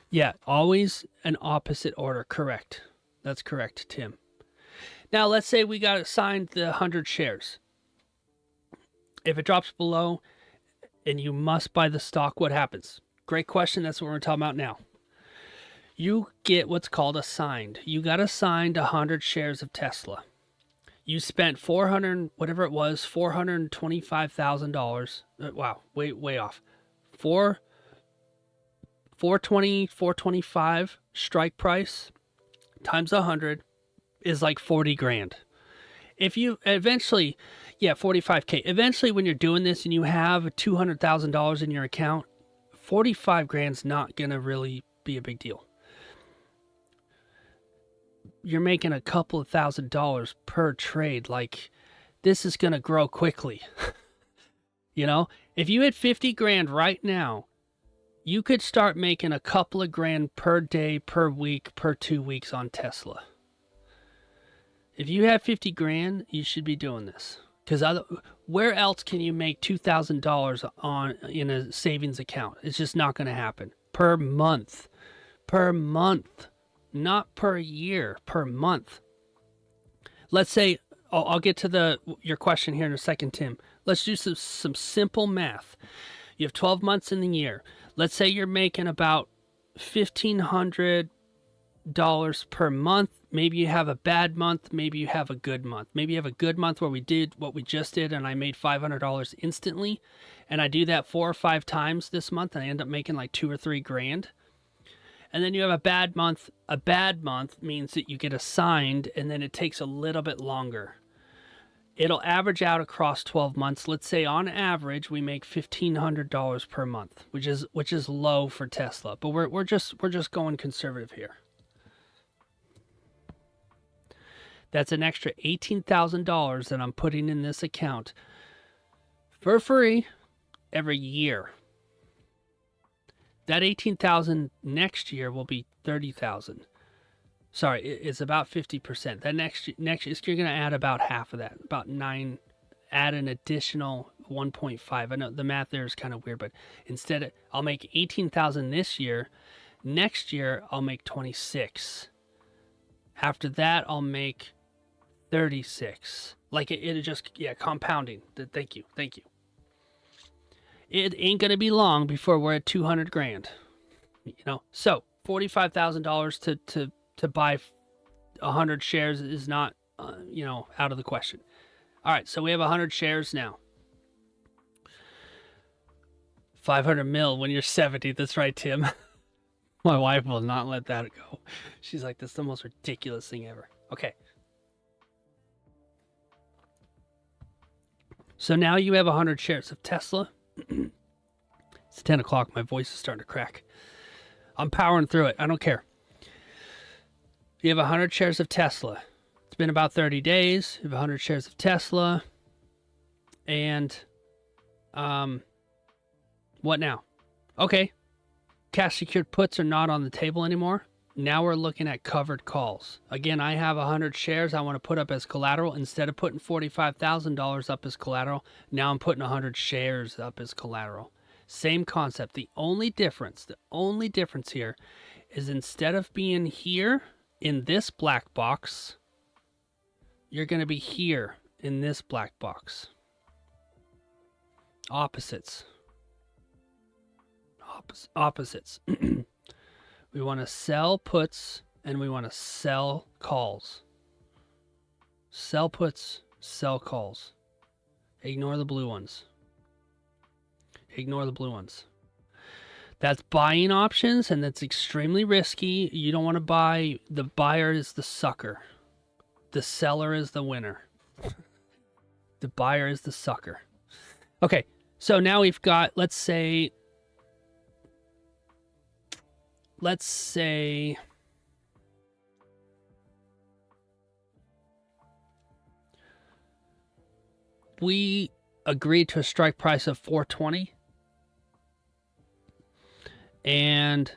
Yeah, always an opposite order. Correct. That's correct, Tim. Now, let's say we got assigned the 100 shares. If it drops below and you must buy the stock, what happens? Great question. That's what we're talking about now. You get what's called assigned. You got assigned 100 shares of Tesla. You spent $425,000. Wow, way off. 425 strike price times 100 is like 40 grand. If you eventually, 45K. Eventually, when you're doing this and you have $200,000 in your account, 45 grand's not gonna really be a big deal. You're making a couple of $1,000s per trade. Like, this is gonna grow quickly. If you had 50 grand right now, you could start making a couple of grand per day, per week, per 2 weeks on Tesla. If you have 50 grand, you should be doing this. Because where else can you make $2,000 in a savings account? It's just not going to happen. Per month. Not per year, per month. Let's say, I'll get to your question here in a second, Tim. Let's do some simple math. You have 12 months in the year. Let's say you're making about $1,500 per month. Maybe you have a bad month. Maybe you have a good month. Maybe you have a good month where we did what we just did and I made $500 instantly. And I do that 4 or 5 times this month and I end up making like 2 or 3 grand. And then you have a bad month. A bad month means that you get assigned and then it takes a little bit longer. It'll average out across 12 months. Let's say on average we make $1,500 per month, which is low for Tesla. But we're just going conservative here. That's an extra $18,000 that I'm putting in this account for free every year. That $18,000 next year will be $30,000. Sorry, it's about 50%. That next year you're going to add about half of that, about 9. Add an additional 1.5. I know the math there is kind of weird, but instead I'll make 18,000 this year. Next year I'll make 26. After that I'll make 36. Like it just compounding. Thank you. It ain't going to be long before we're at 200 grand. So $45,000 to buy 100 shares is not, out of the question. All right, so we have 100 shares now. 500 mil when you're 70. That's right, Tim. My wife will not let that go. She's like, this is the most ridiculous thing ever. Okay. So now you have 100 shares of Tesla. It's 10 o'clock. My voice is starting to crack. I'm powering through it. I don't care. You have 100 shares of Tesla. It's been about 30 days. You have 100 shares of Tesla. And what now? Okay. Cash secured puts are not on the table anymore. Now we're looking at covered calls. Again, I have 100 shares I want to put up as collateral. Instead of putting $45,000 up as collateral, now I'm putting 100 shares up as collateral. Same concept. The only difference here is instead of being here in this black box, you're going to be here in this black box. Opposites. Opposites. We want to sell puts and we want to sell calls. Sell puts, sell calls. Ignore the blue ones. That's buying options, and that's extremely risky. You don't want to buy. The buyer is the sucker. The seller is the winner. The buyer is the sucker. Okay, so now we've got, let's say we agreed to a strike price of 420. And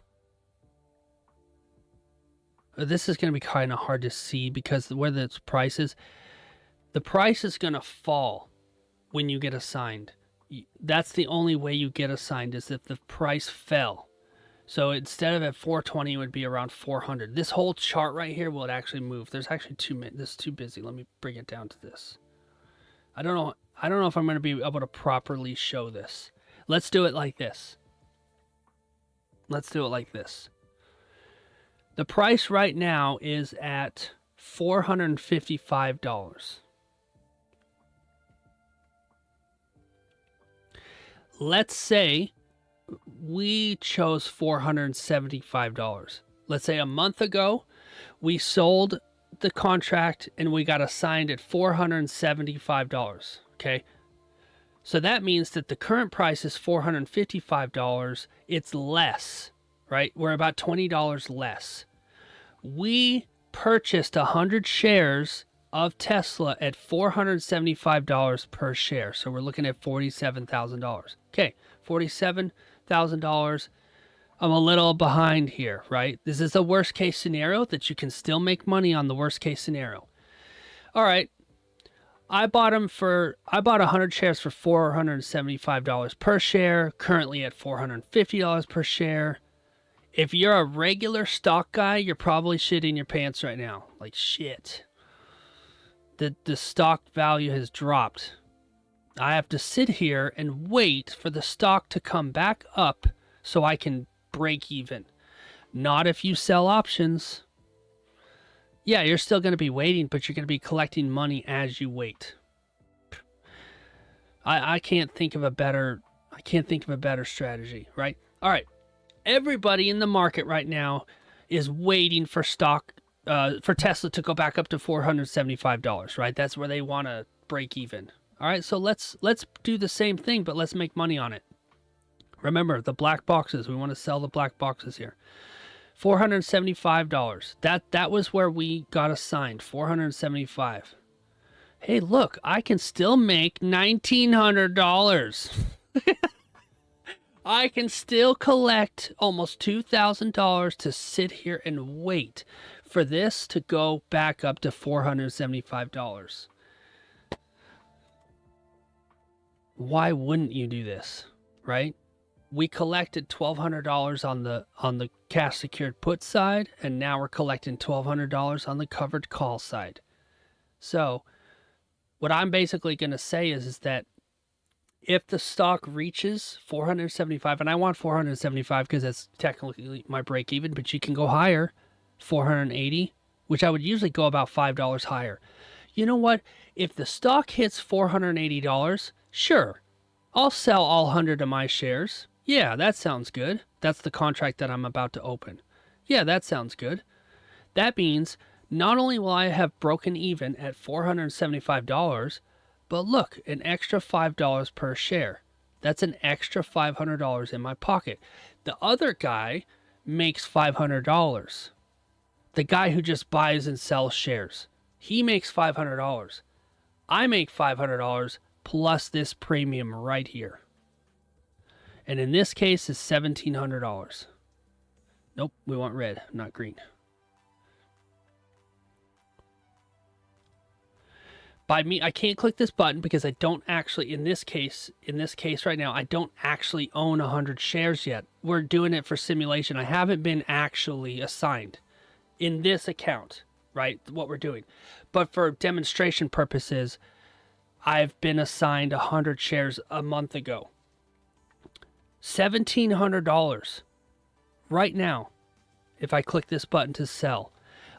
this is going to be kind of hard to see because where the price is going to fall when you get assigned. That's the only way you get assigned, is if the price fell. So instead of at 420, it would be around 400. This whole chart right here will actually move. There's actually 2 minutes. This is too busy. Let me bring it down to this. I don't know if I'm going to be able to properly show this. Let's do it like this. Let's do it like this. The price right now is at $455. Let's say we chose $475. Let's say a month ago we sold the contract and we got assigned at $475. Okay, so that means that the current price is $455. It's less, right? We're about $20 less. We purchased 100 shares of Tesla at $475 per share. So we're looking at $47,000. Okay, $47,000. I'm a little behind here, right? This is a worst case scenario that you can still make money on the worst case scenario. All right. I bought 100 shares for $475 per share, currently at $450 per share. If you're a regular stock guy, you're probably shitting your pants right now. Like, shit. The stock value has dropped. I have to sit here and wait for the stock to come back up so I can break even. Not if you sell options. Yeah, you're still going to be waiting, but you're going to be collecting money as you wait. I can't think of a better strategy, right? All right. Everybody in the market right now is waiting for for Tesla to go back up to $475, right? That's where they want to break even. All right, so let's do the same thing, but let's make money on it. Remember, the black boxes. We want to sell the black boxes here. $475. That was where we got assigned, $475. Hey, look, I can still make $1,900. I can still collect almost $2,000 to sit here and wait for this to go back up to $475. Why wouldn't you do this, right? We collected $1,200 on the cash secured put side, and now we're collecting $1,200 on the covered call side. So what I'm basically going to say is that if the stock reaches 475, and I want 475 because that's technically my break even, but you can go higher, 480, which I would usually go about $5 higher. You know what? If the stock hits $480, sure, I'll sell all 100 of my shares. Yeah, that sounds good. That's the contract that I'm about to open. Yeah, that sounds good. That means not only will I have broken even at $475, but look, an extra $5 per share. That's an extra $500 in my pocket. The other guy makes $500. The guy who just buys and sells shares, he makes $500. I make $500 plus this premium right here. And in this case, it's $1,700. Nope, we want red, not green. By me, I can't click this button because I don't actually, in this case right now, I don't actually own 100 shares yet. We're doing it for simulation. I haven't been actually assigned in this account, right? What we're doing. But for demonstration purposes, I've been assigned 100 shares a month ago. $1,700 right now. If I click this button to sell,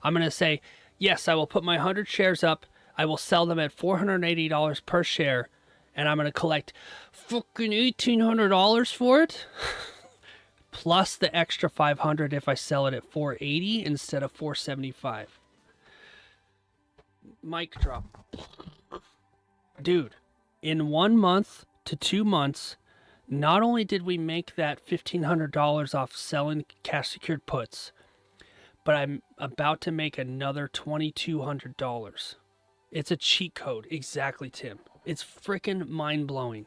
I'm going to say, yes, I will put my 100 shares up. I will sell them at $480 per share, and I'm going to collect fucking $1,800 for it, plus the extra $500 if I sell it at $480 instead of $475. Mic drop. Dude, in 1 month to 2 months, not only did we make that $1,500 off selling cash secured puts, but I'm about to make another $2,200. It's a cheat code. Exactly, Tim. It's freaking mind-blowing.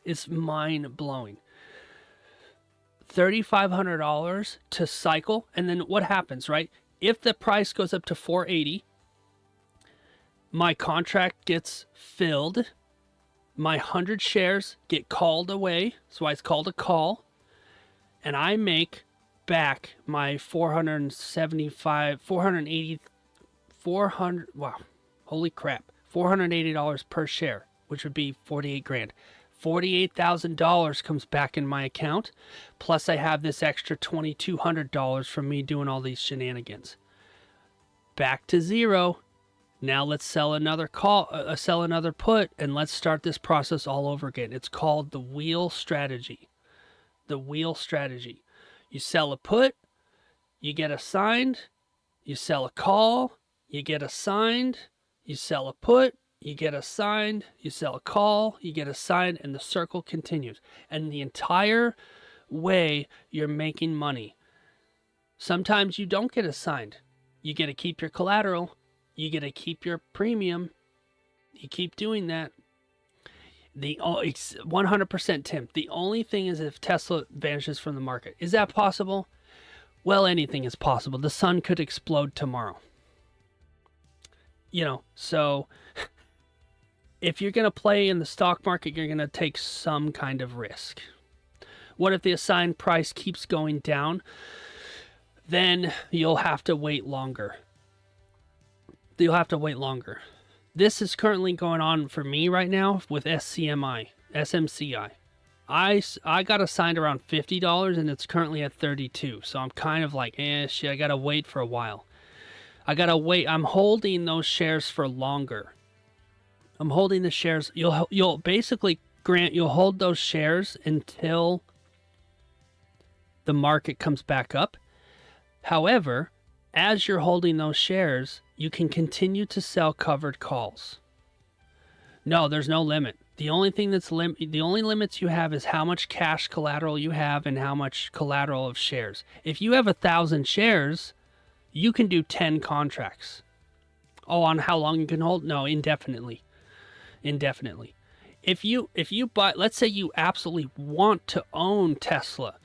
It's mind-blowing. $3,500 to cycle, and then what happens, right? If the price goes up to $480, my contract gets filled, My 100 shares get called away. That's why it's called a call. And I make back my 400, wow, holy crap, $480 per share, which would be 48 grand. $48,000 comes back in my account. Plus I have this extra $2,200 from me doing all these shenanigans. Back to zero. Now let's sell another sell another put, and let's start this process all over again. It's called the wheel strategy. The wheel strategy. You sell a put, you get assigned. You sell a call, you get assigned. You sell a put, you get assigned. You sell a call, you get assigned, and the circle continues. And the entire way you're making money. Sometimes you don't get assigned. You get to keep your collateral. You get to keep your premium. You keep doing that. It's 100% Tim. The only thing is if Tesla vanishes from the market. Is that possible? Well, anything is possible. The sun could explode tomorrow. So if you're going to play in the stock market, you're going to take some kind of risk. What if the assigned price keeps going down? Then you'll have to wait longer. This is currently going on for me right now with SMCI. I got assigned around $50 and it's currently at $32. So I'm kind of like, shit, I got to wait for a while. I'm holding those shares for longer. I'm holding the shares. You'll basically, Grant, you'll hold those shares until the market comes back up. However, as you're holding those shares, you can continue to sell covered calls. No, there's no limit. The only thing the only limits you have is how much cash collateral you have and how much collateral of shares. If you have 1,000 shares, you can do 10 contracts. Oh, on how long you can hold? No, indefinitely. If you buy, let's say you absolutely want to own Tesla.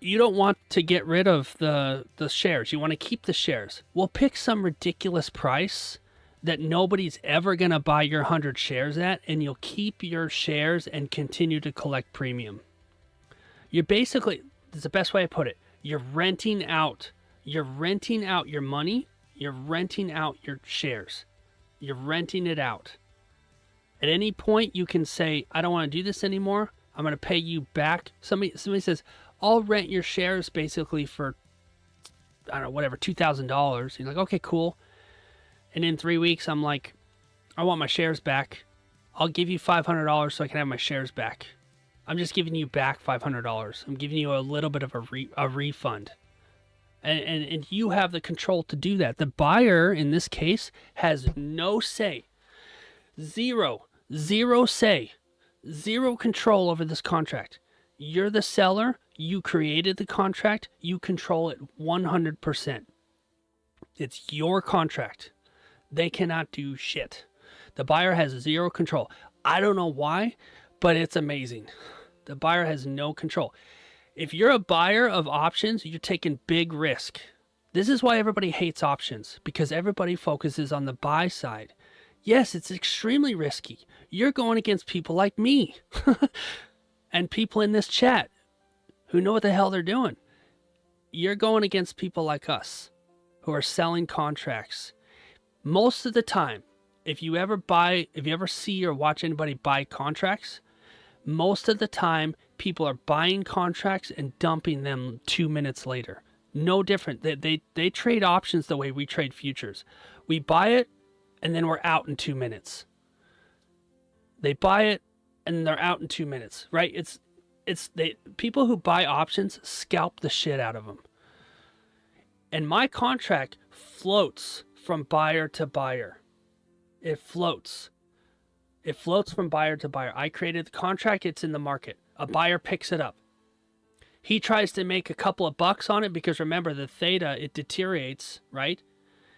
You don't want to get rid of the shares. You want to keep the shares. Well, pick some ridiculous price that nobody's ever going to buy your 100 shares at, and you'll keep your shares and continue to collect premium. You're basically, that's the best way to put it, you're renting out. You're renting out your money. You're renting out your shares. You're renting it out. At any point, you can say, I don't want to do this anymore. I'm going to pay you back. Somebody says, I'll rent your shares basically for, I don't know, whatever, $2,000. You're like, okay, cool. And in 3 weeks, I'm like, I want my shares back. I'll give you $500 so I can have my shares back. I'm just giving you back $500. I'm giving you a little bit of a refund. And you have the control to do that. The buyer, in this case, has no say. Zero say. Zero control over this contract. You're the seller. You created the contract. You control it 100%. It's your contract. They cannot do shit. The buyer has zero control. I don't know why, but it's amazing. The buyer has no control. If you're a buyer of options, you're taking big risk. This is why everybody hates options, because everybody focuses on the buy side. Yes, it's extremely risky. You're going against people like me and people in this chat who know what the hell they're doing. You're going against people like us who are selling contracts. Most of the time, if you ever see or watch anybody buy contracts, most of the time people are buying contracts and dumping them 2 minutes later. No different. They trade options the way we trade futures. We buy it and then we're out in 2 minutes. They buy it and they're out in 2 minutes, right? People who buy options scalp the shit out of them. And my contract floats from buyer to buyer. It floats. It floats from buyer to buyer. I created the contract. It's in the market. A buyer picks it up. He tries to make a couple of bucks on it because remember the theta, it deteriorates, right?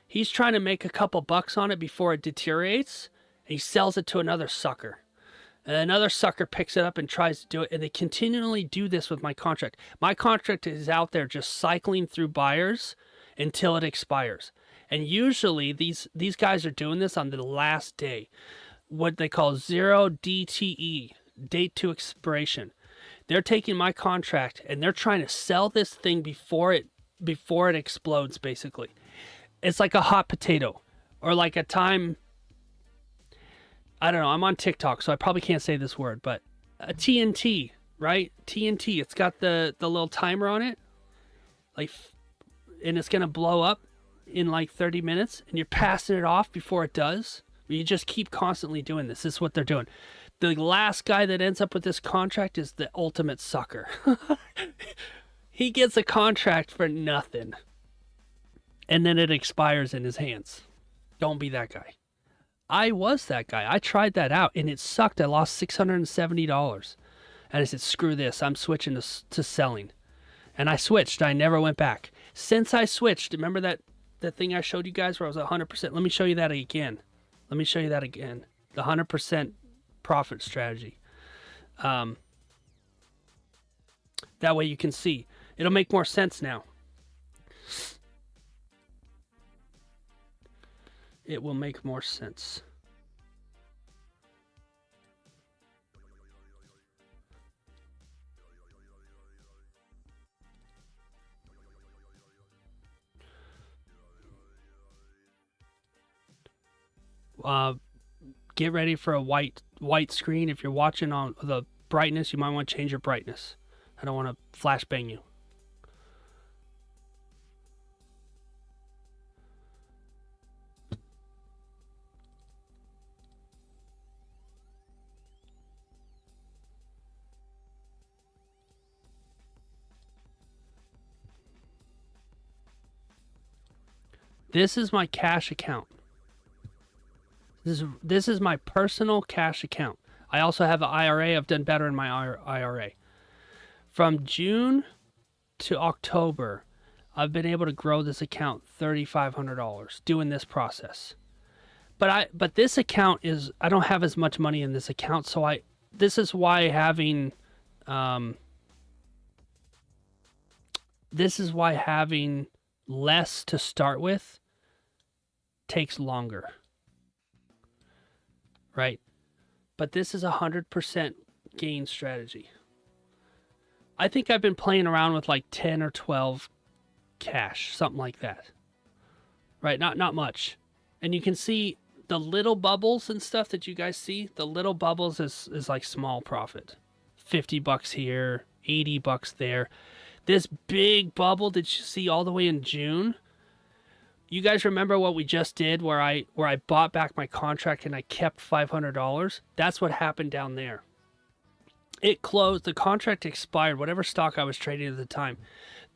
He's trying to make a couple bucks on it before it deteriorates. And he sells it to another sucker. And another sucker picks it up and tries to do it. And they continually do this with my contract. My contract is out there just cycling through buyers until it expires. And usually these guys are doing this on the last day. what they call 0 DTE, date to expiration. They're taking my contract and they're trying to sell this thing before it explodes, basically. It's like a hot potato, or like a time, I don't know, I'm on TikTok, so I probably can't say this word, but a TNT, right? TNT, it's got the little timer on it, like, and it's going to blow up in like 30 minutes, and you're passing it off before it does. You just keep constantly doing this. This is what they're doing. The last guy that ends up with this contract is the ultimate sucker. He gets a contract for nothing, and then it expires in his hands. Don't be that guy. I was that guy. I tried that out, and it sucked. I lost $670. And I said, screw this. I'm switching to selling. And I switched. I never went back. Since I switched, remember that thing I showed you guys where I was 100%? Let me show you that again. The 100% profit strategy. That way you can see. It'll make more sense now. It will make more sense. Get ready for a white screen. If you're watching on the brightness, you might want to change your brightness. I don't want to flashbang you. This is my cash account. This is my personal cash account. I also have an IRA. I've done better in my IRA. From June to October, I've been able to grow this account $3,500 doing this process. But this account is, I don't have as much money in this account, so this is why having less to start with takes longer. Right? But this is 100% gain strategy. I think I've been playing around with like 10 or 12 cash, something like that. Right? Not much. And you can see the little bubbles and stuff that you guys see. The little bubbles is like small profit. $50 here, $80 there. This big bubble that you see all the way in June. You guys remember what we just did where I bought back my contract and I kept $500? That's what happened down there. It closed, the contract expired, whatever stock I was trading at the time.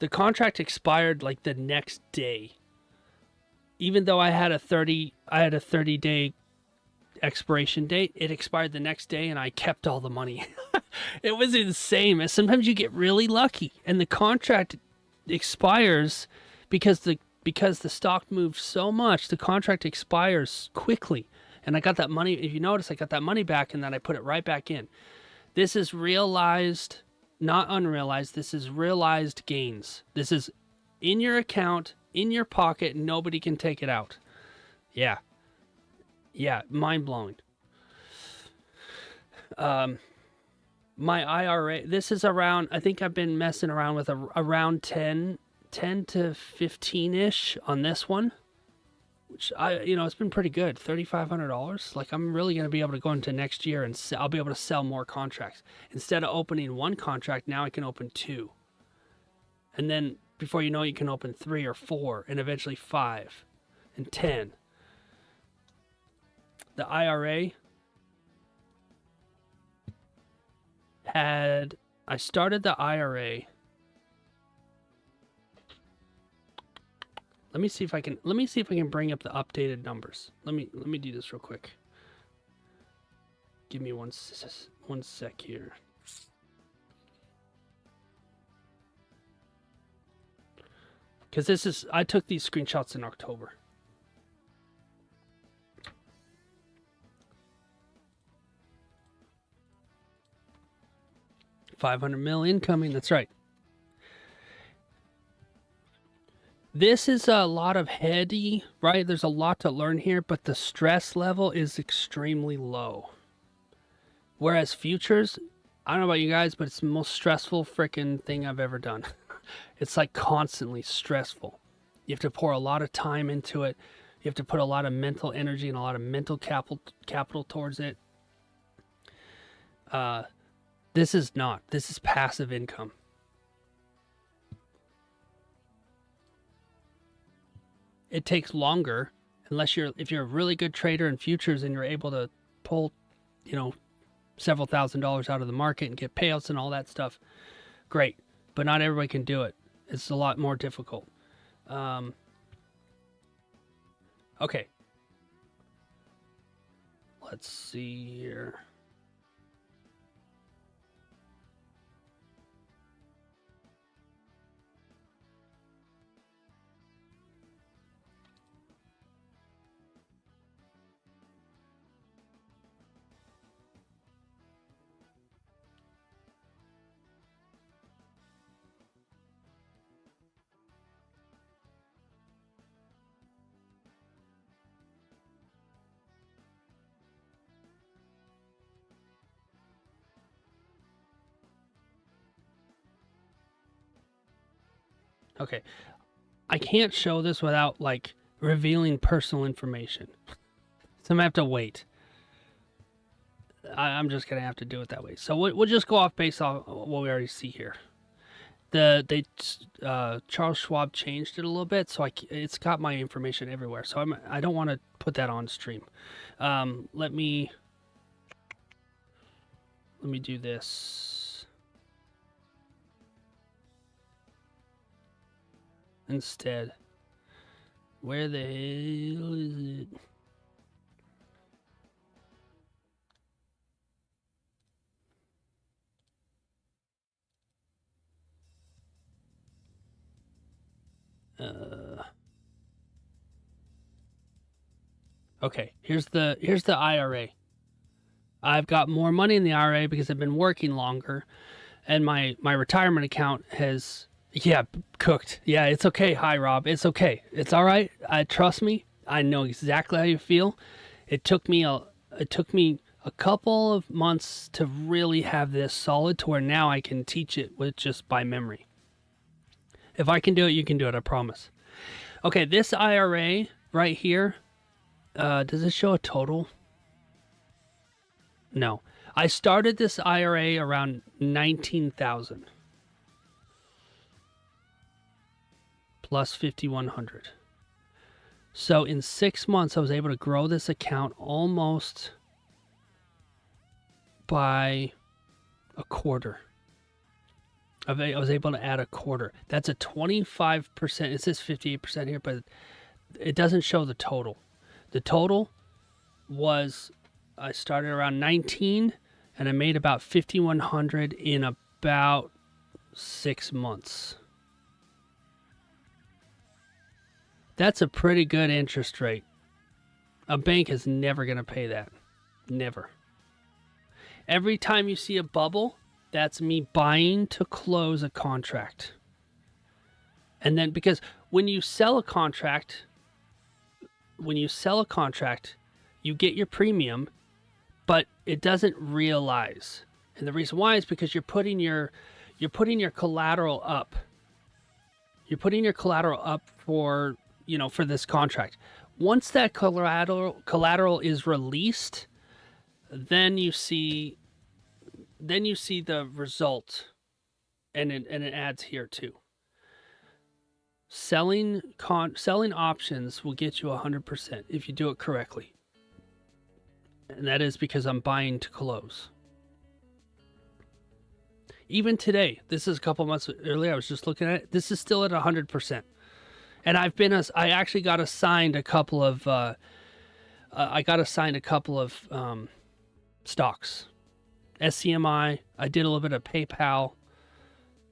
The contract expired like the next day. Even though I had a 30-day expiration date, it expired the next day and I kept all the money. It was insane. Sometimes you get really lucky and the contract expires because the stock moved so much, the contract expires quickly. And I got that money, if you notice, I got that money back and then I put it right back in. This is realized, not unrealized, this is realized gains. This is in your account, in your pocket, nobody can take it out. Yeah. Yeah, mind-blowing. My IRA, this is around, I think I've been messing around with around 10 to 15-ish on this one, which it's been pretty good. $3,500. Like, I'm really going to be able to go into next year and I'll be able to sell more contracts. Instead of opening one contract, now I can open 2. And then before you know it, you can open 3 or 4 and eventually 5 and 10. The IRA I started the IRA. Let me see if I can bring up the updated numbers. Let me do this real quick. Give me one sec here. Because I took these screenshots in October. $500 million incoming, that's right. This is a lot of heady, right? There's a lot to learn here, but the stress level is extremely low. Whereas futures, I don't know about you guys, but it's the most stressful freaking thing I've ever done. It's like constantly stressful. You have to pour a lot of time into it. You have to put a lot of mental energy and a lot of mental capital towards it. This is not. This is passive income. It takes longer if you're a really good trader in futures and you're able to pull, several $1,000s out of the market and get payouts and all that stuff. Great. But not everybody can do it. It's a lot more difficult. Okay. Let's see here. Okay. I can't show this without revealing personal information. So I'm gonna have to wait. I'm just gonna have to do it that way. So we'll just go off based off what we already see here. Charles Schwab changed it a little bit, so it's got my information everywhere. So I don't want to put that on stream. Let me do this instead. Where the hell is it? Okay, here's the IRA. I've got more money in the IRA because I've been working longer, and my retirement account has cooked. Yeah, it's okay. Hi, Rob. It's okay. It's all right. Trust me. I know exactly how you feel. It took me a couple of months to really have this solid to where now I can teach it with just by memory. If I can do it, you can do it. I promise. Okay, this IRA right here. Does it show a total? No. I started this IRA around 19,000 plus 5,100. So in 6 months, I was able to grow this account almost by a quarter. I was able to add a quarter. That's a 25%. It says 58% here, but it doesn't show the total. The total was, I started around 19 and I made about 5,100 in about 6 months. That's a pretty good interest rate. A bank is never going to pay that. Never. Every time you see a bubble, that's me buying to close a contract. And then because when you sell a contract, you get your premium, but it doesn't realize. And the reason why is because you're putting your collateral up. You're putting your collateral up for this contract. Once that collateral is released, then you see the result, and it adds here too. Selling options will get you 100% if you do it correctly. And that is because I'm buying to close. Even today, this is a couple months earlier, I was just looking at it, this is still at 100%. And I actually got assigned a couple of stocks. SCMI, I did a little bit of PayPal,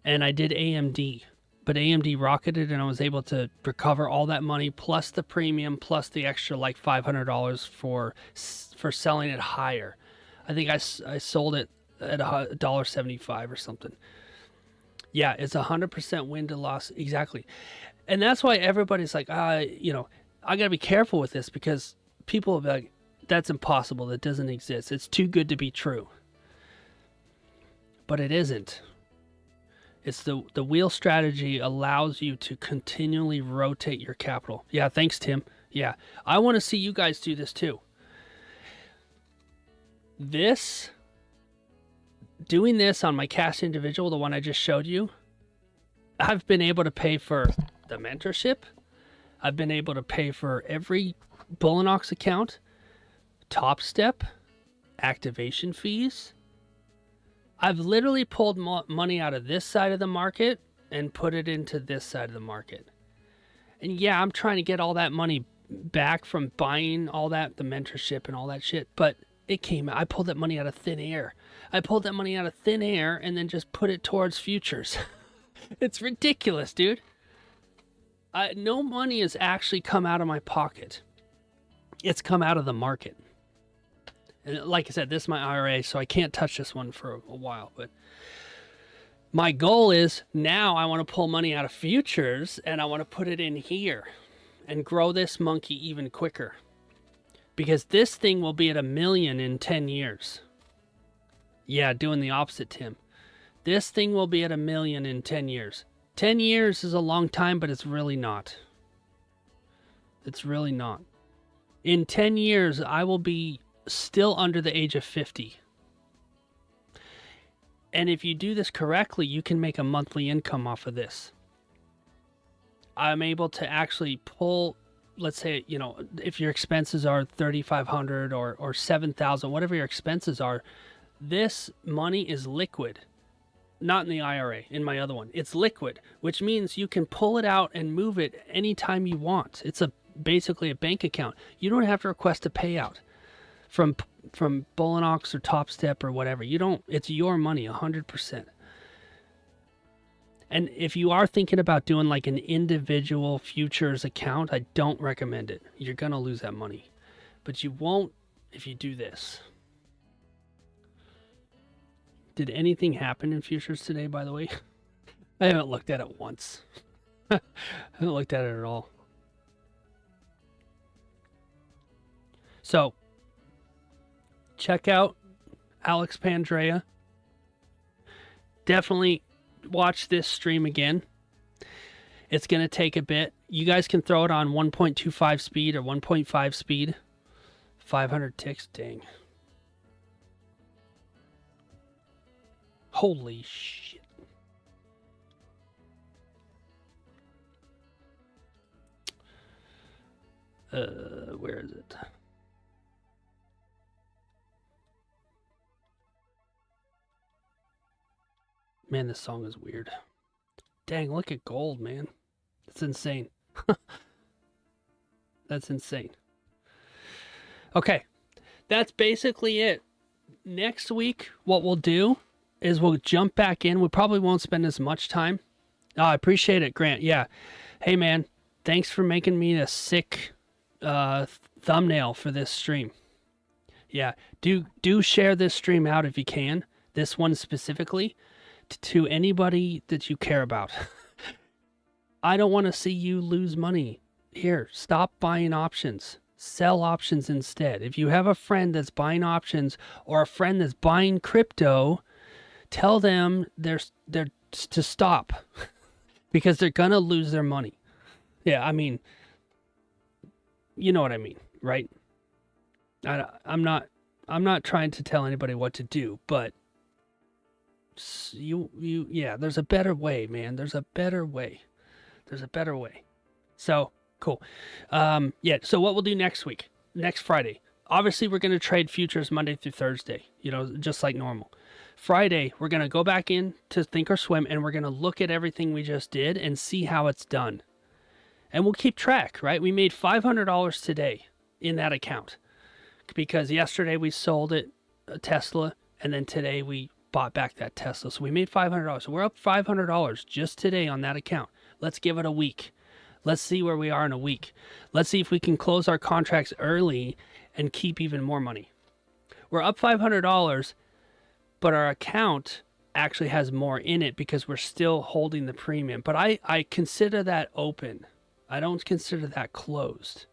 and I did AMD. But AMD rocketed, and I was able to recover all that money, plus the premium, plus the extra $500 for selling it higher. I think I sold it at $1.75 or something. Yeah, it's 100% win to loss. Exactly. And that's why everybody's like, you know, I got to be careful with this because people will be like, that's impossible. That doesn't exist. It's too good to be true. But it isn't. It's the wheel strategy allows you to continually rotate your capital. Yeah, thanks, Tim. Yeah, I want to see you guys do this too. Doing this on my cash individual, the one I just showed you, I've been able to pay for the mentorship. I've been able to pay for every Bullinox account, Top Step, activation fees. I've literally pulled money out of this side of the market and put it into this side of the market. And yeah, I'm trying to get all that money back from buying all that, the mentorship and all that shit. But it came out. I pulled that money out of thin air. I pulled that money out of thin air and then just put it towards futures. It's ridiculous, dude. No money has actually come out of my pocket. It's come out of the market. And like I said, this is my IRA, so I can't touch this one for a while. But my goal is now I want to pull money out of futures and I want to put it in here and grow this monkey even quicker. Because this thing will be at 1 million in 10 years. Yeah, doing the opposite, Tim. This thing will be at 1 million in 10 years. 10 years is a long time, but it's really not. It's really not. In 10 years, I will be still under the age of 50. And if you do this correctly, you can make a monthly income off of this. I'm able to actually pull, let's say, you know, if your expenses are $3,500 or $7,000, whatever your expenses are, this money is liquid. Not in the IRA, in my other one. It's liquid, which means you can pull it out and move it anytime you want. It's basically a bank account. You don't have to request a payout from Bullinox or Top Step or whatever. You don't. It's your money, 100%. And if you are thinking about doing like an individual futures account, I don't recommend it. You're gonna lose that money, but you won't if you do this. Did anything happen in futures today, by the way? I haven't looked at it once. I haven't looked at it at all. So, check out Alex Pandrea. Definitely watch this stream again. It's going to take a bit. You guys can throw it on 1.25 speed or 1.5 speed. 500 ticks, dang. Holy shit. Where is it? Man, this song is weird. Dang, look at gold, man. That's insane. That's insane. Okay. That's basically it. Next week, what we'll do is we'll jump back in. We probably won't spend as much time. Oh, I appreciate it, Grant. Yeah. Hey, man. Thanks for making me a sick thumbnail for this stream. Yeah. Do share this stream out if you can. This one specifically. To anybody that you care about. I don't want to see you lose money. Here, stop buying options. Sell options instead. If you have a friend that's buying options or a friend that's buying crypto, tell them they're to stop because they're gonna lose their money. Yeah, I mean, you know what I mean, right? I'm not trying to tell anybody what to do, but yeah, there's a better way, man. There's a better way. So cool. Yeah, so what we'll do next week, next Friday, obviously we're going to trade futures Monday through Thursday, just like normal. Friday, we're going to go back in to Thinkorswim and we're going to look at everything we just did and see how it's done. And we'll keep track, right? We made $500 today in that account because yesterday we sold it, a Tesla, and then today we bought back that Tesla. So we made $500. So we're up $500 just today on that account. Let's give it a week. Let's see where we are in a week. Let's see if we can close our contracts early and keep even more money. We're up $500, but our account actually has more in it because we're still holding the premium. But I consider that open. I don't consider that closed.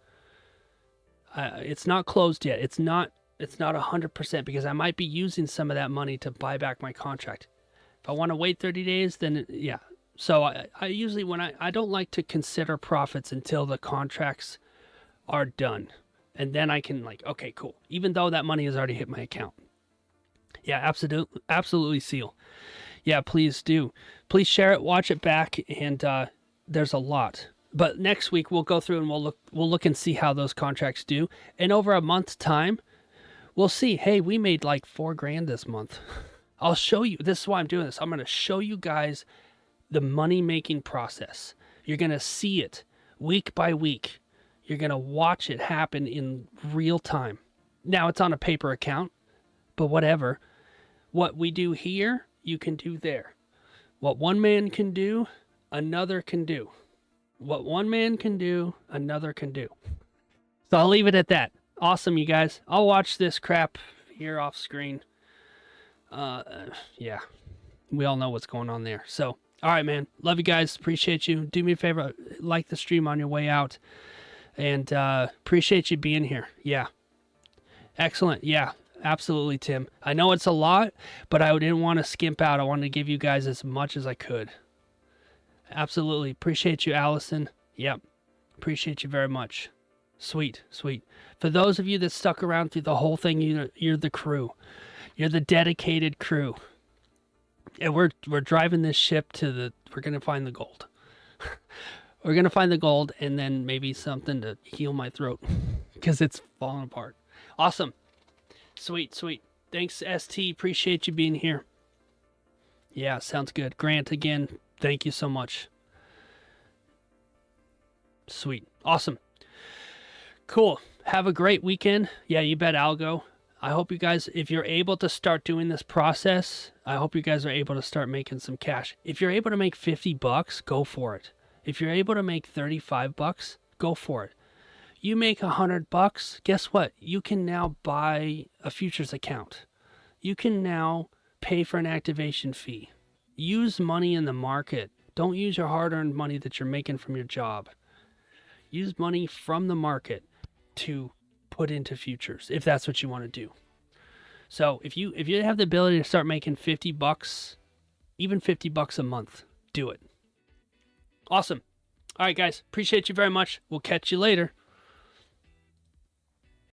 It's not closed yet. It's not 100% because I might be using some of that money to buy back my contract. If I want to wait 30 days, then yeah. So I usually, when I don't like to consider profits until the contracts are done. And then I can like, okay, cool. Even though that money has already hit my account. Yeah, absolutely, Seal. Yeah, please do. Please share it, watch it back, and there's a lot. But next week we'll go through and we'll look and see how those contracts do. And over a month's time, we'll see. Hey, we made like $4,000 this month. I'll show you. This is why I'm doing this. I'm going to show you guys the money-making process. You're going to see it week by week. You're going to watch it happen in real time. Now, it's on a paper account, but whatever. What we do here, you can do there. What one man can do, another can do. What one man can do, another can do. So I'll leave it at that. Awesome, you guys. I'll watch this crap here off screen. Yeah. We all know what's going on there. So, all right, man. Love you guys. Appreciate you. Do me a favor. Like the stream on your way out. And appreciate you being here. Yeah. Excellent. Yeah. Absolutely, Tim. I know it's a lot, but I didn't want to skimp out. I wanted to give you guys as much as I could. Absolutely. Appreciate you, Allison. Yep. Appreciate you very much. Sweet. Sweet. For those of you that stuck around through the whole thing, you're the crew. You're the dedicated crew. And we're driving this ship we're going to find the gold. We're going to find the gold and then maybe something to heal my throat because it's falling apart. Awesome. Sweet, sweet. Thanks, ST. Appreciate you being here. Yeah, sounds good. Grant, again, thank you so much. Sweet. Awesome. Cool. Have a great weekend. Yeah, you bet I'll go. I hope you guys, if you're able to start doing this process, I hope you guys are able to start making some cash. If you're able to make $50, go for it. If you're able to make $35, go for it. You make $100, guess what? You can now buy a futures account. You can now pay for an activation fee. Use money in the market. Don't use your hard-earned money that you're making from your job. Use money from the market to put into futures, if that's what you want to do. So if you have the ability to start making $50, even $50 a month, do it. Awesome. All right, guys. Appreciate you very much. We'll catch you later.